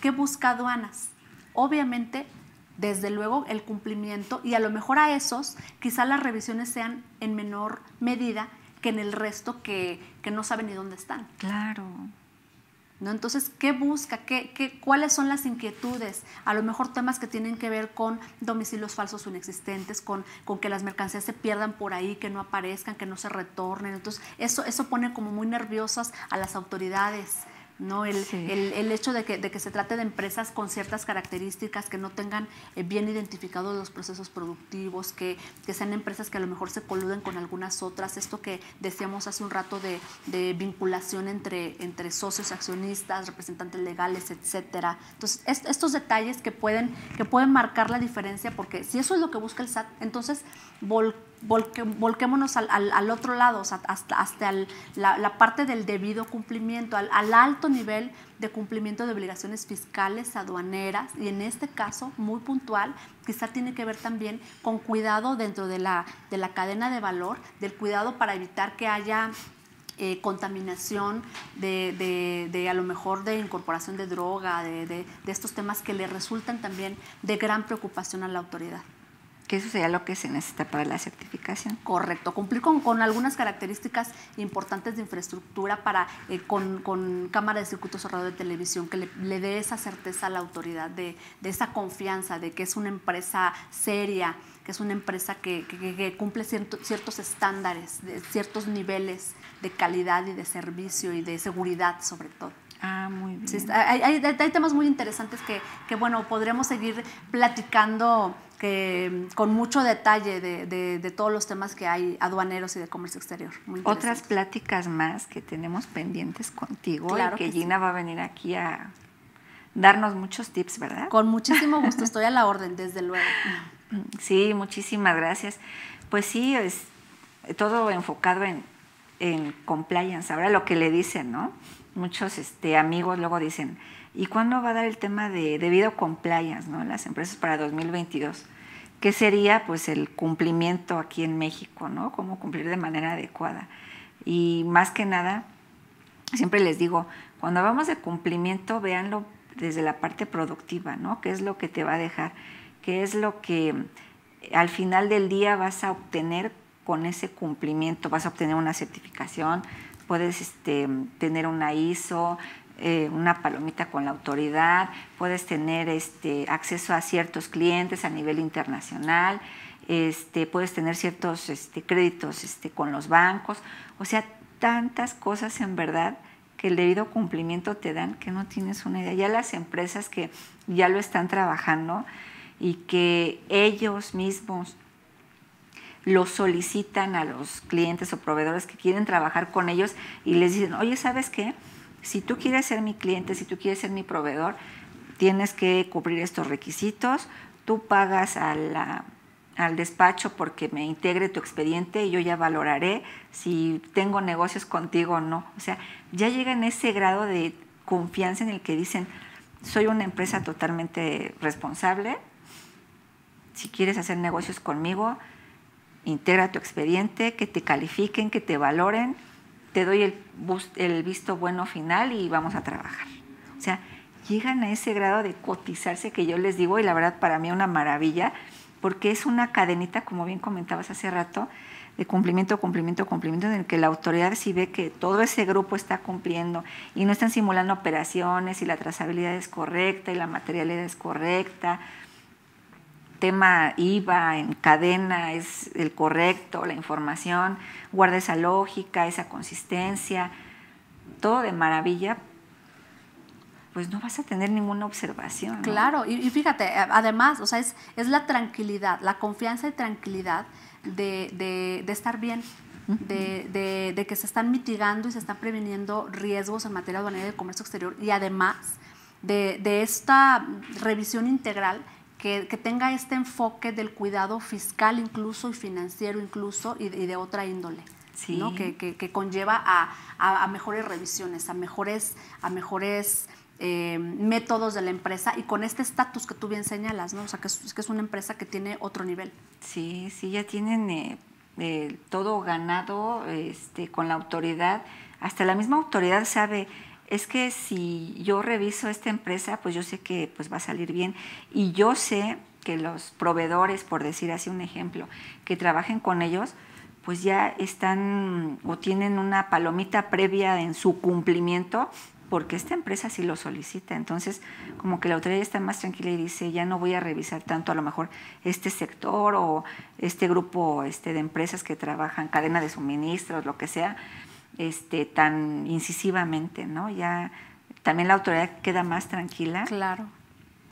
¿Qué busca aduanas? Obviamente, desde luego, el cumplimiento, y a lo mejor a esos, quizá las revisiones sean en menor medida que en el resto que no saben ni dónde están. Claro. ¿No? Entonces, ¿qué busca? ¿Cuáles son las inquietudes? A lo mejor temas que tienen que ver con domicilios falsos o inexistentes, con que las mercancías se pierdan por ahí, que no aparezcan, que no se retornen. Entonces, eso pone como muy nerviosas a las autoridades, ¿no? El hecho de que se trate de empresas con ciertas características, que no tengan bien identificados los procesos productivos, que sean empresas que a lo mejor se coluden con algunas otras, esto que decíamos hace un rato de vinculación entre socios, accionistas, representantes legales, etcétera. Entonces, estos detalles que pueden marcar la diferencia, porque si eso es lo que busca el SAT, entonces volquémonos al otro lado, o sea, hasta la parte del debido cumplimiento, al alto nivel de cumplimiento de obligaciones fiscales, aduaneras, y en este caso, muy puntual, quizá tiene que ver también con cuidado dentro de la cadena de valor, del cuidado para evitar que haya contaminación de a lo mejor de incorporación de droga, de estos temas que le resultan también de gran preocupación a la autoridad. Que eso sería lo que se necesita para la certificación. Correcto, cumplir con algunas características importantes de infraestructura con cámara de circuito cerrado de televisión, que le dé esa certeza a la autoridad, de esa confianza, de que es una empresa seria, que es una empresa que cumple ciertos estándares, de ciertos niveles de calidad y de servicio y de seguridad sobre todo. Muy bien. Sí, hay temas muy interesantes que bueno, podremos seguir platicando con mucho detalle de todos los temas que hay aduaneros y de comercio exterior. Otras pláticas más que tenemos pendientes contigo, claro, y que Gina sí va a venir aquí a darnos muchos tips, ¿verdad? Con muchísimo gusto, estoy a la orden, desde luego. Sí, muchísimas gracias. Pues sí, es todo enfocado en compliance, ahora lo que le dicen, ¿no? Muchos amigos luego dicen, ¿y cuándo va a dar el tema de debido compliance, ¿no? En las empresas para 2022? ¿Qué sería? Pues el cumplimiento aquí en México, ¿no? Cómo cumplir de manera adecuada. Y más que nada, siempre les digo, cuando hablamos de cumplimiento, véanlo desde la parte productiva, ¿no? ¿Qué es lo que te va a dejar? ¿Qué es lo que al final del día vas a obtener con ese cumplimiento? Vas a obtener una certificación, puedes tener una ISO, una palomita con la autoridad, puedes tener acceso a ciertos clientes a nivel internacional, puedes tener ciertos créditos con los bancos, o sea, tantas cosas en verdad que el debido cumplimiento te dan que no tienes una idea. Ya las empresas que ya lo están trabajando y que ellos mismos lo solicitan a los clientes o proveedores que quieren trabajar con ellos y les dicen, oye, ¿sabes qué? Si tú quieres ser mi cliente, si tú quieres ser mi proveedor, tienes que cubrir estos requisitos, tú pagas al despacho porque me integre tu expediente y yo ya valoraré si tengo negocios contigo o no. O sea, ya llegan a ese grado de confianza en el que dicen, soy una empresa totalmente responsable, si quieres hacer negocios conmigo, integra tu expediente, que te califiquen, que te valoren, te doy el visto bueno final y vamos a trabajar. O sea, llegan a ese grado de cotizarse que yo les digo, y la verdad para mí una maravilla, porque es una cadenita, como bien comentabas hace rato, de cumplimiento, en el que la autoridad sí ve que todo ese grupo está cumpliendo y no están simulando operaciones y la trazabilidad es correcta y la materialidad es correcta. Tema IVA en cadena es el correcto, la información, guarda esa lógica, esa consistencia, todo de maravilla, pues no vas a tener ninguna observación, ¿no? Claro, y fíjate, además, o sea, es la tranquilidad, la confianza y tranquilidad de estar bien, de que se están mitigando y se están previniendo riesgos en materia aduanera y de comercio exterior, y además de esta revisión integral que tenga este enfoque del cuidado fiscal incluso y financiero incluso y de otra índole, sí. ¿no? que conlleva a mejores revisiones, a mejores métodos de la empresa y con este estatus que tú bien señalas, ¿no? O sea, que es una empresa que tiene otro nivel. Sí, ya tienen todo ganado con la autoridad. Hasta la misma autoridad sabe, es que si yo reviso esta empresa, pues yo sé que pues va a salir bien. Y yo sé que los proveedores, por decir así un ejemplo, que trabajen con ellos, pues ya están o tienen una palomita previa en su cumplimiento, porque esta empresa sí lo solicita. Entonces, como que la autoridad está más tranquila y dice, ya no voy a revisar tanto a lo mejor este sector o este grupo de empresas que trabajan, cadena de suministros, lo que sea, tan incisivamente, ¿no? Ya también la autoridad queda más tranquila. Claro.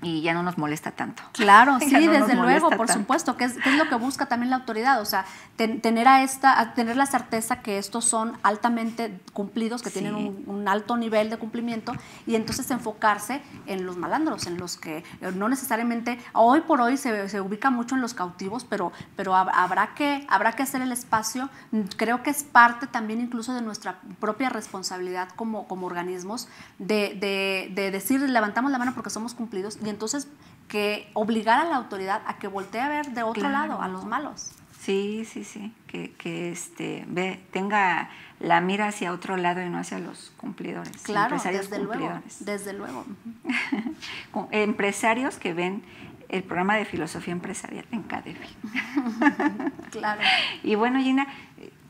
Y ya no nos molesta tanto. Claro, sí, no desde luego, por supuesto, que es lo que busca también la autoridad, o sea, tener la certeza que estos son altamente cumplidos, que tienen un alto nivel de cumplimiento, y entonces enfocarse en los malandros, en los que no necesariamente, hoy por hoy se ubica mucho en los cautivos, pero habrá que hacer el espacio. Creo que es parte también incluso de nuestra propia responsabilidad como organismos de decir, levantamos la mano porque somos cumplidos, y entonces que obligar a la autoridad a que voltee a ver de otro lado a los malos. Sí, que tenga la mira hacia otro lado y no hacia los cumplidores. Claro, empresarios desde luego. Empresarios que ven el programa de filosofía empresarial en CADEFI. Claro. Y bueno, Gina,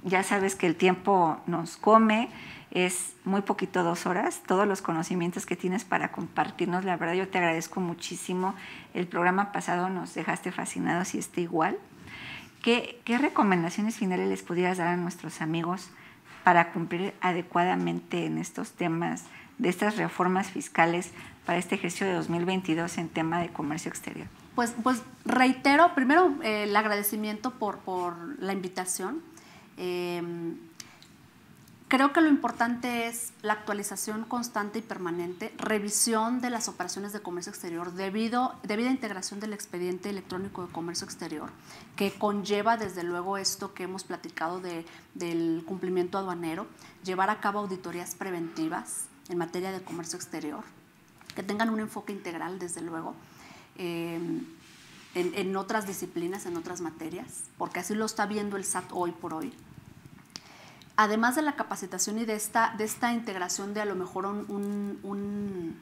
ya sabes que el tiempo nos come. Es muy poquito, 2 horas, todos los conocimientos que tienes para compartirnos. La verdad, yo te agradezco muchísimo. El programa pasado nos dejaste fascinados y está igual. ¿Qué recomendaciones finales les pudieras dar a nuestros amigos para cumplir adecuadamente en estos temas de estas reformas fiscales para este ejercicio de 2022 en tema de comercio exterior? Pues reitero, primero, el agradecimiento por la invitación. Creo que lo importante es la actualización constante y permanente, revisión de las operaciones de comercio exterior, debida integración del expediente electrónico de comercio exterior, que conlleva desde luego esto que hemos platicado del cumplimiento aduanero, llevar a cabo auditorías preventivas en materia de comercio exterior, que tengan un enfoque integral desde luego, en otras disciplinas, en otras materias, porque así lo está viendo el SAT hoy por hoy. Además de la capacitación y de esta integración de a lo mejor un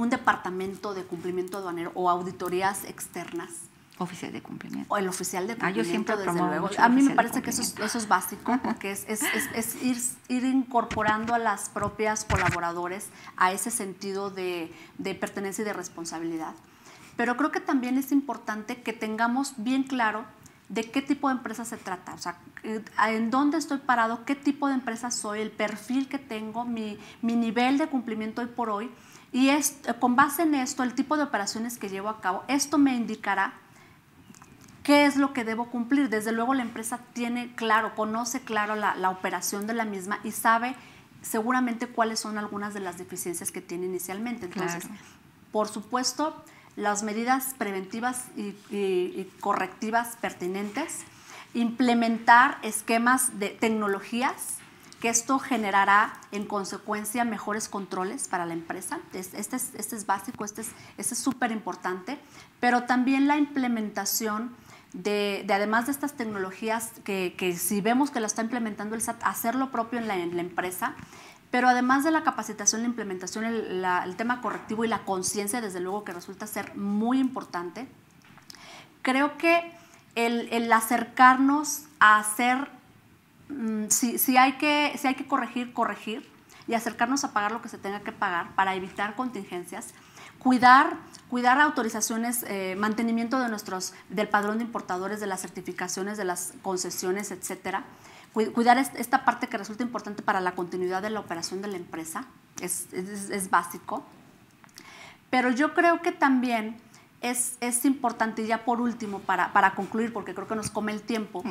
departamento de cumplimiento aduanero o auditorías externas. Oficial de cumplimiento. O el oficial de cumplimiento, yo siempre desde luego. mucho A mí me parece que eso es básico, porque es ir incorporando a las propias colaboradores a ese sentido de pertenencia y de responsabilidad. Pero creo que también es importante que tengamos bien claro de qué tipo de empresa se trata, o sea, en dónde estoy parado, qué tipo de empresa soy, el perfil que tengo, mi nivel de cumplimiento hoy por hoy, y con base en esto, el tipo de operaciones que llevo a cabo, esto me indicará qué es lo que debo cumplir. Desde luego la empresa conoce claro la operación de la misma y sabe seguramente cuáles son algunas de las deficiencias que tiene inicialmente. Entonces, por supuesto, las medidas preventivas y correctivas pertinentes, implementar esquemas de tecnologías, que esto generará en consecuencia mejores controles para la empresa. Este es básico, este es súper importante, pero también la implementación de además de estas tecnologías que si vemos que la está implementando el SAT, hacerlo propio en la empresa. Pero además de la capacitación, la implementación, el tema correctivo y la conciencia, desde luego que resulta ser muy importante, creo que el acercarnos a hacer, si hay que corregir y acercarnos a pagar lo que se tenga que pagar para evitar contingencias, cuidar autorizaciones, mantenimiento del padrón de importadores, de las certificaciones, de las concesiones, etcétera. Cuidar esta parte que resulta importante para la continuidad de la operación de la empresa es básico. Pero yo creo que también es importante, y ya por último, para concluir, porque creo que nos come el tiempo,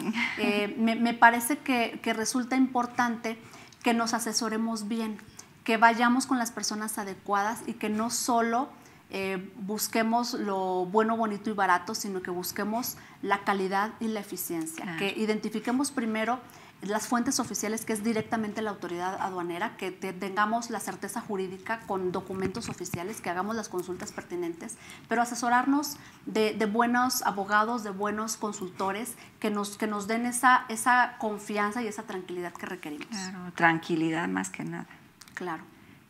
me parece que resulta importante que nos asesoremos bien, que vayamos con las personas adecuadas y que no solo busquemos lo bueno, bonito y barato, sino que busquemos la calidad y la eficiencia, claro. Que identifiquemos primero las fuentes oficiales, que es directamente la autoridad aduanera, que tengamos la certeza jurídica con documentos oficiales, que hagamos las consultas pertinentes, pero asesorarnos de buenos abogados, de buenos consultores, que nos den esa confianza y esa tranquilidad que requerimos. Claro, tranquilidad más que nada. Claro.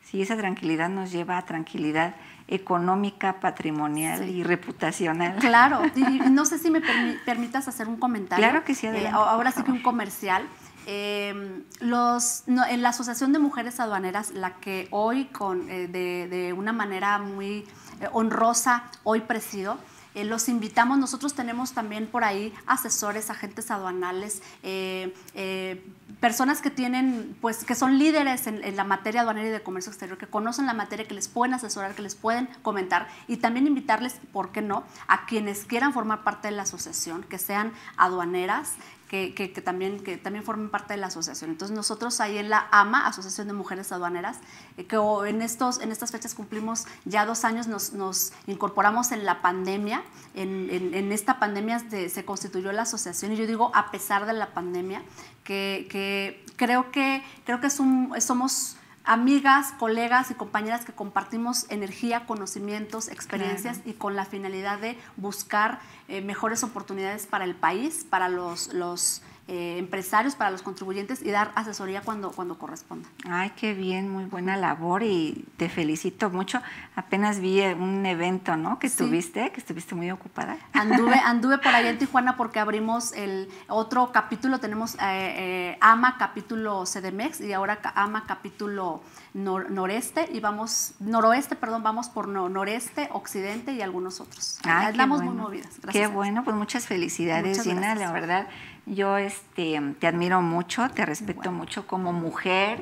Sí, esa tranquilidad nos lleva a tranquilidad económica, patrimonial, sí, y reputacional. Claro, y no sé si me permitas hacer un comentario. Claro que sí, adelante, ahora sí que un comercial. En la Asociación de Mujeres Aduaneras, la que hoy de una manera muy honrosa hoy presido, los invitamos. Nosotros tenemos también por ahí asesores, agentes aduanales, personas que tienen, pues, que son líderes en la materia aduanera y de comercio exterior, que conocen la materia, que les pueden asesorar, que les pueden comentar, y también invitarles, ¿por qué no?, a quienes quieran formar parte de la asociación, que sean aduaneras, que también formen parte de la asociación. Entonces nosotros ahí en la AMA, Asociación de Mujeres Aduaneras, que en estas fechas cumplimos ya 2 años, nos incorporamos en la pandemia. En esta pandemia se constituyó la asociación, y yo digo a pesar de la pandemia, que creo que somos amigas, colegas y compañeras que compartimos energía, conocimientos, experiencias, claro, y con la finalidad de buscar mejores oportunidades para el país, para los empresarios, para los contribuyentes, y dar asesoría cuando corresponda. Ay, qué bien, muy buena labor, y te felicito mucho. Apenas vi un evento, ¿no?, que tuviste, que estuviste muy ocupada. Anduve por allá en Tijuana porque abrimos el otro capítulo. Tenemos AMA capítulo CDMX y ahora AMA capítulo noroeste, vamos por noreste, occidente y algunos otros. Andamos muy movidas. Gracias. Qué bueno, pues muchas felicidades, Gina, la verdad. Yo te admiro mucho, te respeto mucho como mujer.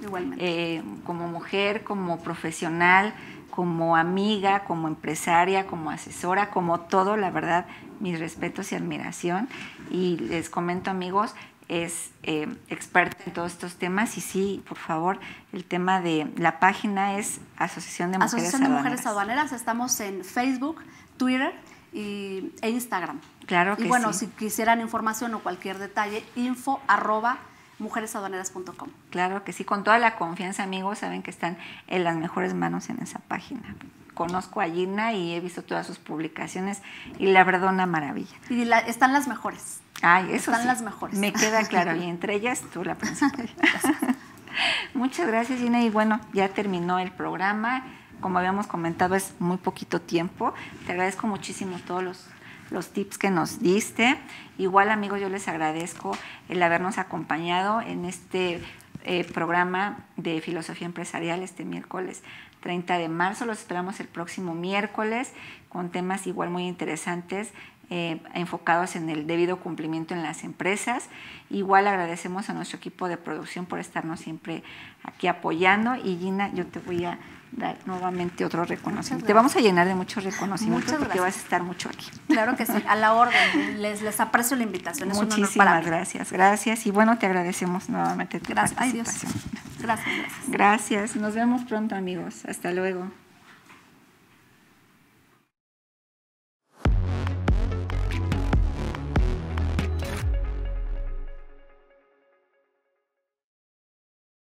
Igualmente. Como mujer, como profesional, como amiga, como empresaria, como asesora, como todo, la verdad, mis respetos y admiración. Y les comento, amigos, es experta en todos estos temas, y sí, por favor, el tema de la página es Asociación de Mujeres Aduaneras. Estamos en Facebook, Twitter e Instagram. Claro que sí. Y bueno, sí, si quisieran información o cualquier detalle, info@mujeresaduaneras.com. Claro que sí, con toda la confianza, amigos, saben que están en las mejores manos en esa página. Conozco a Gina y he visto todas sus publicaciones, y la verdad, una maravilla. Y están las mejores. Ay, eso están sí, las mejores. Me queda claro, y entre ellas tú, la principal. Muchas gracias, Gina, y bueno, ya terminó el programa. Como habíamos comentado, es muy poquito tiempo. Te agradezco muchísimo todos los tips que nos diste. Igual, amigos, yo les agradezco el habernos acompañado en este programa de Filosofía Empresarial este miércoles 30 de marzo. Los esperamos el próximo miércoles con temas igual muy interesantes, enfocados en el debido cumplimiento en las empresas. Igual agradecemos a nuestro equipo de producción por estarnos siempre aquí apoyando. Y Gina, yo te voy a dar nuevamente otro reconocimiento. Te vamos a llenar de muchos reconocimientos porque vas a estar mucho aquí. Claro que sí, a la orden. Les aprecio la invitación. Es Muchísimas un honor para mí. Gracias. Y bueno, te agradecemos nuevamente tu participación. Gracias. Gracias. Nos vemos pronto, amigos. Hasta luego.